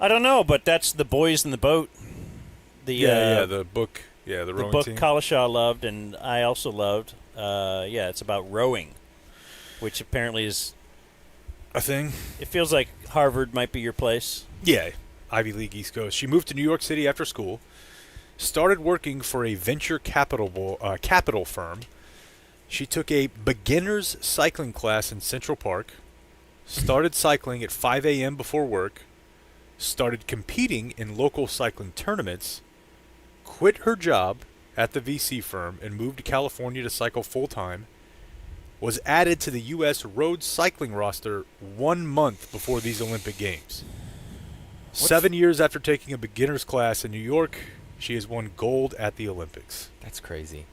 I don't know, but that's the Boys in the Boat. The book. Yeah, the rowing book team. Kalashaw loved, and I also loved. It's about rowing, which apparently is a thing. It feels like Harvard might be your place. Yeah, Ivy League East Coast. She moved to New York City after school, started working for a venture capital firm. She took a beginner's cycling class in Central Park, started cycling at 5 a.m. before work, started competing in local cycling tournaments, quit her job at the VC firm and moved to California to cycle full-time, was added to the U.S. road cycling roster 1 month before these Olympic Games. 7 years after taking a beginner's class in New York, she has won gold at the Olympics. That's crazy.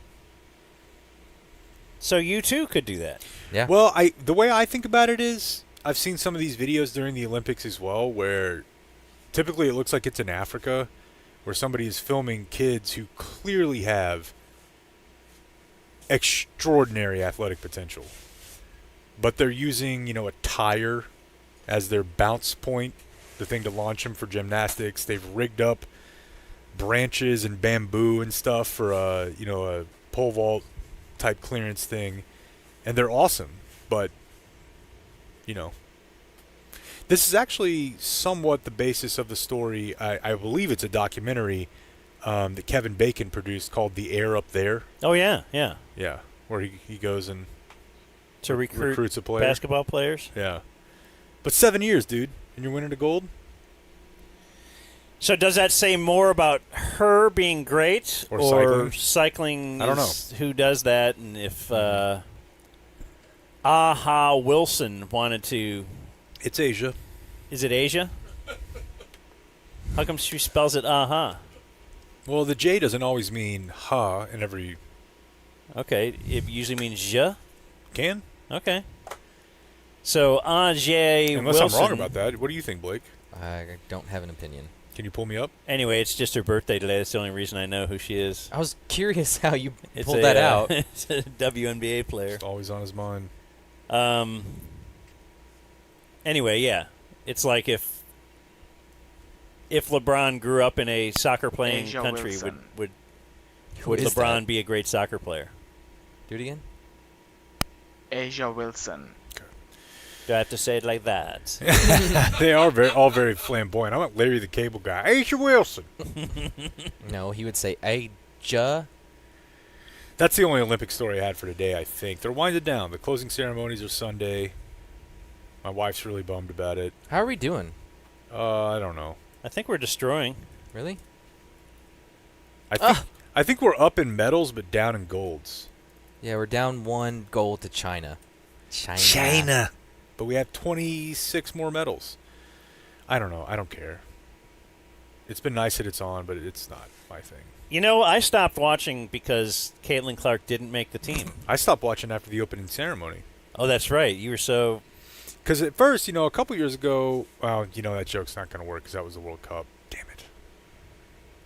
So you, too, could do that. Yeah. Well, the way I think about it is, I've seen some of these videos during the Olympics as well where typically it looks like it's in Africa, where somebody is filming kids who clearly have extraordinary athletic potential. But they're using, a tire as their bounce point, the thing to launch them for gymnastics. They've rigged up branches and bamboo and stuff for a pole vault type clearance thing. And they're awesome. But, this is actually somewhat the basis of the story. I believe it's a documentary that Kevin Bacon produced called The Air Up There. Oh, yeah. Yeah, where he goes and to recruits a player. Basketball players? Yeah. But 7 years, dude, and you're winning a gold? So does that say more about her being great or cycling I don't know. Who does that? And if Aha Wilson wanted to... It's Asia. Is it Asia? How come she spells it aha? Well, the J doesn't always mean ha in every Okay. It usually means je. Can. Okay. So, A.J. Unless Wilson. I'm wrong about that. What do you think, Blake? I don't have an opinion. Can you pull me up? Anyway, it's just her birthday today. That's the only reason I know who she is. I was curious how you pulled a, that out. It's a WNBA player. It's always on his mind. Anyway, yeah. It's like if LeBron grew up in a soccer-playing Asia country, Wilson. would What is LeBron that? be a great soccer player? Do it again. Asia Wilson. Do I have to say it like that? They are all very flamboyant. I want Larry the Cable Guy. Asia Wilson. No, he would say Aja. That's the only Olympic story I had for today, I think. They're winding down. The closing ceremonies are Sunday. My wife's really bummed about it. How are we doing? I don't know. I think we're destroying. Really? I think we're up in medals but down in golds. Yeah, we're down 1 gold to China. China. But we have 26 more medals. I don't know. I don't care. It's been nice that it's on, but it's not my thing. You know, I stopped watching because Caitlin Clark didn't make the team. I stopped watching after the opening ceremony. Oh, that's right. You were so... Because at first, a couple years ago, well, that joke's not going to work because that was the World Cup. Damn it.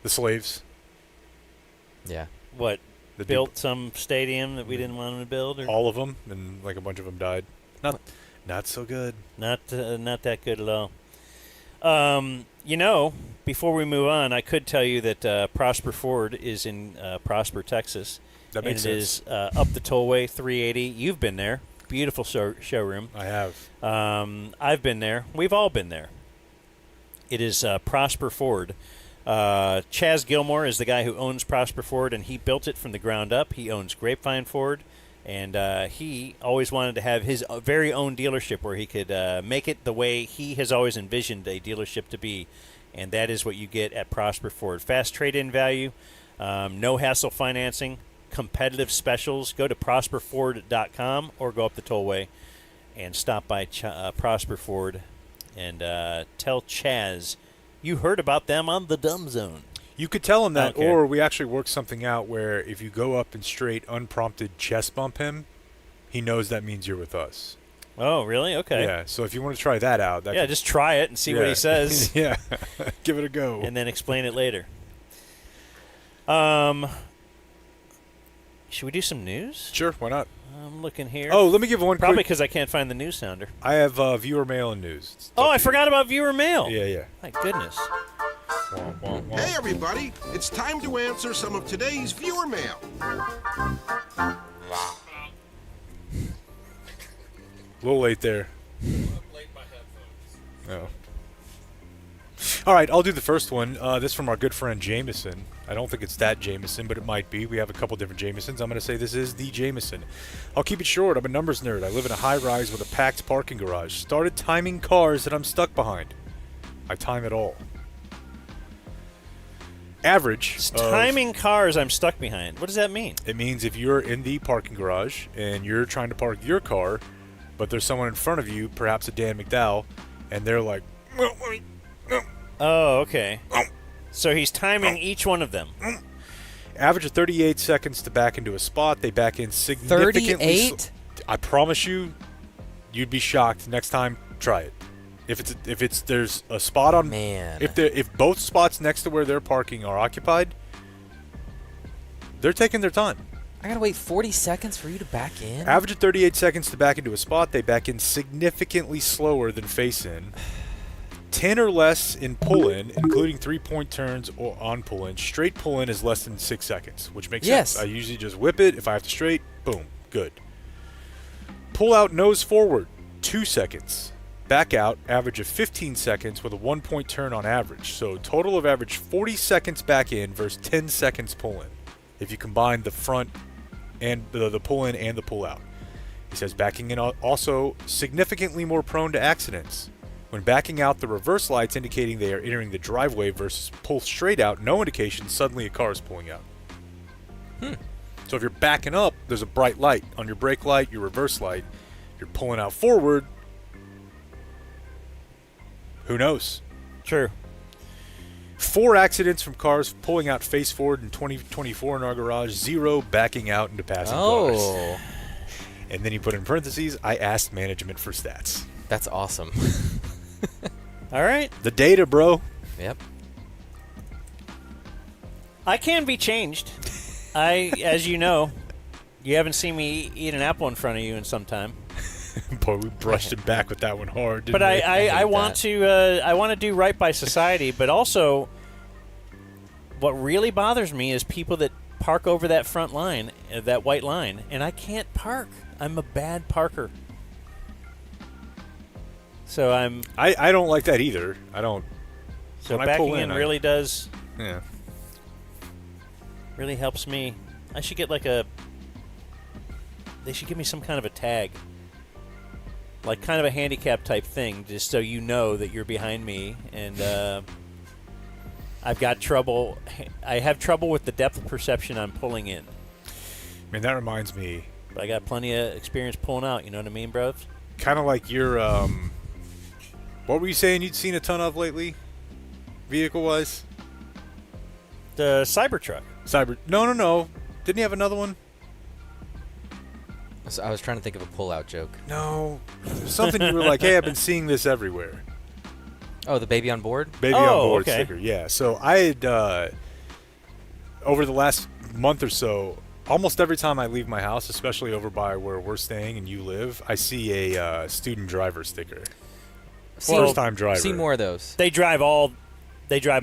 The slaves. Yeah. What? Built some stadium that we didn't want them to build? Or? All of them, and like a bunch of them died. Not so good. Not that good at all. Before we move on, I could tell you that Prosper Ford is in Prosper, Texas. That makes sense. It is up the tollway, 380. You've been there. Beautiful showroom. I have. I've been there. We've all been there. It is Prosper Ford. Chaz Gilmore is the guy who owns Prosper Ford, and he built it from the ground up. He owns Grapevine Ford. And he always wanted to have his very own dealership where he could make it the way he has always envisioned a dealership to be. And that is what you get at Prosper Ford. Fast trade-in value, no hassle financing, competitive specials. Go to prosperford.com or go up the tollway and stop by Prosper Ford and tell Chaz you heard about them on the Dumb Zone. You could tell him that, or we actually worked something out where if you go up and straight unprompted chest bump him, he knows that means you're with us. Oh, really? Okay. Yeah, so if you want to try that out. Just try it and see what he says. Yeah, give it a go. And then explain it later. Should we do some news? Sure, why not? I'm looking here. Oh, let me give one Probably because I can't find the news sounder. I have viewer mail and news. I forgot about viewer mail. Yeah. My goodness. Hey, everybody. It's time to answer some of today's viewer mail. A little late there. Oh. All right, I'll do the first one. This is from our good friend Jameson. I don't think it's that Jameson, but it might be. We have a couple different Jamesons. I'm going to say this is the Jameson. I'll keep it short. I'm a numbers nerd. I live in a high-rise with a packed parking garage. Started timing cars that I'm stuck behind. I time it all. Average. Timing cars I'm stuck behind. What does that mean? It means if you're in the parking garage and you're trying to park your car, but there's someone in front of you, perhaps a Dan McDowell, and they're like, oh, okay. So he's timing each one of them. Average of 38 seconds to back into a spot. They back in significantly. 38? I promise you, you'd be shocked. Next time, try it. If it's there's a spot on. Man. If both spots next to where they're parking are occupied, they're taking their time. I gotta wait 40 seconds for you to back in? Average of 38 seconds to back into a spot. They back in significantly slower than face in. 10 or less in pull-in, including 3-point turns or on pull-in. Straight pull-in is less than 6 seconds, which makes sense. I usually just whip it. If I have to straight, boom, good. Pull-out nose forward, 2 seconds. Back out, average of 15 seconds with a 1-point turn on average. So total of average 40 seconds back in versus 10 seconds pull-in. If you combine the front and the pull-in and the pull-out. He says backing in also significantly more prone to accidents. When backing out, the reverse lights indicating they are entering the driveway versus pull straight out, no indication suddenly a car is pulling out. So if you're backing up, there's a bright light on your brake light, your reverse light. If you're pulling out forward, who knows? True. 4 accidents from cars pulling out face forward in 2024 in our garage. 0 backing out into passing cars. And then he put in parentheses, I asked management for stats. That's awesome. All right. The data, bro. Yep. I can be changed. As you know, you haven't seen me eat an apple in front of you in some time. Boy, we brushed him back with that one hard, didn't But we? I want to do right by society, but also what really bothers me is people that park over that front line, that white line, and I can't park. I'm a bad parker. So I don't like that either. I don't. So when I pull backing in really does. Yeah. Really helps me. I should get they should give me some kind of a tag. Like kind of a handicap type thing, just so you know that you're behind me. And I've got trouble. I have trouble with the depth perception I'm pulling in. Man, that reminds me. But I got plenty of experience pulling out, you know what I mean, bros? Kind of like your, what were you saying you'd seen a ton of lately, vehicle-wise? The Cybertruck. No. Didn't you have another one? So I was trying to think of a pull-out joke. No. Something you were like, hey, I've been seeing this everywhere. Oh, the baby on board? Baby on board sticker, yeah. So I had, over the last month or so, almost every time I leave my house, especially over by where we're staying and you live, I see a student driver sticker. First-time driver. See more of those. They drive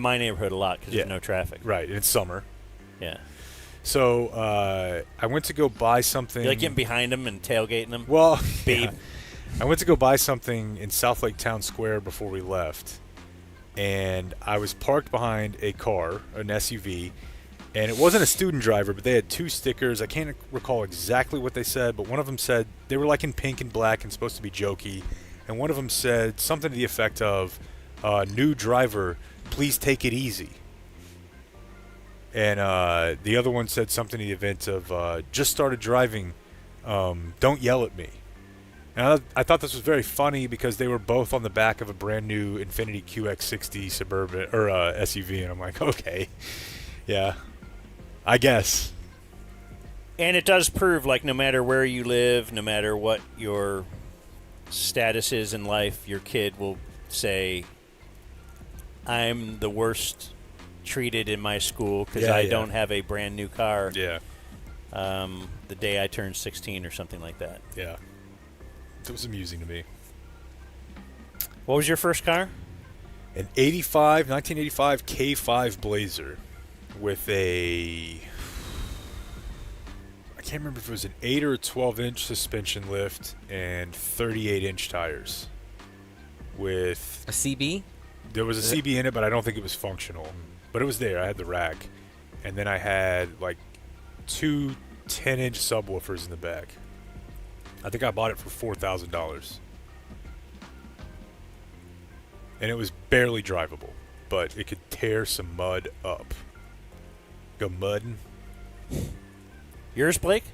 my neighborhood a lot because there's no traffic. Right, and it's summer. Yeah. So I went to go buy something. You like getting behind them and tailgating them? Well, babe. Yeah. I went to go buy something in South Lake Town Square before we left, and I was parked behind a car, an SUV, and it wasn't a student driver, but they had 2 stickers. I can't recall exactly what they said, but one of them said, they were like in pink and black and supposed to be jokey, and one of them said something to the effect of, new driver, please take it easy. And the other one said something to the event of, just started driving, don't yell at me. And I thought this was very funny because they were both on the back of a brand new Infiniti QX60 Suburban or SUV, and I'm like, okay, yeah, I guess. And it does prove, like, no matter where you live, no matter what your status is in life, your kid will say, I'm the worst treated in my school because I don't have a brand new car. Yeah. The day I turned 16 or something like that. Yeah. It was amusing to me. What was your first car? An 1985 K5 Blazer with a, I can't remember if it was an 8 or a 12-inch suspension lift and 38-inch tires. With a CB? There was a CB in it, but I don't think it was functional. But it was there. I had the rack. And then I had like 2 10-inch subwoofers in the back. I think I bought it for $4,000. And it was barely drivable, but it could tear some mud up. Go mudding. Yours, Blake?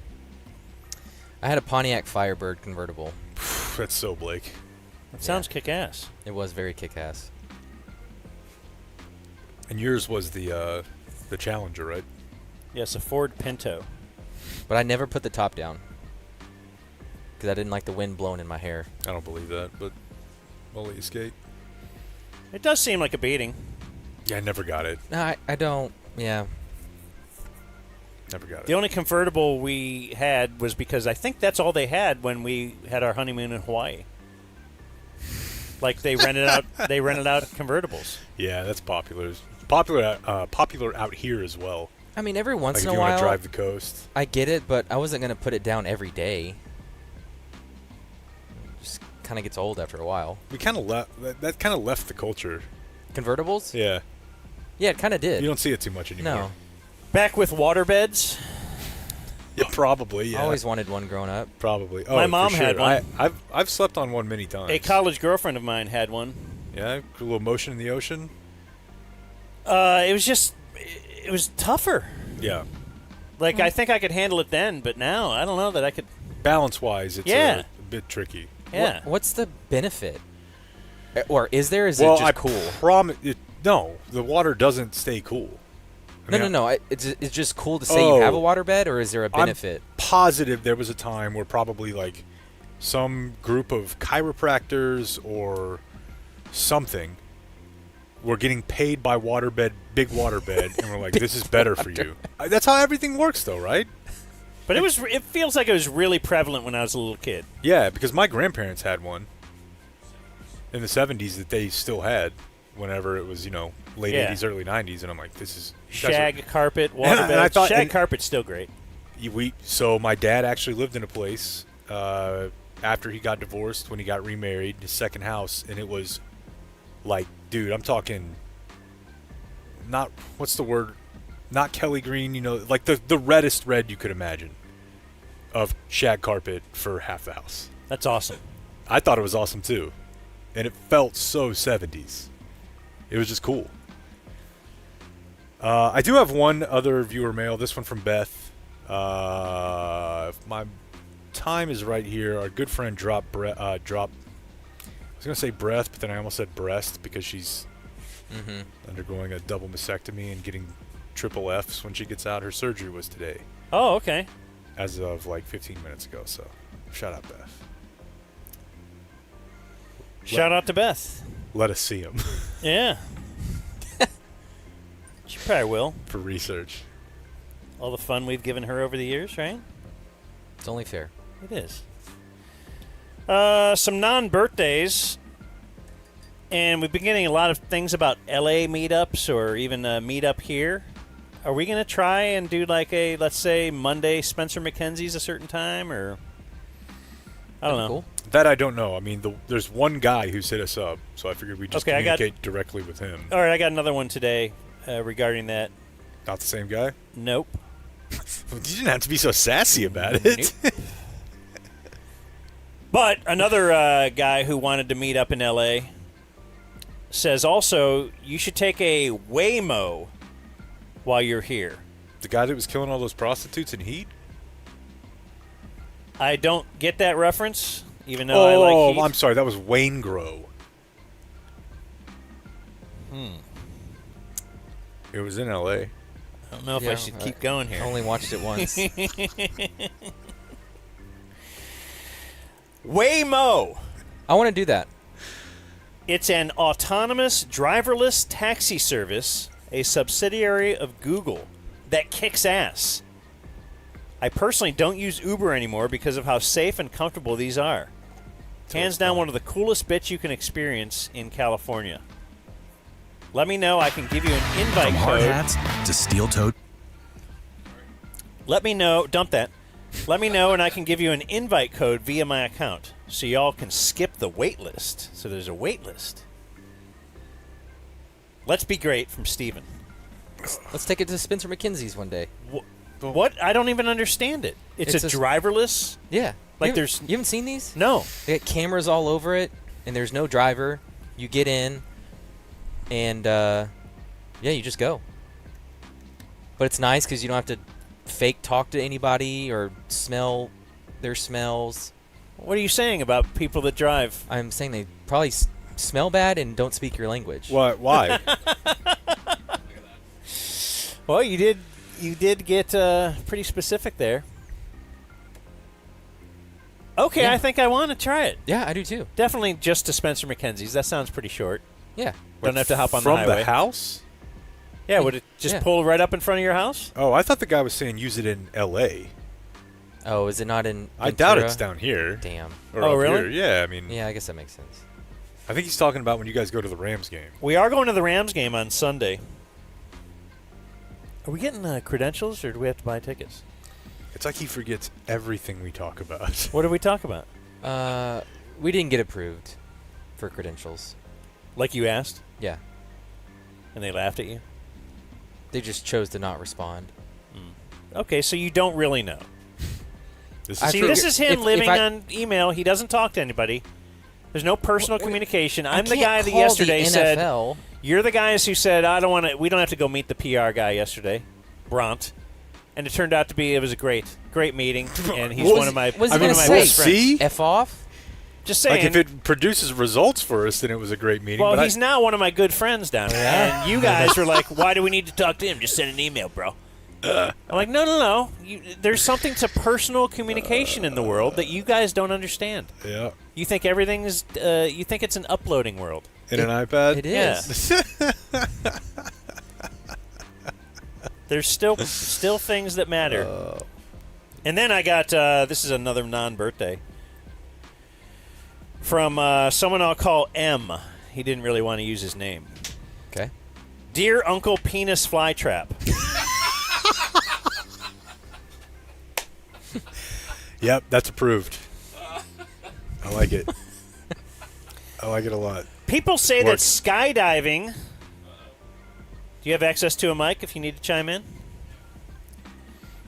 I had a Pontiac Firebird convertible. That's so Blake. That sounds kick-ass. It was very kick-ass. And yours was the Challenger, right? Yes, a Ford Pinto. But I never put the top down because I didn't like the wind blowing in my hair. I don't believe that, but I'll let you skate. It does seem like a beating. Yeah, I never got it. No, I don't. Yeah. Never got it. The only convertible we had was because I think that's all they had when we had our honeymoon in Hawaii. Like they rented out convertibles. Yeah, that's popular. Popular out here as well. I mean, every once like in if a you while, want to drive the coast. I get it, but I wasn't going to put it down every day. Just kind of gets old after a while. We kind of that kind of left the culture. Convertibles? Yeah. Yeah, it kind of did. You don't see it too much anymore. No. Back with waterbeds? Yeah, probably. Yeah. I always wanted one growing up. Probably. Oh, my mom for sure. had one. I've slept on one many times. A college girlfriend of mine had one. Yeah, a little motion in the ocean. It was tougher. Yeah. Like I think I could handle it then, but now I don't know that I could. Balance-wise, it's a bit tricky. Yeah. What's the benefit? Or is there? Is well, it just cool? No, the water doesn't stay cool. No. It's just cool to say you have a waterbed, or is there a benefit? I'm positive there was a time where probably like some group of chiropractors or something were getting paid by big waterbed, and we're like, this is better for you. That's how everything works, though, right? But it feels like it was really prevalent when I was a little kid. Yeah, because my grandparents had one in the 70s that they still had whenever it was, late 80s, early 90s, and I'm like, this is... Shag carpet, waterbed. Shag carpet's still great. So my dad actually lived in a place after he got divorced, when he got remarried, his second house, and it was like, dude, I'm talking not, what's the word? Not Kelly green, like the reddest red you could imagine of shag carpet for half the house. That's awesome. I thought it was awesome too. And it felt so 70s. It was just cool. I do have one other viewer mail, this one from Beth. If my time is right here, our good friend I was going to say breath, but then I almost said breast because she's undergoing a double mastectomy and getting triple Fs when she gets out. Her surgery was today. Oh, okay. As of like 15 minutes ago, so shout out Beth. Shout out to Beth. Let us see him. Yeah. She probably will. For research. All the fun we've given her over the years, right? It's only fair. It is. Some non-birthdays, and we've been getting a lot of things about LA meetups or even a meetup here. Are we going to try and do like a, let's say, Monday Spencer McKenzie's a certain time, or I don't know. Cool. That I don't know. I mean, there's one guy who's hit us up, so I figured we'd just communicate directly with him. All right, I got another one today regarding that. Not the same guy? Nope. You didn't have to be so sassy about it. Nope. But another guy who wanted to meet up in L.A. says also you should take a Waymo while you're here. The guy that was killing all those prostitutes in Heat? I don't get that reference, even though I like Heat. I'm sorry. That was Wayne Grow. It was in L.A. I don't know if I should keep going here. I only watched it once. Waymo. I want to do that. It's an autonomous driverless taxi service, a subsidiary of Google, that kicks ass. I personally don't use Uber anymore because of how safe and comfortable these are. Hands down, one of the coolest bits you can experience in California. Let me know. I can give you an invite From code. hard hats to steel-toed. Let me know. Dump that. Let me know, and I can give you an invite code via my account, so y'all can skip the wait list. So there's a wait list. Let's be great from Steven. Let's take it to Spencer McKenzie's one day. What? I don't even understand it. It's a driverless? Yeah. Like you haven't seen these? No. They got cameras all over it, and there's no driver. You get in, and you just go. But it's nice because you don't have to fake talk to anybody or smell their smells. What are you saying about people that drive? I'm saying they probably smell bad and don't speak your language. What? Why? Well, you did get pretty specific there. Okay, Yeah. I think I want to try it. Yeah, I do too. Definitely just to Spencer McKenzie's. That sounds pretty short. Yeah. Don't have to hop on From the highway. the house? Yeah, would it just pull right up in front of your house? Oh, I thought the guy was saying use it in L.A. Oh, is it not in Ventura? I doubt it's down here. Damn. Or Oh, up really? Here. Yeah, I mean. Yeah, I guess that makes sense. I think he's talking about when you guys go to the Rams game. We are going to the Rams game on Sunday. Are we getting credentials, or do we have to buy tickets? It's like he forgets everything we talk about. What did we talk about? We didn't get approved for credentials. Like you asked? Yeah. And they laughed at you? They just chose to not respond. Okay, so you don't really know. This is him living on email. He doesn't talk to anybody. There's no personal communication. I'm the guy that yesterday said, you're the guys who said, we don't have to go meet the PR guy yesterday, Bront. And it turned out to be, it was a great meeting, and he's one of my best friends. F off? Just saying. Like, if it produces results for us, then it was a great meeting. Well, but he's now one of my good friends down here. And you guys are like, why do we need to talk to him? Just send an email, bro. I'm like, no. There's something to personal communication in the world that you guys don't understand. Yeah. You think everything's, you think it's an uploading world. In an iPad? It is. Yeah. There's still things that matter. And then I got, this is another non-birthday, from someone I'll call M. He didn't really want to use his name. Okay. Dear Uncle Penis Flytrap. Yep, that's approved. I like it. I like it a lot. People say that skydiving... Do you have access to a mic if you need to chime in?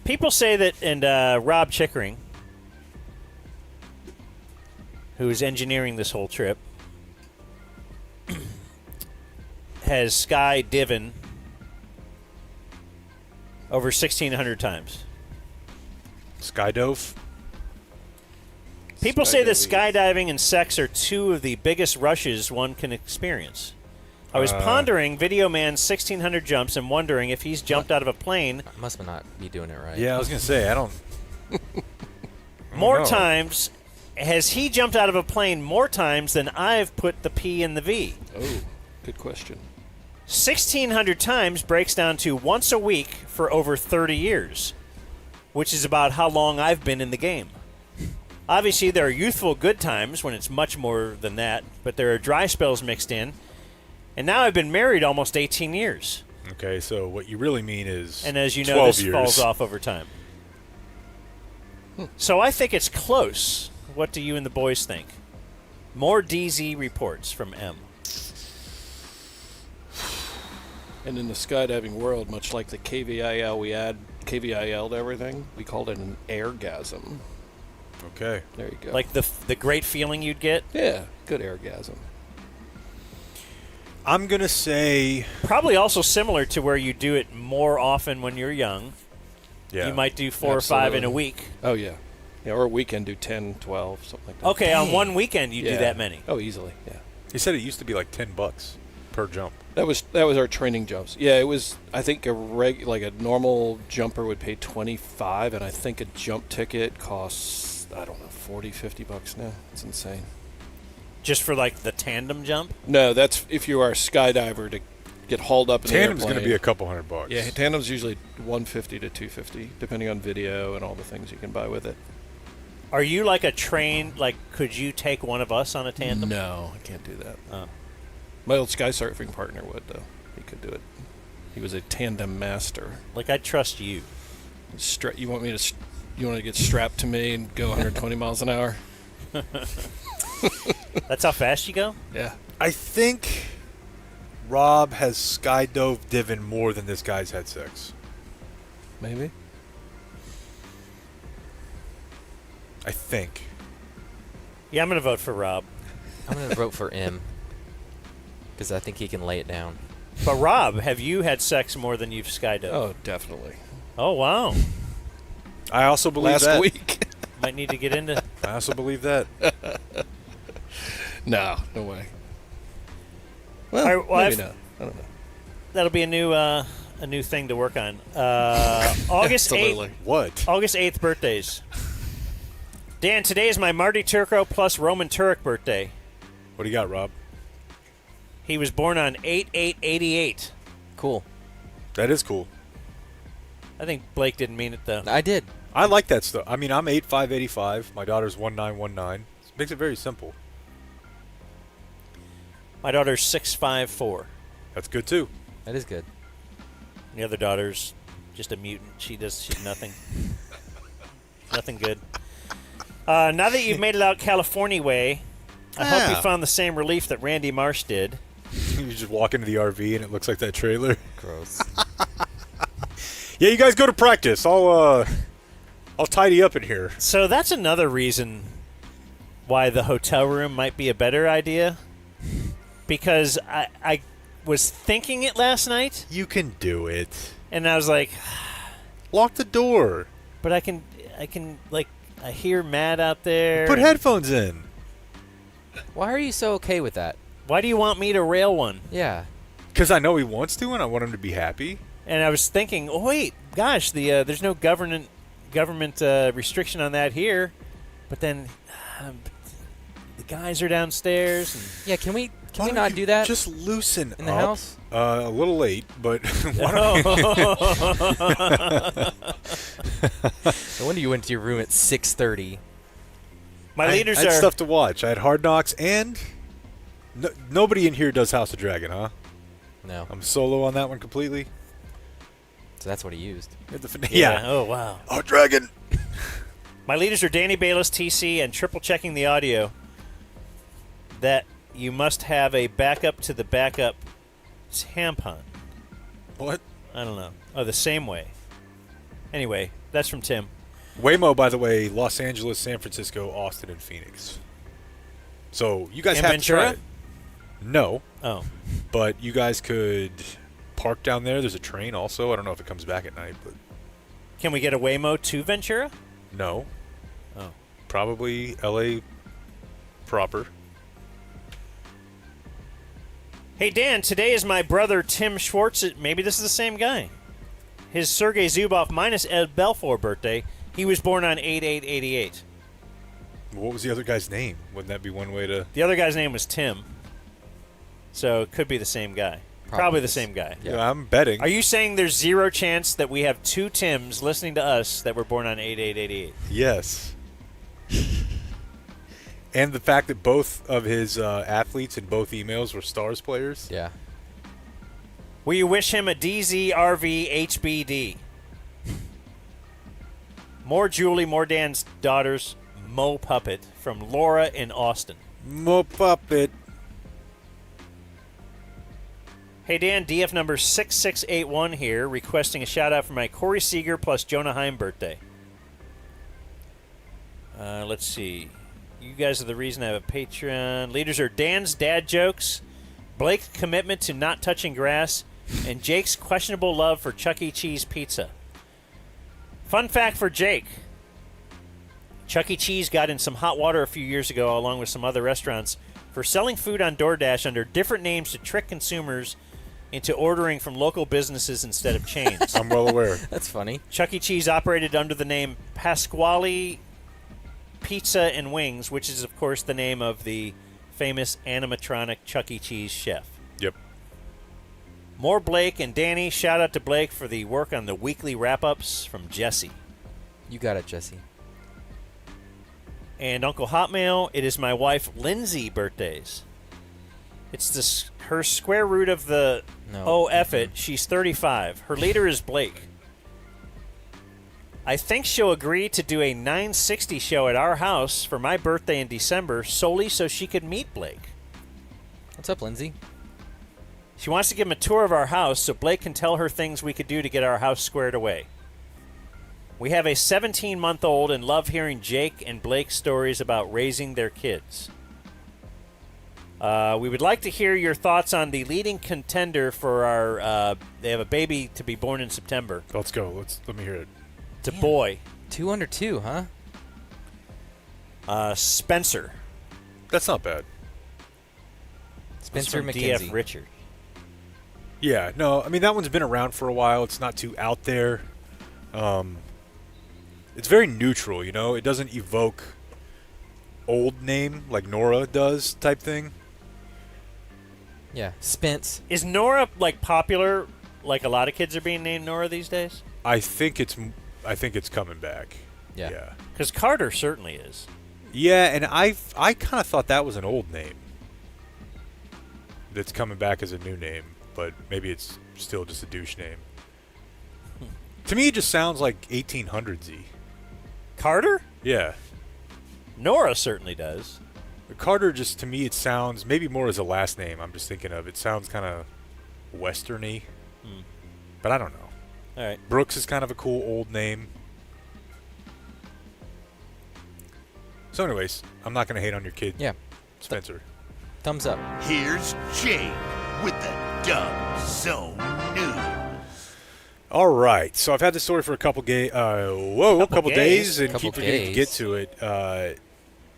People say that, and Rob Chickering, who is engineering this whole trip, has skydiving over 1,600 times. Skydove? People say that skydiving and sex are two of the biggest rushes one can experience. I was pondering Video Man's 1,600 jumps and wondering if he's jumped out of a plane. I must not be doing it right. Yeah, I was going to say, I don't... More times, has he jumped out of a plane more times than I've put the P in the V? Oh, good question. 1,600 times breaks down to once a week for over 30 years, which is about how long I've been in the game. Obviously, there are youthful good times when it's much more than that, but there are dry spells mixed in. And now I've been married almost 18 years. Okay, so what you really mean is And as you know, this falls off over time. So I think it's close. What do you and the boys think? More DZ reports from M. And in the skydiving world, much like the KVIL, we add KVIL to everything. We called it an airgasm. Okay. There you go. Like the great feeling you'd get? Yeah, good airgasm. I'm going to say... Probably also similar to where you do it more often when you're young. Yeah. You might do 4 or 5 in a week. Oh, yeah. Yeah, or a weekend do 10, 12, something like that. Okay, on one weekend you do that many. Oh, easily, yeah. He said it used to be like $10 per jump. That was our training jumps. Yeah, it was, I think like a normal jumper would pay $25, and I think a jump ticket costs, I don't know, $40, $50 now. It's insane. Just for like the tandem jump? No, that's if you are a skydiver to get hauled up in the airplane. Tandem's going to be a couple $100. Yeah, tandem's usually $150 to $250, depending on video and all the things you can buy with it. Are you like a trained, like, could you take one of us on a tandem? No, I can't do that. Oh. My old sky surfing partner would, though. He could do it. He was a tandem master. Like, I trust you. You want me to? You want to get strapped to me and go 120 miles an hour? That's how fast you go? Yeah. I think Rob has skydove divin more than this guy's had sex. Maybe. I think. Yeah, I'm going to vote for Rob. I'm going to vote for M. Because I think he can lay it down. But Rob, have you had sex more than you've skydove? Oh, definitely. Oh, wow. I also believe that. Last week. Might need to get into... I also believe that. No way. Well, All right, well, maybe not. I don't know. That'll be a new thing to work on. August 8th. What? August 8th birthdays. Dan, today is my Marty Turco plus Roman Turek birthday. What do you got, Rob? He was born on 8/8/88. Cool. That is cool. I think Blake didn't mean it, though. I did. I like that stuff. I mean, I'm 8/5/85. My daughter's 1919. It makes it very simple. My daughter's 6'5'4". That's good, too. That is good. And the other daughter's just a mutant. She's nothing. Nothing good. Now that you've made it out California way, I hope you found the same relief that Randy Marsh did. You just walk into the RV and it looks like that trailer. Gross. Yeah, you guys go to practice. I'll tidy up in here. So that's another reason why the hotel room might be a better idea. Because I was thinking it last night. You can do it. And I was like, lock the door. But I can like, I hear Matt out there. Put headphones in. Why are you so okay with that? Why do you want me to rail one? Yeah. Because I know he wants to, and I want him to be happy. And I was thinking, oh wait, gosh, there's no government restriction on that here, but then the guys are downstairs. And yeah, can we not do that? Just loosen in the up. house. A little late, but why No wonder you went to your room at 6:30. My leaders I had are stuff to watch. I had Hard Knocks, and nobody in here does House of Dragon, huh? No. I'm solo on that one completely. So that's what he used. Yeah. Oh wow. Oh, Dragon. My leaders are Danny Bayless, TC, and triple checking the audio. That you must have a backup to the backup tampon. What? I don't know. Oh, the same way. Anyway, that's from Tim. Waymo, by the way, Los Angeles, San Francisco, Austin, and Phoenix. So you guys And have Ventura? to try it. No. Oh. But you guys could park down there. There's a train also. I don't know if it comes back at night, but Can we get a Waymo to Ventura? no. Oh. Probably LA proper. Hey, Dan, today is my brother Tim Schwartz. Maybe this is the same guy. His Sergei Zubov minus Ed Belfour birthday. He was born on 8/8/88. What was the other guy's name? Wouldn't that be one way to... The other guy's name was Tim. So it could be the same guy. Probably the same guy. Yeah, I'm betting. Are you saying there's zero chance that we have two Tims listening to us that were born on 8/8/88? Yes. And the fact that both of his athletes in both emails were Stars players. Yeah. Will you wish him a DZRV HBD? More Julie, more Dan's daughters, Mo Puppet from Laura in Austin. Mo Puppet. Hey, Dan, DF number 6681 here, requesting a shout-out for my Corey Seager plus Jonah Heim birthday. Let's see. You guys are the reason I have a Patreon. Leaders are Dan's dad jokes, Blake's commitment to not touching grass, and Jake's questionable love for Chuck E. Cheese pizza. Fun fact for Jake. Chuck E. Cheese got in some hot water a few years ago, along with some other restaurants, for selling food on DoorDash under different names to trick consumers into ordering from local businesses instead of chains. I'm well aware. That's funny. Chuck E. Cheese operated under the name Pasquale Pizza and Wings, which is, of course, the name of the famous animatronic Chuck E. Cheese chef. Yep. More Blake and Danny. Shout out to Blake for the work on the weekly wrap-ups from Jesse. You got it, Jesse. And Uncle Hotmail, it is my wife Lindsay birthdays. It's her square root of the it. She's 35. Her leader is Blake. I think she'll agree to do a 960 show at our house for my birthday in December solely so she could meet Blake. What's up, Lindsay? She wants to give him a tour of our house so Blake can tell her things we could do to get our house squared away. We have a 17-month-old and love hearing Jake and Blake's stories about raising their kids. We would like to hear your thoughts on the leading contender for our... they have a baby to be born in September. Let's go. Let me hear it. It's a boy. 2 under 2, huh? Spencer. That's not bad. Spencer from McKenzie. DF Richard. Yeah, no, I mean, that one's been around for a while. It's not too out there. It's very neutral, you know? It doesn't evoke old name like Nora does type thing. Yeah, Spence. Is Nora, like, popular, like a lot of kids are being named Nora these days? I think it's coming back. Yeah. Because Carter certainly is. Yeah, and I kind of thought that was an old name that's coming back as a new name, but maybe it's still just a douche name. To me, it just sounds like 1800s-y. Carter? Yeah. Nora certainly does. Carter just, to me, it sounds maybe more as a last name I'm just thinking of. It sounds kind of western-y, but I don't know. All right. Brooks is kind of a cool old name. So anyways, I'm not going to hate on your kid. Yeah. Spencer. Thumbs up. Here's Jake with the Dumb Zone News. All right. So I've had this story for a couple days and keep forgetting to get to it.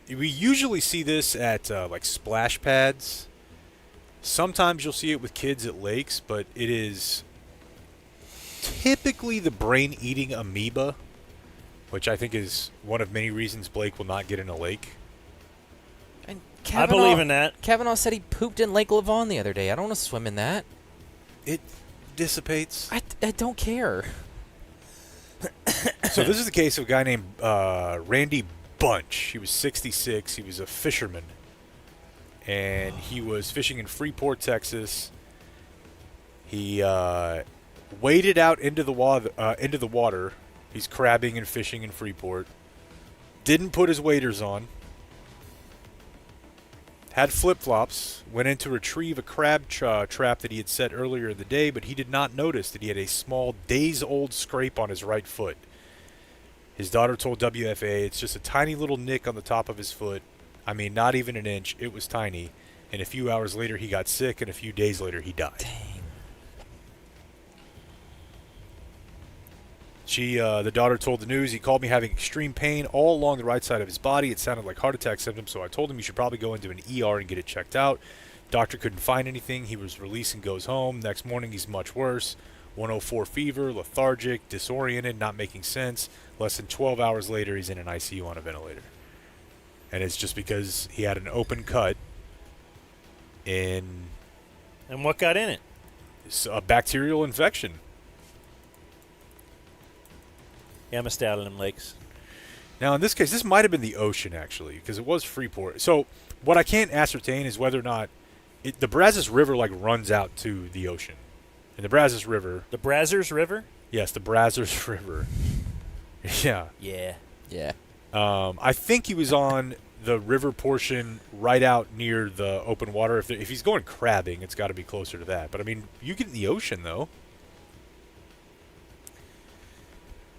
we usually see this at like splash pads. Sometimes you'll see it with kids at lakes, but it is typically the brain-eating amoeba, which I think is one of many reasons Blake will not get in a lake. And I believe in that. Kavanaugh said he pooped in Lake Lavon the other day. I don't want to swim in that. It dissipates. I don't care. So this is the case of a guy named Randy Bunch. He was 66. He was a fisherman. And he was fishing in Freeport, Texas. He waded out into the water. He's crabbing and fishing in Freeport. Didn't put his waders on. Had flip-flops. Went in to retrieve a crab trap that he had set earlier in the day, but he did not notice that he had a small, days-old scrape on his right foot. His daughter told WFA it's just a tiny little nick on the top of his foot. I mean, not even an inch. It was tiny. And a few hours later, he got sick, and a few days later, he died. Dang. The daughter told the news, he called me having extreme pain all along the right side of his body. It sounded like heart attack symptoms, so I told him you should probably go into an ER and get it checked out. Doctor couldn't find anything. He was released and goes home. Next morning, he's much worse. 104 fever, lethargic, disoriented, not making sense. Less than 12 hours later, he's in an ICU on a ventilator. And it's just because he had an open cut in... And what got in it? A bacterial infection. Yeah, I'm a stout in them lakes. Now, in this case, this might have been the ocean, actually, because it was Freeport. So what I can't ascertain is whether or not the Brazos River, like, runs out to the ocean. And the Brazos River... The Brazos River? Yes, the Brazos River. Yeah. Yeah. I think he was on the river portion right out near the open water. If he's going crabbing, it's got to be closer to that. But, I mean, you get in the ocean, though.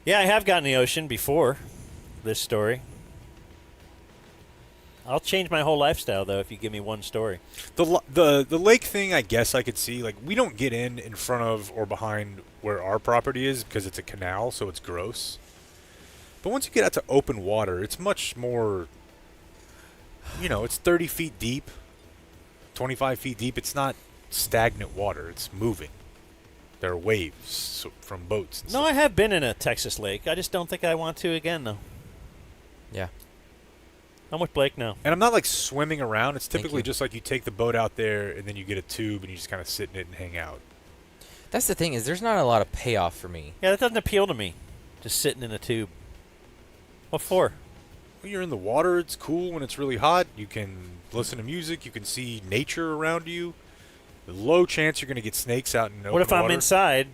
Yeah, I have gotten in the ocean before this story. I'll change my whole lifestyle, though, if you give me one story. The lake thing, I guess I could see. Like, we don't get in front of or behind where our property is because it's a canal, so it's gross. But once you get out to open water, it's much more, it's 30 feet deep, 25 feet deep. It's not stagnant water. It's moving. There are waves from boats. And no, I have been in a Texas lake. I just don't think I want to again, though. Yeah. I'm with Blake now. And I'm not, like, swimming around. It's typically just like you take the boat out there, and then you get a tube, and you just kind of sit in it and hang out. That's the thing is there's not a lot of payoff for me. Yeah, that doesn't appeal to me, just sitting in a tube. What for? Well, you're in the water. It's cool when it's really hot. You can listen to music. You can see nature around you. Low chance you're going to get snakes out in open What if I'm water. inside?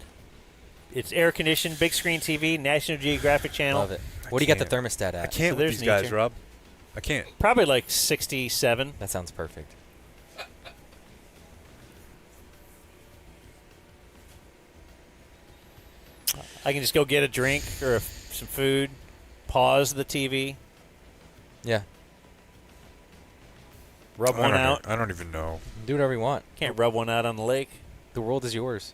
It's air conditioned, big screen TV, National Geographic Channel. Love it. What do you got the thermostat at? I can't with these guys, Rob. I can't. Probably like 67. That sounds perfect. I can just go get a drink or some food, pause the TV. Yeah. Rub one out. I don't even know. Do whatever you want. Can't rub one out on the lake. The world is yours.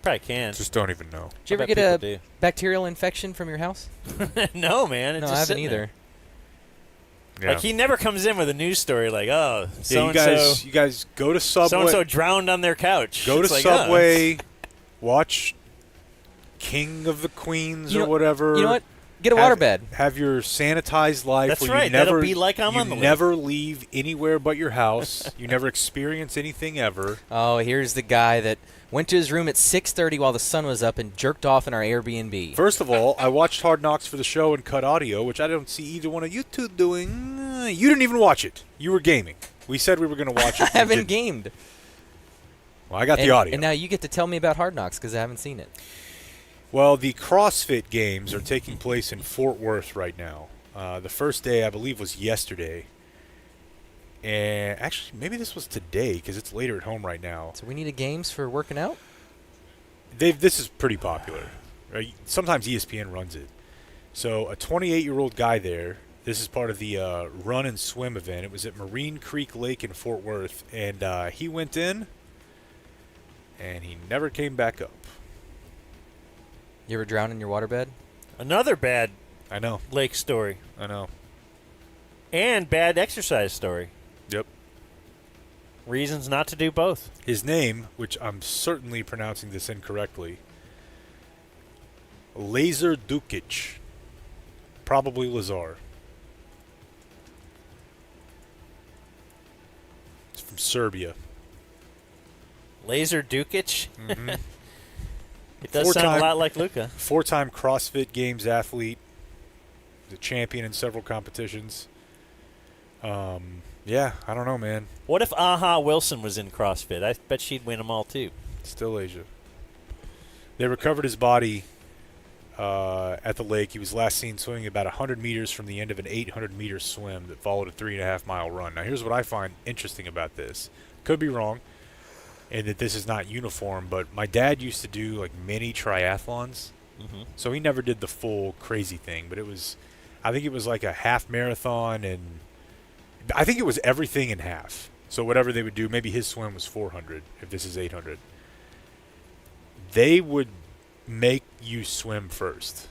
Probably can. Just don't even know. Did you ever get a bacterial infection from your house? No, man. It's no, just I haven't sitting either. there. Yeah. Like, he never comes in with a news story like, oh, yeah, you guys go to Subway. So-and-so drowned on their couch. Go to It's like, Subway, watch King of the Queens or whatever. You know what? Get a waterbed. Have your sanitized life. That's where right. You never, That'll be like I'm on the You lake. never leave anywhere but your house. You never experience anything ever. Oh, here's the guy that went to his room at 6:30 while the sun was up and jerked off in our Airbnb. First of all, I watched Hard Knocks for the show and cut audio, which I don't see either one of you two doing. You didn't even watch it. You were gaming. We said we were going to watch it. I haven't gamed. Well, I got the audio. And now you get to tell me about Hard Knocks because I haven't seen it. Well, the CrossFit Games are taking place in Fort Worth right now. The first day, I believe, was yesterday. And actually, maybe this was today because it's later at home right now. So we need a games for working out? This is pretty popular. Right? Sometimes ESPN runs it. So a 28-year-old guy there, this is part of the run and swim event. It was at Marine Creek Lake in Fort Worth. And he went in, and he never came back up. You ever drown in your waterbed? Another bad I know. lake story. I know. And bad exercise story. Yep. Reasons not to do both. His name, which I'm certainly pronouncing this incorrectly, Lazar Dukic. Probably Lazar. It's from Serbia. Lazar Dukic? Mm-hmm. It does sound a lot like Luka. 4-time CrossFit Games athlete. The champion in several competitions. Yeah, I don't know, man. What if Aha Wilson was in CrossFit? I bet she'd win them all, too. Still Asia. They recovered his body at the lake. He was last seen swimming about 100 meters from the end of an 800-meter swim that followed a 3.5-mile run. Now, here's what I find interesting about this. Could be wrong, and that this is not uniform, but my dad used to do, like, mini triathlons. Mm-hmm. So he never did the full crazy thing, but I think it was like a half marathon, and I think it was everything in half. So whatever they would do, maybe his swim was 400 if this is 800. They would make you swim first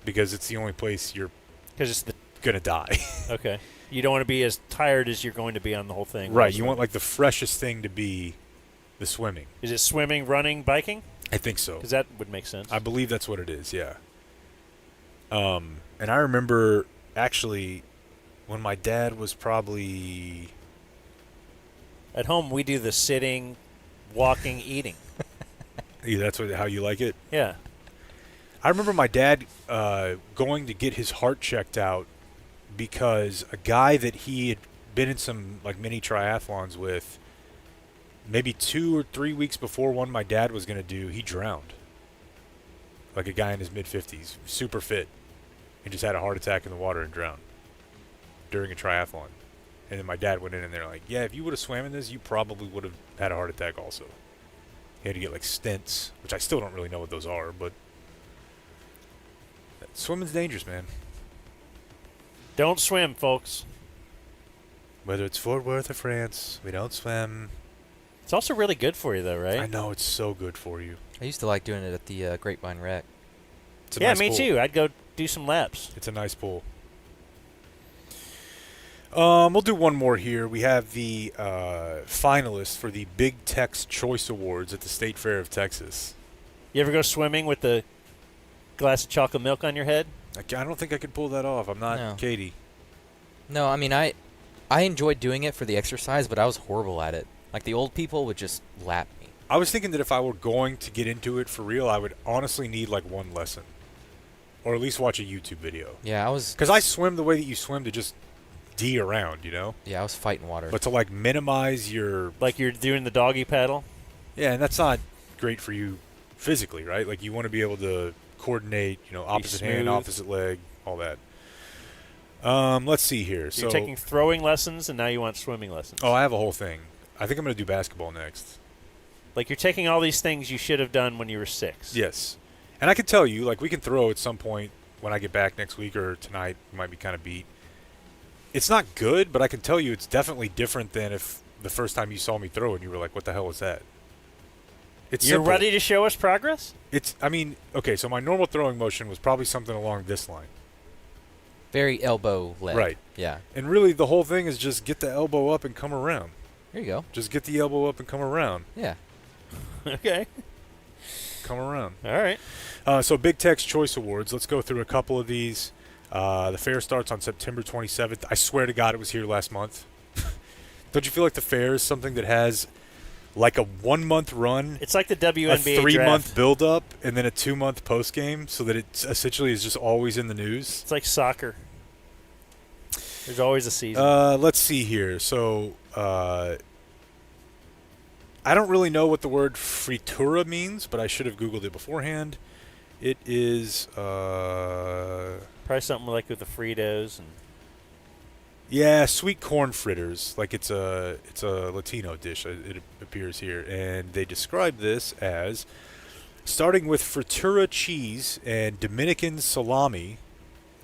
because it's the only place you're going to die. Okay. You don't want to be as tired as you're going to be on the whole thing. Right. You want like the freshest thing to be the swimming. Is it swimming, running, biking? I think so. Because that would make sense. I believe that's what it is, yeah. And I remember actually when my dad was probably... At home, we do the sitting, walking, eating. Yeah, that's how you like it? Yeah. I remember my dad going to get his heart checked out because a guy that he had been in some like mini triathlons with, maybe 2 or 3 weeks before one my dad was going to do, he drowned. Like a guy in his mid-50s, super fit. He just had a heart attack in the water and drowned during a triathlon. And then my dad went in and they're like, yeah, if you would have swam in this, you probably would have had a heart attack also. He had to get like stents, which I still don't really know what those are, but swimming's dangerous, man. Don't swim, folks. Whether it's Fort Worth or France, we don't swim. It's also really good for you, though, right? I know, it's so good for you. I used to like doing it at the Grapevine Rec. Yeah, nice me pool. Too. I'd go do some laps. It's a nice pool. We'll do one more here. We have the finalists for the Big Tex Choice Awards at the State Fair of Texas. You ever go swimming with the glass of chocolate milk on your head? I don't think I could pull that off. I'm not Katie. No, I mean, I enjoyed doing it for the exercise, but I was horrible at it. Like, the old people would just lap me. I was thinking that if I were going to get into it for real, I would honestly need, like, one lesson. Or at least watch a YouTube video. Yeah, I was... Because I swim the way that you swim to just D around, you know? Yeah, I was fighting water. But to, like, minimize your... Like you're doing the doggy paddle? Yeah, and that's not great for you physically, right? Like, you want to be able to coordinate, you know, opposite hand, opposite leg, all that. Let's see here. So you're taking throwing lessons, and now you want swimming lessons. Oh, I have a whole thing. I think I'm going to do basketball next. Like, you're taking all these things you should have done when you were 6. Yes. And I can tell you, like, we can throw at some point when I get back next week or tonight. We might be kind of beat. It's not good, but I can tell you it's definitely different than if the first time you saw me throw and you were like, what the hell was that? You're ready to show us progress? I mean, okay, so my normal throwing motion was probably something along this line. Very elbow leg. Right. Yeah. And really the whole thing is just get the elbow up and come around. There you go. Just get the elbow up and come around. Yeah. Okay. Come around. All right. So Big Tex Choice Awards. Let's go through a couple of these. The fair starts on September 27th. I swear to God it was here last month. Don't you feel like the fair is something that has like a 1 month run? It's like the WNBA a 3 month draft. build up and then a 2 month post game, so that it essentially is just always in the news. It's like soccer. There's always a season. Let's see here. So I don't really know what the word fritura means, but I should have Googled it beforehand. It is probably something like with the Fritos and sweet corn fritters. Like it's a Latino dish. It appears here, and they describe this as starting with fritura cheese and Dominican salami.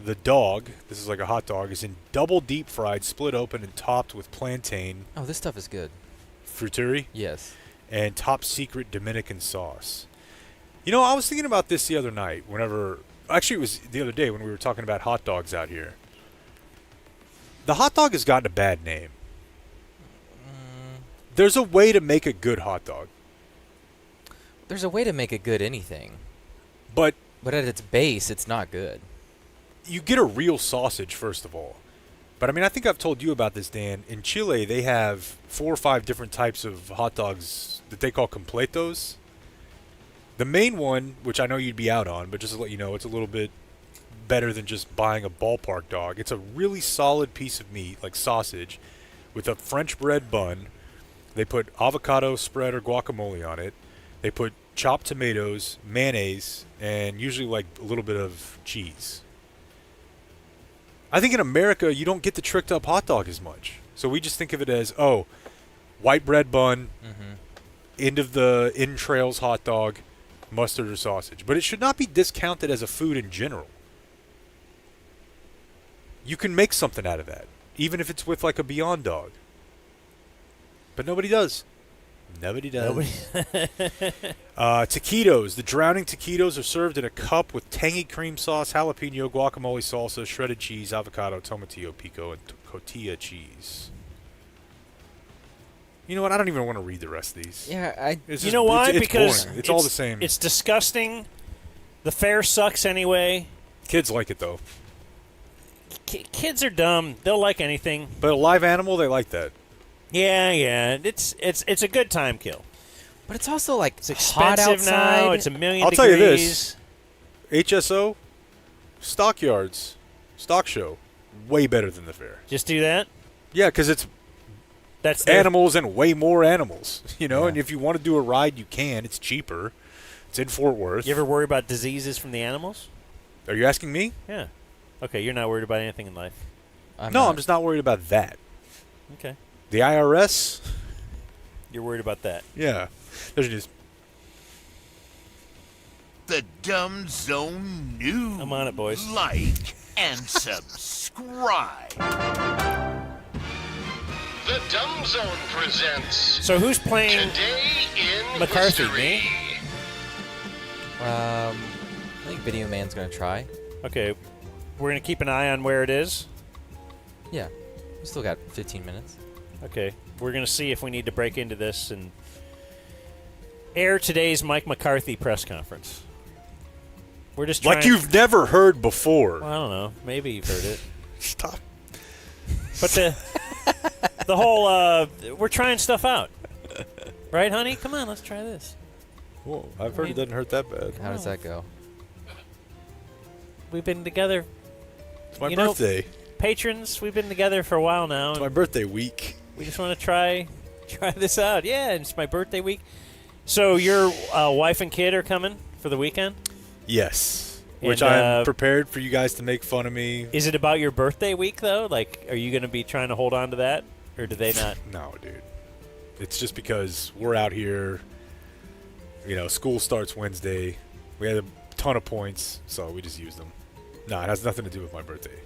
The dog, this is like a hot dog, is in double deep fried, split open, and topped with plantain. Oh, this stuff is good. Frituri? Yes. And top secret Dominican sauce. You know, I was thinking about this the other night. Actually, it was the other day when we were talking about hot dogs out here. The hot dog has gotten a bad name. There's a way to make a good hot dog. There's a way to make a good anything. But at its base, it's not good. You get a real sausage, first of all. But, I mean, I think I've told you about this, Dan. In Chile, they have 4 or 5 different types of hot dogs that they call completos. The main one, which I know you'd be out on, but just to let you know, it's a little bit better than just buying a ballpark dog. It's a really solid piece of meat, like sausage, with a French bread bun. They put avocado spread or guacamole on it. They put chopped tomatoes, mayonnaise, and usually like a little bit of cheese. I think in America, you don't get the tricked up hot dog as much. So we just think of it as, oh, white bread bun, end of the entrails hot dog, mustard or sausage. But it should not be discounted as a food in general. You can make something out of that, even if it's with like a Beyond Dog. But nobody does. Nobody does. Taquitos. The drowning taquitos are served in a cup with tangy cream sauce, jalapeno, guacamole salsa, shredded cheese, avocado, tomatillo pico, and cotija cheese. You know what? I don't even want to read the rest of these. Yeah, It's you just- know why? it's Because boring. It's all the same. It's disgusting. The fare sucks anyway. Kids like it, though. Kids are dumb. They'll like anything. But a live animal, they like that. Yeah. It's a good time kill. But it's also like it's expensive hot outside. now. It's a million I'll degrees. tell you this. HSO, Stockyards, Stock Show, way better than the fair. Just do that? Yeah, because it's animals and way more animals. You know, and if you want to do a ride, you can. It's cheaper. It's in Fort Worth. You ever worry about diseases from the animals? Are you asking me? Yeah. Okay, you're not worried about anything in life. I'm just not worried about that. Okay. The IRS? You're worried about that. Yeah. There's just The Dumb Zone News. I'm on it, boys. Like and subscribe. The Dumb Zone presents. So who's playing Today in McCarthy? History. Me? I think Video Man's going to try. Okay. We're going to keep an eye on where it is? Yeah. We still got 15 minutes. Okay. We're going to see if we need to break into this and air today's Mike McCarthy press conference. We're just trying. like you've never heard before. Well, I don't know. Maybe you've heard it. Stop. But the whole we're trying stuff out. Right, honey? Come on, let's try this. Whoa, I've heard it doesn't hurt that bad. How does that go? We've been together. It's my birthday. Patrons, we've been together for a while now. It's my birthday week. We just want to try this out. Yeah, it's my birthday week. So your wife and kid are coming for the weekend? Yes. Which And, I'm prepared for you guys to make fun of me. Is it about your birthday week, though? Like, are you going to be trying to hold on to that? Or do they not? No, dude. It's just because we're out here. You know, school starts Wednesday. We had a ton of points, so we just used them. No, it has nothing to do with my birthday.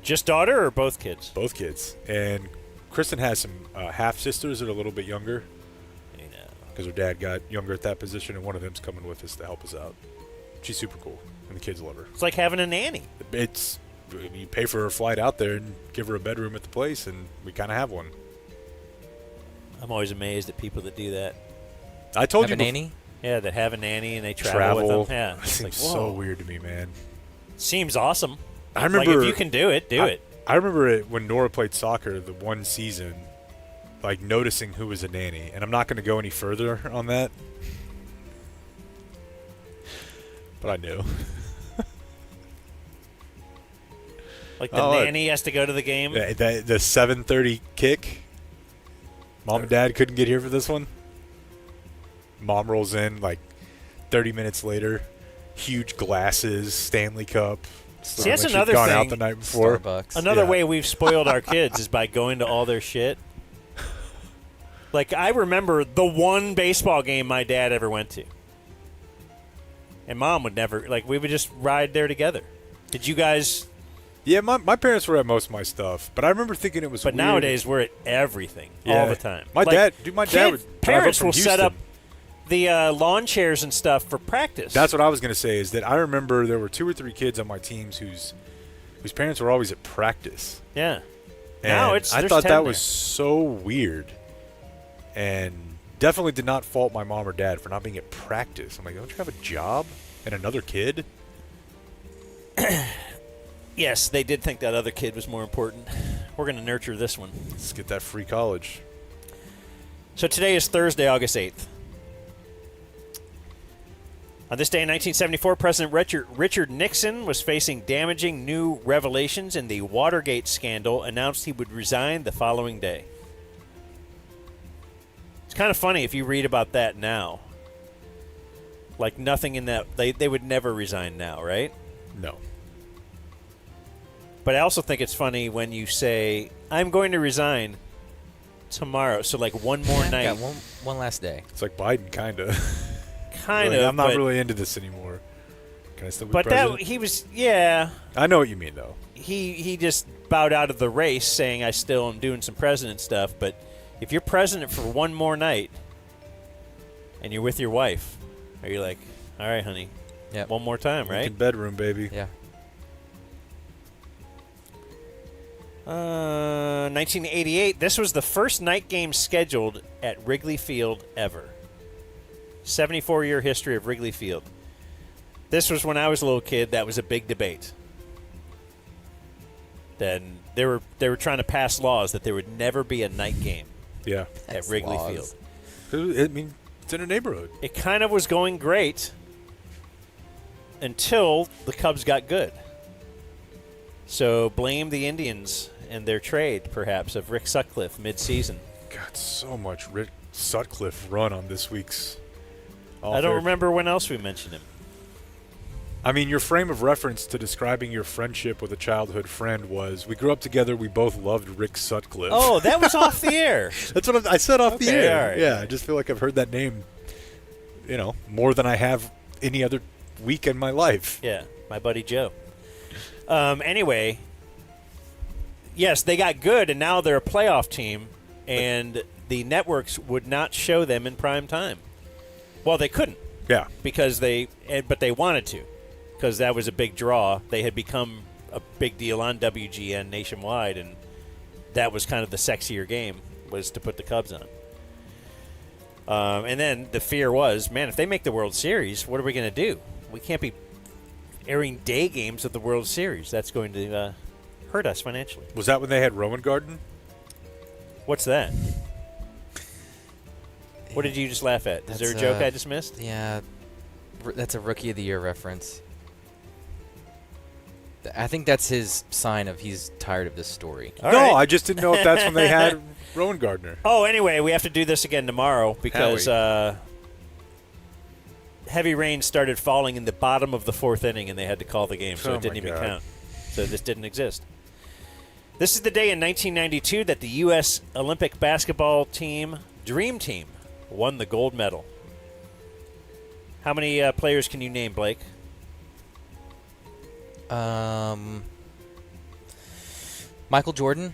Just daughter or both kids? Both kids. And Kristen has some half-sisters that are a little bit younger. Because her dad got younger at that position, and one of them's coming with us to help us out. She's super cool, and the kids love her. It's like having a nanny. You pay for her flight out there and give her a bedroom at the place, and we kind of have one. I'm always amazed at people that do that. I told Have you a nanny? Yeah, that have a nanny and they travel with them. Yeah, That it's seems like, so whoa. weird to me, man. Seems awesome. I remember like, if you can do it, do it. I remember it when Nora played soccer the one season, like noticing who was a nanny, and I'm not going to go any further on that, but I knew. Like the nanny has to go to the game. The 7:30 kick. Mom and Dad couldn't get here for this one. Mom rolls in like 30 minutes later. Huge glasses, Stanley Cup. See, that's like she'd another gone thing. out the night before. Another way we've spoiled our kids is by going to all their shit. Like, I remember the one baseball game my dad ever went to. And Mom would never, like, we would just ride there together. Did you guys? Yeah, my parents were at most of my stuff, but I remember thinking it was But weird. nowadays, we're at everything Yeah. all the time. My dad would drive up parents from will set Houston. up the lawn chairs and stuff for practice. That's what I was going to say, is that I remember there were 2 or 3 kids on my teams whose whose parents were always at practice. Yeah. And Now I there's thought 10 that was so weird, and definitely did not fault my mom or dad for not being at practice. I'm like, don't you have a job and another kid? Yes, they did think that other kid was more important. We're going to nurture this one. Let's get that free college. So today is Thursday, August 8th. On this day in 1974, President Richard Nixon was facing damaging new revelations in the Watergate scandal, announced he would resign the following day. It's kind of funny if you read about that now. Like nothing in that, they would never resign now, right? No. But I also think it's funny when you say, I'm going to resign tomorrow. So like one more night. Yeah, one last day. It's like Biden, kind of. Kind of. I'm not really into this anymore. Can I still be but president? That he was, yeah. I know what you mean, though. He just bowed out of the race, saying I still am doing some president stuff. But if you're president for one more night, and you're with your wife, are you like, all right, honey, one more time, right? In bedroom, baby. Yeah. 1988. This was the first night game scheduled at Wrigley Field ever. 74-year history of Wrigley Field. This was when I was a little kid. That was a big debate. Then they were trying to pass laws that there would never be a night game. Yeah. At Wrigley Field. I mean, it's in a neighborhood. It kind of was going great until the Cubs got good. So blame the Indians and their trade, perhaps, of Rick Sutcliffe mid-season. Got so much Rick Sutcliffe run on this week's. I don't remember when else we mentioned him. I mean, your frame of reference to describing your friendship with a childhood friend was, we grew up together, we both loved Rick Sutcliffe. Oh, that was off the air. That's what I said off the air. All right. Yeah, I just feel like I've heard that name, more than I have any other week in my life. Yeah, my buddy Joe. Anyway, yes, they got good, and now they're a playoff team, and the networks would not show them in prime time. Well, they couldn't. Yeah. But they wanted to, because that was a big draw. They had become a big deal on WGN nationwide, and that was kind of the sexier game, was to put the Cubs on. And then the fear was, man, if they make the World Series, what are we going to do? We can't be airing day games of the World Series. That's going to hurt us financially. Was that when they had Rowan Garden? What's that? What did you just laugh at? Is there a joke I just missed? Yeah, that's a Rookie of the Year reference. I think that's his sign of he's tired of this story. I just didn't know if that's when they had Rowan Gardner. Oh, anyway, we have to do this again tomorrow because heavy rain started falling in the bottom of the fourth inning, and they had to call the game, so it didn't even count. So this didn't exist. This is the day in 1992 that the U.S. Olympic basketball team, Dream Team, won the gold medal. How many players can you name, Blake? Michael Jordan,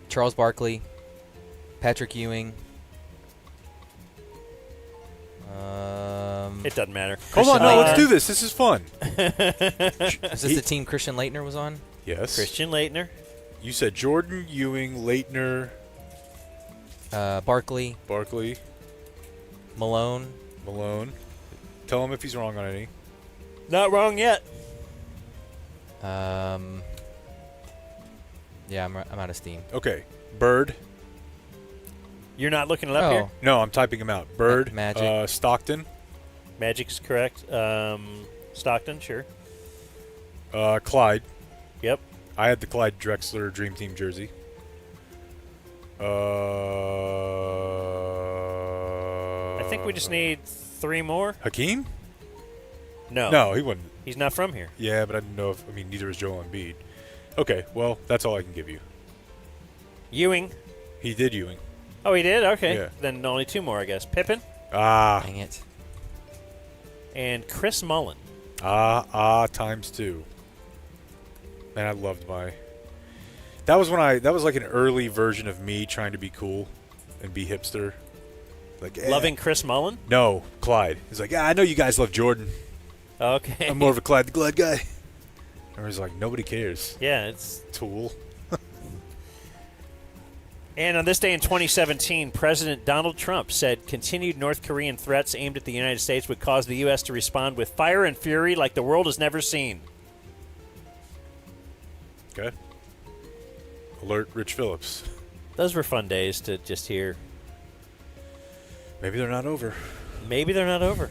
Charles Barkley, Patrick Ewing. It doesn't matter. Hold on, no, let's do this. This is fun. Is this the team Christian Laettner was on? Yes. Christian Laettner. You said Jordan, Ewing, Laettner. Barkley. Malone. Tell him if he's wrong on any. Not wrong yet. Yeah, I'm out of steam. Okay. Bird. You're not looking it up here? No, I'm typing them out. Bird. Magic. Stockton. Magic is correct. Stockton, sure. Clyde. Yep. I had the Clyde Drexler Dream Team jersey. I think we just need 3 more. Hakeem? No, he wouldn't. He's not from here. Yeah, but I didn't know if. I mean, neither is Joel Embiid. Okay, well, that's all I can give you. Ewing. He did Ewing. Oh, he did? Okay. Yeah. Then only 2 more, I guess. Pippen. Dang it. And Chris Mullin. Times 2. Man, I loved my. That was like an early version of me trying to be cool and be hipster. Like Loving Chris Mullin? No, Clyde. He's like, I know you guys love Jordan. Okay. I'm more of a Clyde the Glad guy. And he's like, nobody cares. Yeah, it's Tool. And on this day in 2017, President Donald Trump said continued North Korean threats aimed at the United States would cause the U.S. to respond with fire and fury like the world has never seen. Okay. Alert Rich Phillips. Those were fun days to just hear. Maybe they're not over. Maybe they're not over.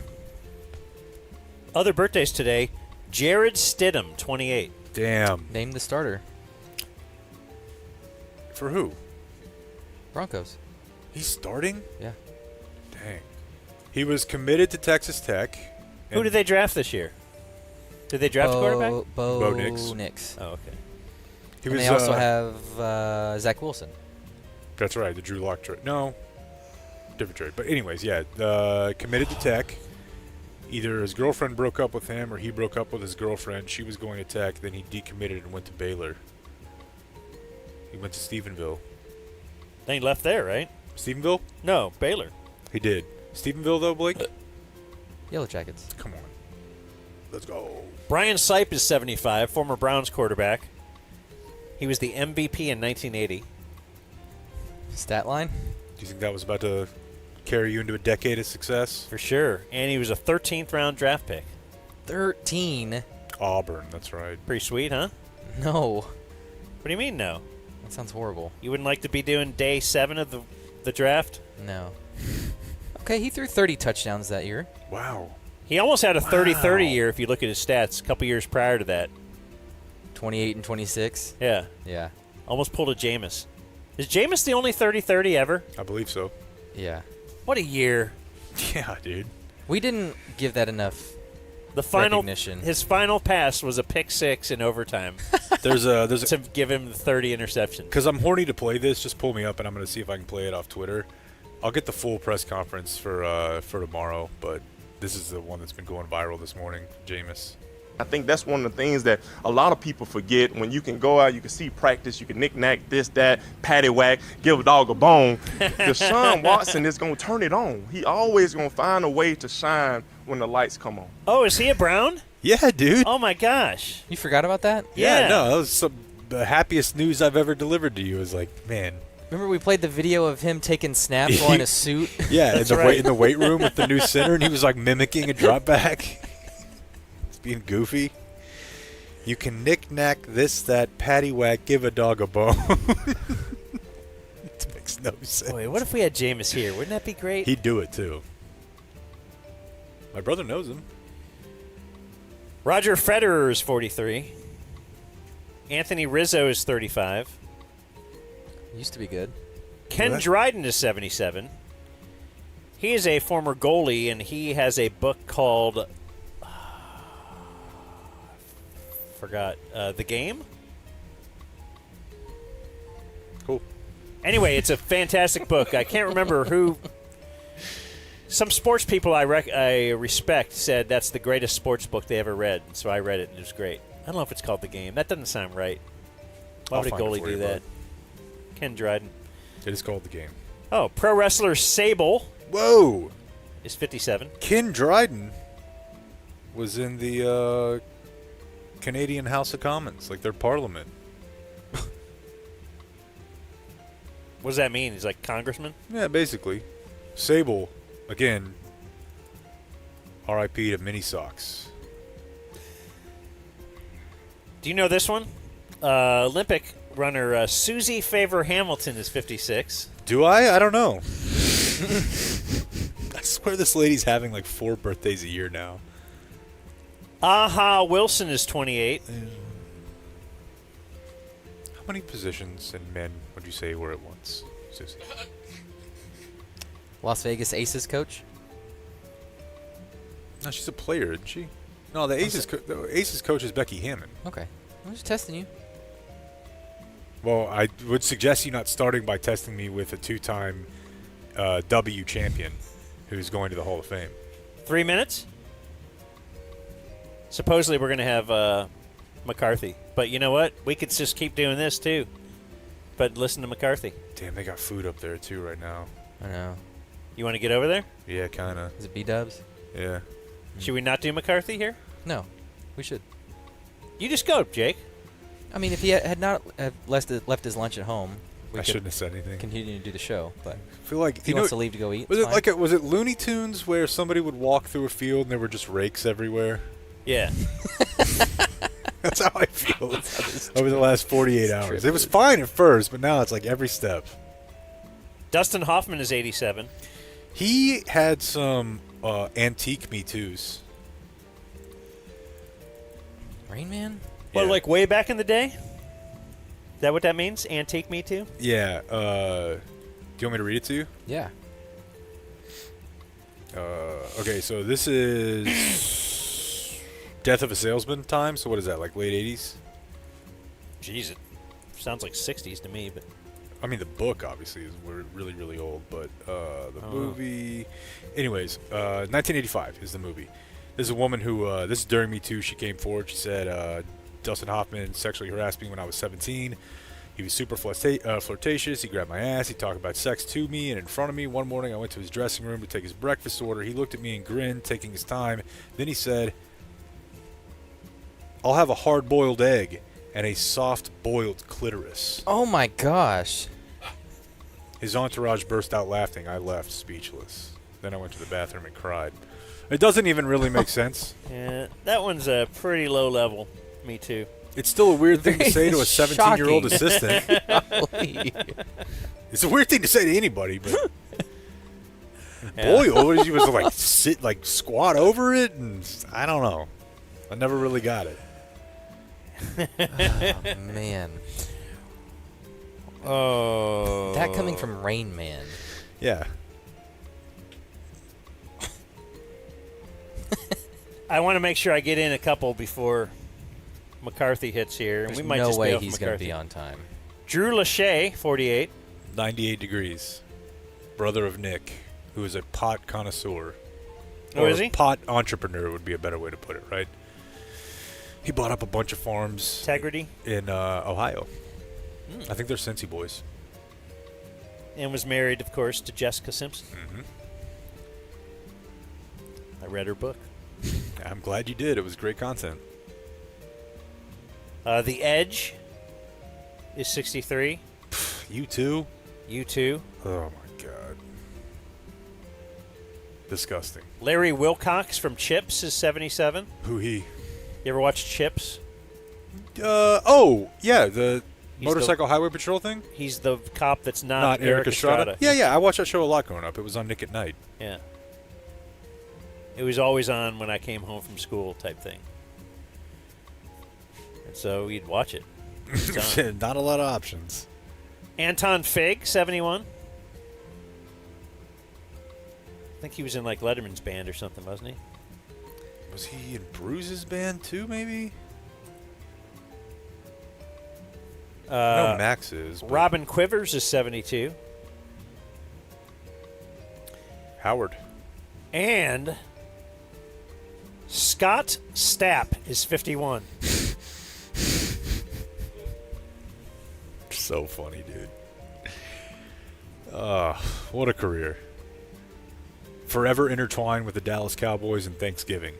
Other birthdays today, Jared Stidham, 28. Damn. Name the starter. For who? Broncos. He's starting? Yeah. Dang. He was committed to Texas Tech. Who did they draft this year? Did they draft a quarterback? Bo Nix. Nix. Oh, okay. And they also have Zach Wilson. That's right, the Drew Lock trade. No, different trade. But anyways, yeah, committed to Tech. Either his girlfriend broke up with him or he broke up with his girlfriend. She was going to Tech. Then he decommitted and went to Baylor. He went to Stephenville. Then he left there, right? Stephenville? No, Baylor. He did. Stephenville, though, Blake? Yellow Jackets. Come on. Let's go. Brian Sipe is 75, former Browns quarterback. He was the MVP in 1980. Stat line? Do you think that was about to carry you into a decade of success? For sure. And he was a 13th round draft pick. 13? Auburn, that's right. Pretty sweet, huh? No. What do you mean, no? That sounds horrible. You wouldn't like to be doing day 7 of the draft? No. Okay, he threw 30 touchdowns that year. Wow. He almost had a 30-30 year if you look at his stats a couple years prior to that. 28 and 26? Yeah. Yeah. Almost pulled a Jameis. Is Jameis the only 30-30 ever? I believe so. Yeah. What a year. Yeah, dude. We didn't give that enough recognition. His final pass was a pick 6 in overtime. There's a to give him the 30 interceptions. Because I'm horny to play this. Just pull me up, and I'm going to see if I can play it off Twitter. I'll get the full press conference for tomorrow, but this is the one that's been going viral this morning, Jameis. I think that's one of the things that a lot of people forget. When you can go out, you can see practice, you can knick-knack this, that, paddywhack, give a dog a bone. Deshaun Watson is going to turn it on. He always going to find a way to shine when the lights come on. Oh, is he a Brown? Yeah, dude. Oh, my gosh. You forgot about that? Yeah. No, that was the happiest news I've ever delivered to you. Is like, man. Remember we played the video of him taking snaps while in a suit? Yeah, in the weight room with the new center, and he was like mimicking a drop back. Being goofy. You can knick-knack this, that, paddywhack, give a dog a bone. It makes no sense. Wait, what if we had Jameis here? Wouldn't that be great? He'd do it, too. My brother knows him. Roger Federer is 43. Anthony Rizzo is 35. Used to be good. Ken Dryden is 77. He is a former goalie, and he has a book called... forgot The Game. Cool. Anyway, it's a fantastic book. I can't remember who. Some sports people I respect said that's the greatest sports book they ever read. So I read it and it was great. I don't know if it's called The Game. That doesn't sound right. Why would a goalie do that? Ken Dryden. It is called The Game. Oh, pro wrestler Sable. Whoa. Is 57. Ken Dryden was in the Canadian House of Commons, like their parliament. What does that mean? He's like congressman? Yeah, basically. Sable, again, R.I.P. to Mini Socks. Do you know this one? Olympic runner Susie Favor Hamilton is 56. Do I? I don't know. I swear this lady's having like 4 birthdays a year now. Aha Wilson is 28. How many positions in men would you say were at once, Susie? Las Vegas Aces coach? No, she's a player, isn't she? No, the Aces coach is Becky Hammond. Okay. I'm just testing you. Well, I would suggest you not starting by testing me with a 2-time W champion who's going to the Hall of Fame. 3 minutes? Supposedly we're going to have McCarthy. But you know what? We could just keep doing this, too. But listen to McCarthy. Damn, they got food up there, too, right now. I know. You want to get over there? Yeah, kind of. Is it B-dubs? Yeah. Should we not do McCarthy here? No. We should. You just go, Jake. I mean, if he had not left his lunch at home, we I shouldn't have said anything. Continue to do the show, but I feel like if he wants to leave to go eat. Was it's it fine. was it Looney Tunes where somebody would walk through a field and there were just rakes everywhere? Yeah. That's how I feel over the last 48 hours. It was fine at first, but now it's like every step. Dustin Hoffman is 87. He had some antique Me Too's. Rain Man? Well, like way back in the day? Is that what that means? Antique Me Too? Yeah. Do you want me to read it to you? Yeah. Okay, so this is Death of a Salesman time. So what is that, like late 80s? Jeez, it sounds like 60s to me, but... I mean, the book, obviously, is really, really old, but the movie... Anyways, 1985 is the movie. This is a woman who, this is during Me Too, she came forward. She said, Dustin Hoffman sexually harassed me when I was 17. He was super flirtatious. He grabbed my ass. He talked about sex to me and in front of me. One morning, I went to his dressing room to take his breakfast order. He looked at me and grinned, taking his time. Then he said, I'll have a hard-boiled egg and a soft-boiled clitoris. Oh, my gosh. His entourage burst out laughing. I left speechless. Then I went to the bathroom and cried. It doesn't even really make sense. Yeah, that one's a pretty low level. Me too. It's still a weird thing to say to a 17-year-old Shocking. assistant. It's a weird thing to say to anybody, but boy, what did you was like squat over it, and I don't know. I never really got it. Oh, man. Oh. That coming from Rain Man. Yeah. I want to make sure I get in a couple before McCarthy hits here. There's we might no just way be off he's going to McCarthy. be on time. Drew Lachey, 48. 98 degrees. Brother of Nick, who is a pot connoisseur. Oh, or is he? Pot entrepreneur would be a better way to put it, right? He bought up a bunch of farms. Integrity? In Ohio. I think they're Cincy boys. And was married, of course, to Jessica Simpson. Mm-hmm. I read her book. I'm glad you did. It was great content. The Edge is 63. You too? You too. Oh, my God. Disgusting. Larry Wilcox from Chips is 77. Who he? You ever watch Chips? Oh, yeah, the He's Motorcycle Highway Patrol thing? He's the cop that's not Eric Estrada? Yeah, I watched that show a lot growing up. It was on Nick at Night. Yeah. It was always on when I came home from school type thing. And so you'd watch it. It's on. Not a lot of options. Anton Fig, 71. I think he was in like Letterman's band or something, wasn't he? Was he in Bruce's band too, maybe? No, Max is. but- Robin Quivers is 72. Howard. And Scott Stapp is 51. So funny, dude. What a career. Forever intertwined with the Dallas Cowboys and Thanksgiving.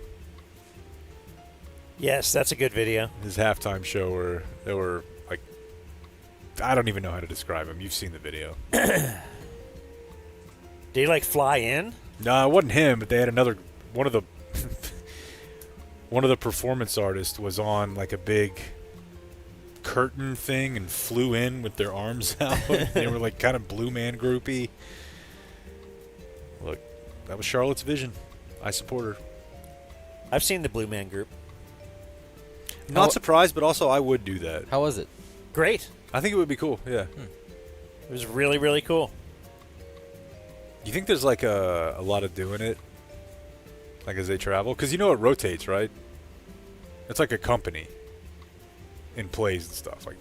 Yes, that's a good video. His halftime show where they were like, I don't even know how to describe him. You've seen the video. Did he like fly in? No, it wasn't him, but they had another one of the one of the performance artists was on like a big curtain thing and flew in with their arms out. They were like kind of Blue Man groupie. Look, that was Charlotte's vision. I support her. I've seen the Blue Man Group. Not surprised, but also I would do that. How was it? Great. I think it would be cool, yeah. It was really, really cool. You think there's like a lot of doing it? Like as they travel? Because you know it rotates, right? It's like a company in plays and stuff. Like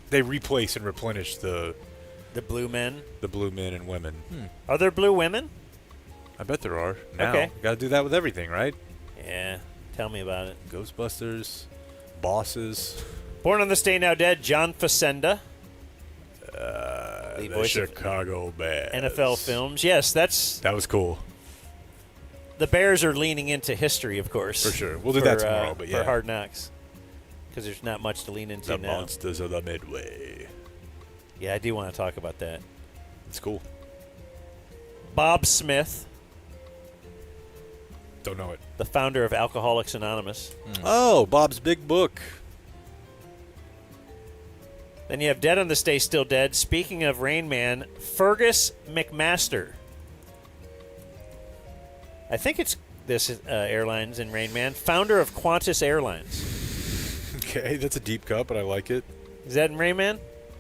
they replace and replenish the Blue Men? The Blue Men and women. Are there blue women? I bet there are. Now. Okay. Got to do that with everything, right? Yeah. Tell me about it. Ghostbusters, Bosses. Born on this Day Now Dead, John Facenda. The voice of Chicago Bears. NFL films. Yes, that was cool. The Bears are leaning into history, of course. For sure. We'll do that tomorrow, but yeah. For Hard Knocks. because there's not much to lean into The now. Monsters of the Midway. Yeah, I do want to talk about that. It's cool. Bob Smith. Don't know it. The founder of Alcoholics Anonymous. Oh, Bob's Big Book. Then you have dead on this day, still dead. Speaking of Rain Man, Fergus McMaster. I think it's this airlines in Rain Man. Founder of Qantas Airlines. Okay, that's a deep cut, but I like it. Is that in Rain Man?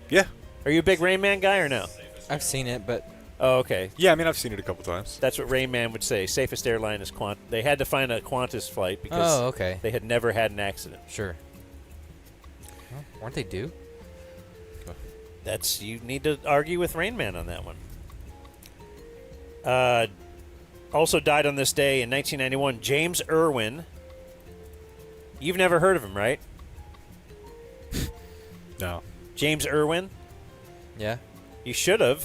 Yeah. Are you a big Rain Man guy or no? I've seen it, but... Oh, okay. Yeah, I mean, I've seen it a couple times. That's what Rain Man would say. Safest airline is Qantas. They had to find a Qantas flight because they had never had an accident. Sure. Well, weren't they due? You need to argue with Rain Man on that one. Also died on this day in 1991, James Irwin. You've never heard of him, right? No. James Irwin? Yeah. You should have.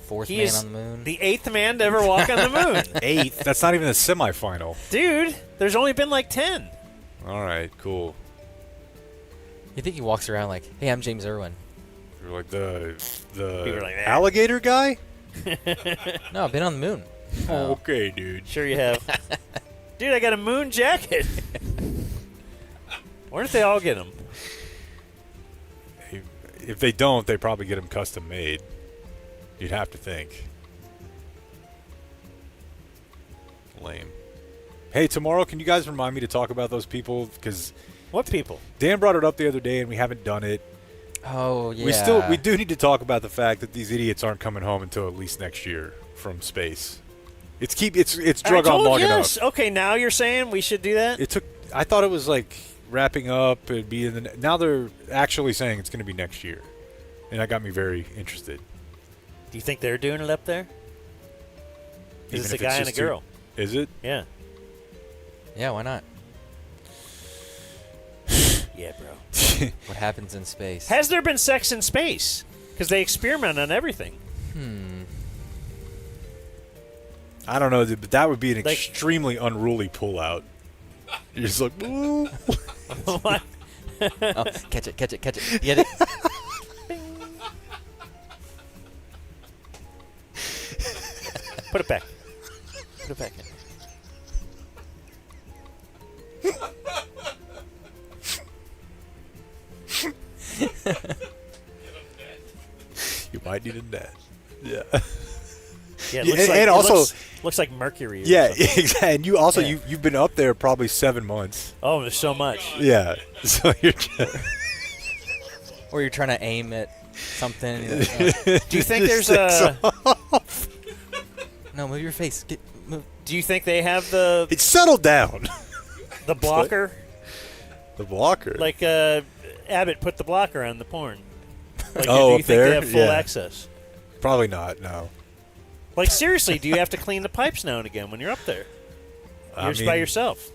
Fourth He man is on the moon. the 8th man to ever walk on the moon. 8th? That's not even a semifinal. Dude, there's only been like 10. All right, cool. You think he walks around like, hey, I'm James Irwin. You're like the People are like that. alligator guy? No, I've been on the moon. Okay, dude. Sure you have. Dude, I got a moon jacket. Where did they all get them? If they don't, they probably get them custom made. You'd have to think. Lame. Hey, tomorrow, can you guys remind me to talk about those people? Because what people? Dan brought it up the other day, and we haven't done it. Oh, yeah. We do need to talk about the fact that these idiots aren't coming home until at least next year from space. It's drug on long enough. Okay, now you're saying we should do that? I thought it was like wrapping up and be in the. Now they're actually saying it's going to be next year, and that got me very interested. Do you think they're doing it up there? Is Even it a if guy and a just girl? Is it? Yeah. Yeah, why not? Yeah, bro. What happens in space? Has there been sex in space? Because they experiment on everything. I don't know, dude, but that would be an extremely unruly pullout. You're just like, ooh. What? Oh, catch it. Get it? Put it back. Put it back in. You might need a net. Yeah. Yeah, looks like Mercury. Yeah, exactly. And you also you've been up there probably 7 months. Oh, there's so much. Yeah. So you're Or you're trying to aim at something. Do you think there's a? No, move your face. Move. Do you think they have the? It's settled down. The blocker. The blocker. Like Abbott put the blocker on the porn. Like, oh, do you up think there? they have full Yeah. access? Probably not. No. Like seriously, do you have to clean the pipes now and again when you're up there? You're just by yourself.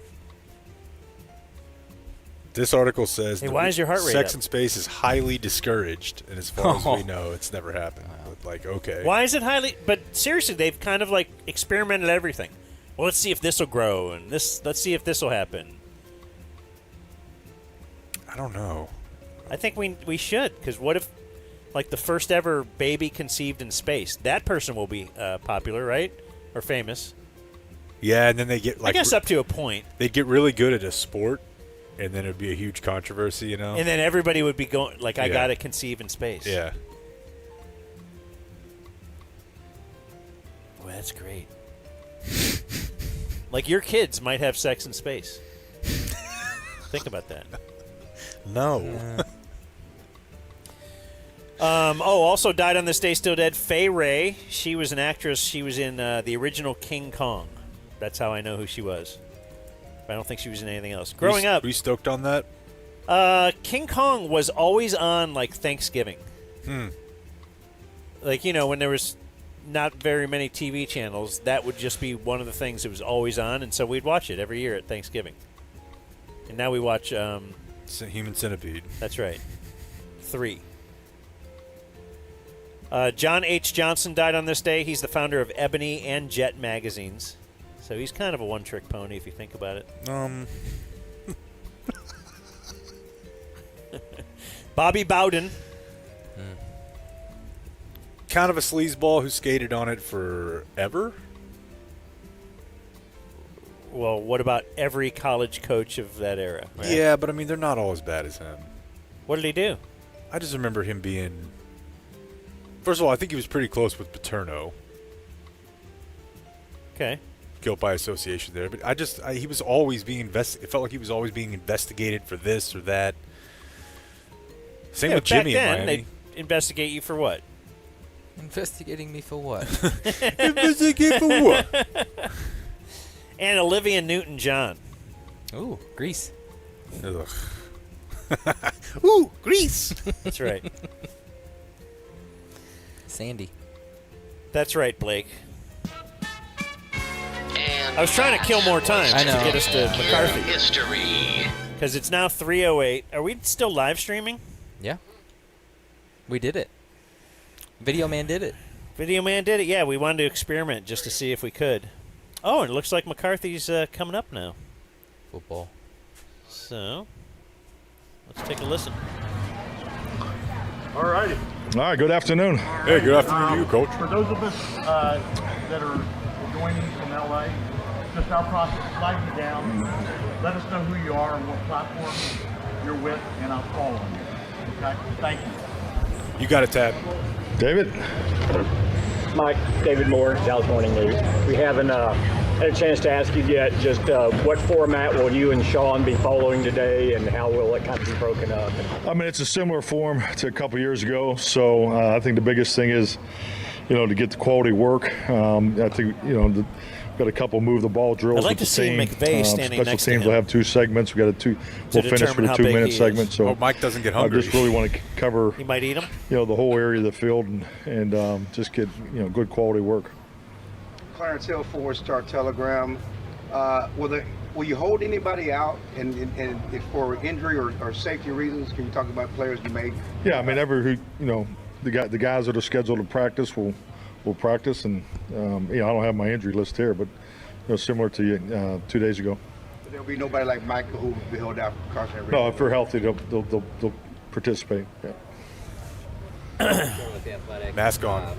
This article says Hey, why is your heart rate sex up? in space is highly discouraged, and as far as we know, it's never happened. But like, okay. Why is it highly? But seriously, they've kind of like experimented everything. Well, let's see if this will grow, and this. Let's see if this will happen. I don't know. I think we should, because what if, like, the first ever baby conceived in space? That person will be popular, right, or famous? Yeah, and then they get like. I guess up to a point. They'd get really good at a sport, and then it'd be a huge controversy, you know. And then everybody would be going like, I Yeah. got to conceive in space. Yeah. Boy, that's great. Like your kids might have sex in space. Think about that. No. Also died on this day, still dead, Fay Wray. She was an actress. She was in the original King Kong. That's how I know who she was. I don't think she was in anything else. Growing up, were you stoked on that? King Kong was always on like Thanksgiving. Like, you know, when there was not very many TV channels, that would just be one of the things that was always on, and so we'd watch it every year at Thanksgiving. And now we watch Human Centipede. That's right. 3. John H. Johnson died on this day. He's the founder of Ebony and Jet magazines. So he's kind of a one-trick pony if you think about it. Bobby Bowden. Kind of a sleazeball who skated on it forever. Well, what about every college coach of that era? Right? Yeah, but I mean, they're not all as bad as him. What did he do? I just remember him being. First of all, I think he was pretty close with Paterno. Okay. Guilt by association there, but he was always being It felt like he was always being investigated for this or that. Same with Jimmy in Miami. They investigate you for what? Investigating me for what? Investigate for what? And Olivia Newton-John. Ooh, Grease. Ugh. Ooh, Grease. That's right. Sandy. That's right, Blake. I was trying to kill more time to get us to McCarthy. History. Because it's now 3:08. Are we still live streaming? Yeah. We did it. Video Man did it. Video Man did it. Yeah, we wanted to experiment just to see if we could. Oh, and it looks like McCarthy's coming up now. Football. So, let's take a listen. All righty. All right, good afternoon. Hey, good afternoon to you, Coach. For those of us that are joining from LA, just our process, slide you down. Let us know who you are and what platform you're with, and I'll call on you. Okay? Thank you. You got it, Tab. David? Mike, David Moore, Dallas Morning News. We haven't had a chance to ask you yet just what format will you and Sean be following today, and how will it kind of be broken up? I mean, it's a similar form to a couple years ago, so I think the biggest thing is, to get the quality work. I think, we've got a couple move the ball drills. I'd like with to the see team. Special standing next to teams him. will have two segments. We'll finish with a 2-minute segment. So Mike doesn't get hungry. I just really want to cover. You might eat them. The whole area of the field and just get good quality work. Clarence Hill, 4-Star Telegram. Will you hold anybody out and if for injury or safety reasons? Can you talk about players you may? Yeah, I mean, the guys that are scheduled to practice will practice, and I don't have my injury list here, but similar to 2 days ago. There'll be nobody like Michael who will be held out for cautionary. No, if they're healthy, they'll participate. Yeah. With the Athletic. Mask on.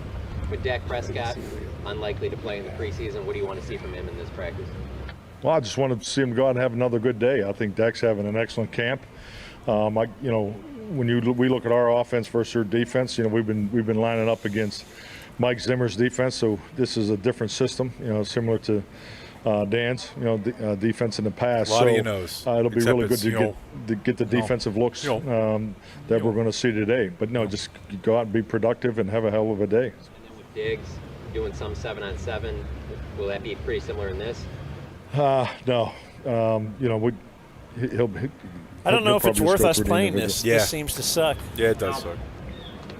With Dak Prescott, unlikely to play in the preseason, what do you want to see from him in this practice? Well, I just wanted to see him go out and have another good day. I think Dak's having an excellent camp. When we look at our offense versus their defense, we've been lining up against Mike Zimmer's defense, so this is a different system, similar to Dan's, defense in the past. A lot of you knows. It'll be really good to get the defensive looks that we're going to see today. But no, just go out and be productive and have a hell of a day. And then with Diggs doing some 7-on-7, will that be pretty similar in this? No. He'll I don't know if it's probably worth just go us through the playing individual. this. Yeah. This seems to suck. Yeah, it does suck.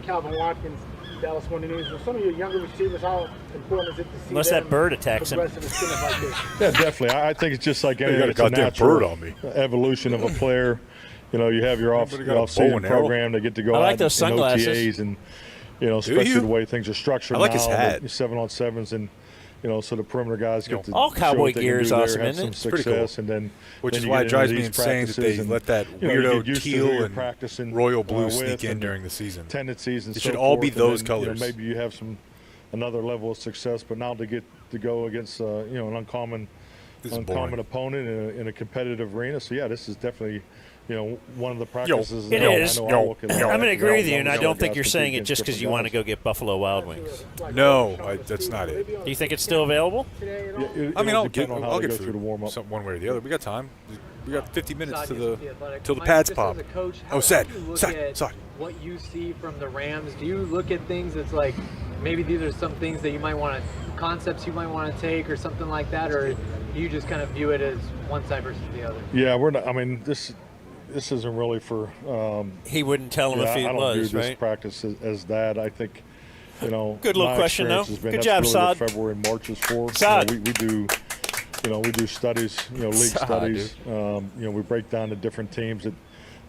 Calvin Watkins, Dallas Morning News. For some of your younger receivers, how important is it to see Unless them that bird attacks him. progress in a scrimmage like this? Yeah, definitely. I think it's just like You anything. got a It's a goddamn natural bird on me. evolution of a player. You have your Somebody got a bow off-season and arrow? program. They get to go I like out those in sunglasses. OTAs and especially you? the way things are structured I like now. his hat. 7-on-7s and so the perimeter guys get to all show cowboy what they gear can is do there, awesome, have isn't some it? It's pretty success, cool. and then Which then is you why get it drives into me these insane that they practices and, let that you weirdo get used to who teal you're and practicing, royal blue with sneak in and during the season. tendencies and It so should all be forth, and those then, colors. maybe you have another level of success, but now to get to go against an uncommon opponent in a competitive arena. So yeah, this is definitely one of the practices. It is. I'm going to agree with you, and I don't think you're saying it just because you want to go get Buffalo Wild Wings. No, that's not it. Do you think it's still available? I mean, I'll get through the food warm-up. One way or the other. We got time. We got 50 minutes till the Mike, pads just pop. as a coach, Oh, how sad. do you look Sad. at Sorry. what you see from the Rams? Do you look at things that's like maybe these are some things that you might want to, concepts you might want to take or something like that, or do you just kind of view it as one side versus the other? Yeah, we're not. I mean, this isn't really for. He wouldn't tell him if he I don't was, view this right? practice as that. I think, Good little my question, though. experience has been Good that's job, really Saad. what February and March is for. Saad. We do. We do studies, league Saad, studies. We break down the different teams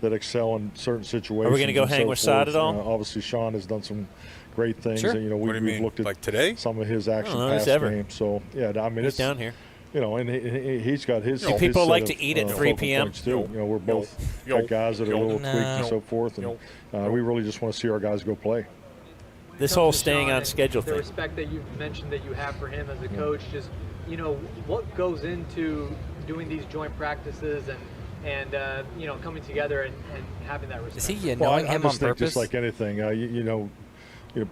that excel in certain situations. Are we going to go and hang so with Saad forth. at all? Obviously, Sean has done some great things. Sure. And, What do you we've mean? looked at Like today? some of his action know, pass ever. games. So yeah, I mean, He's it's down here. and he's got his. Do people like to eat at 3 p.m.? Too. We're both got guys that are a little tweaked and so forth, and we really just want to see our guys go play. This whole staying on schedule the thing. The respect that you've mentioned that you have for him as a coach, just what goes into doing these joint practices and coming together and having that respect. Is he knowing him on purpose? Just like anything,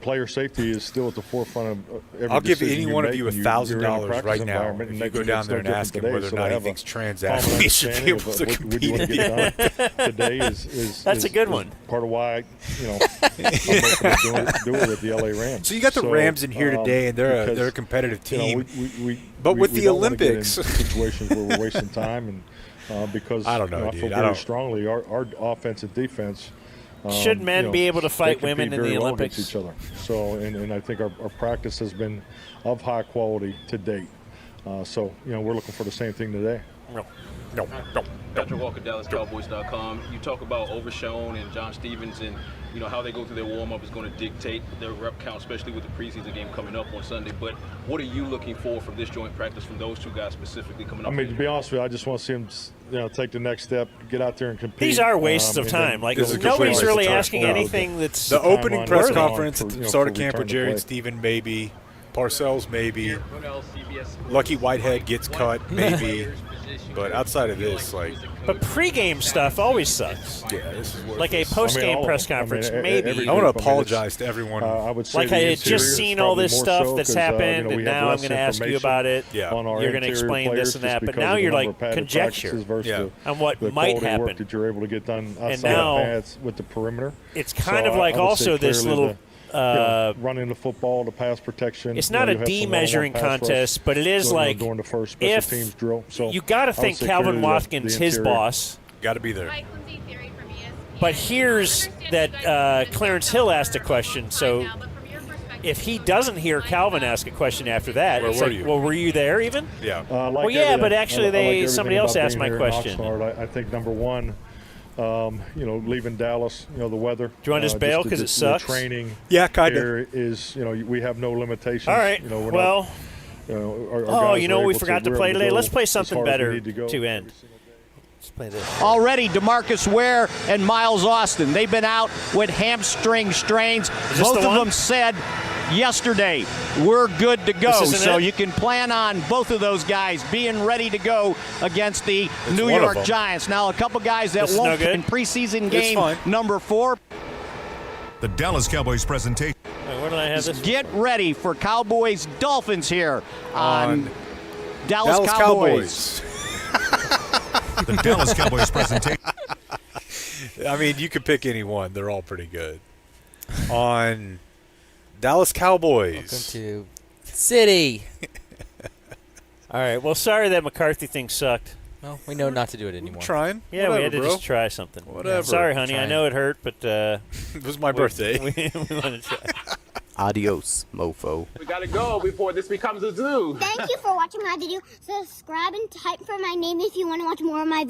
player safety is still at the forefront of every I'll give decision any you one of make you when $1,000 right now environment, if and you go that's down there no and ask him different whether or today. not he So thinks to trans have a common athletes should be able to understanding of compete what in we the want to get done today is That's a good one. Part of why I'm open to do it with the LA Rams. So you got the Rams in here today, and they're a competitive team. But with the Olympics, situations where we're wasting time, and because I don't know, I dude. feel very strongly our offense and defense. Should men be able to fight women in the Olympics? Each other. So, and I think our practice has been of high quality to date. So, we're looking for the same thing today. No. Patrick Walker, DallasCowboys.com. You talk about Overshown and John Stevens and how they go through their warm-up is going to dictate their rep count, especially with the preseason game coming up on Sunday. But what are you looking for from this joint practice from those two guys specifically coming up? I mean, to be honest with you, I just want to see them, take the next step, get out there and compete. These are wastes of time. Like nobody's really asking anything that's the opening press worthy. conference at the start of camp with Jerry and Steven, maybe. Parcells, maybe. Lucky Whitehead gets cut, maybe. But outside of this, But pregame stuff always sucks. Yeah, this is like a postgame press conference, maybe. I want to apologize to everyone. I would say like I had just seen all this stuff that's happened, and now I'm going to ask you about it. Yeah. You're going to explain this and that, but now you're like conjecture on what might happen. Work that you're able to get done outside and now of pads with the perimeter. It's kind of like also this little. Running the football, the pass protection. It's not a D-measuring contest, but it is like during the first special teams drill. So you got to think Calvin Watkins, his boss, got to be there. But here's that Clarence Hill asked a question. So if he doesn't hear Calvin ask a question after that, where were you? Well, were you there even? Yeah. Well, yeah, but actually, somebody else asked my question. I think number one. Leaving Dallas, the weather. Do you want to just bail because it sucks? The training, yeah, kind of. Is we have no limitations. All right. We're well, not, we forgot to play today. Let's play something better to end. Let's play this. Already, DeMarcus Ware and Miles Austin. They've been out with hamstring strains. Both of them said yesterday, we're good to go. So you can plan on both of those guys being ready to go against the New York Giants. Now, a couple guys that won't in preseason game number 4. The Dallas Cowboys presentation. Where did I have this? Get ready for Cowboys Dolphins here on Dallas Cowboys. The Dallas Cowboys presentation. I mean, you could pick any one. They're all pretty good. On Dallas Cowboys. Welcome to City. All right. Well, sorry that McCarthy thing sucked. Well, we know not to do it anymore. Trying. Yeah, Whatever, we had to bro. just try something. Whatever. Yeah, sorry, honey. I know it hurt, but it was my birthday. We want to try. Adios, mofo. We gotta go before this becomes a zoo. Thank you for watching my video. Subscribe and type for my name if you want to watch more of my videos.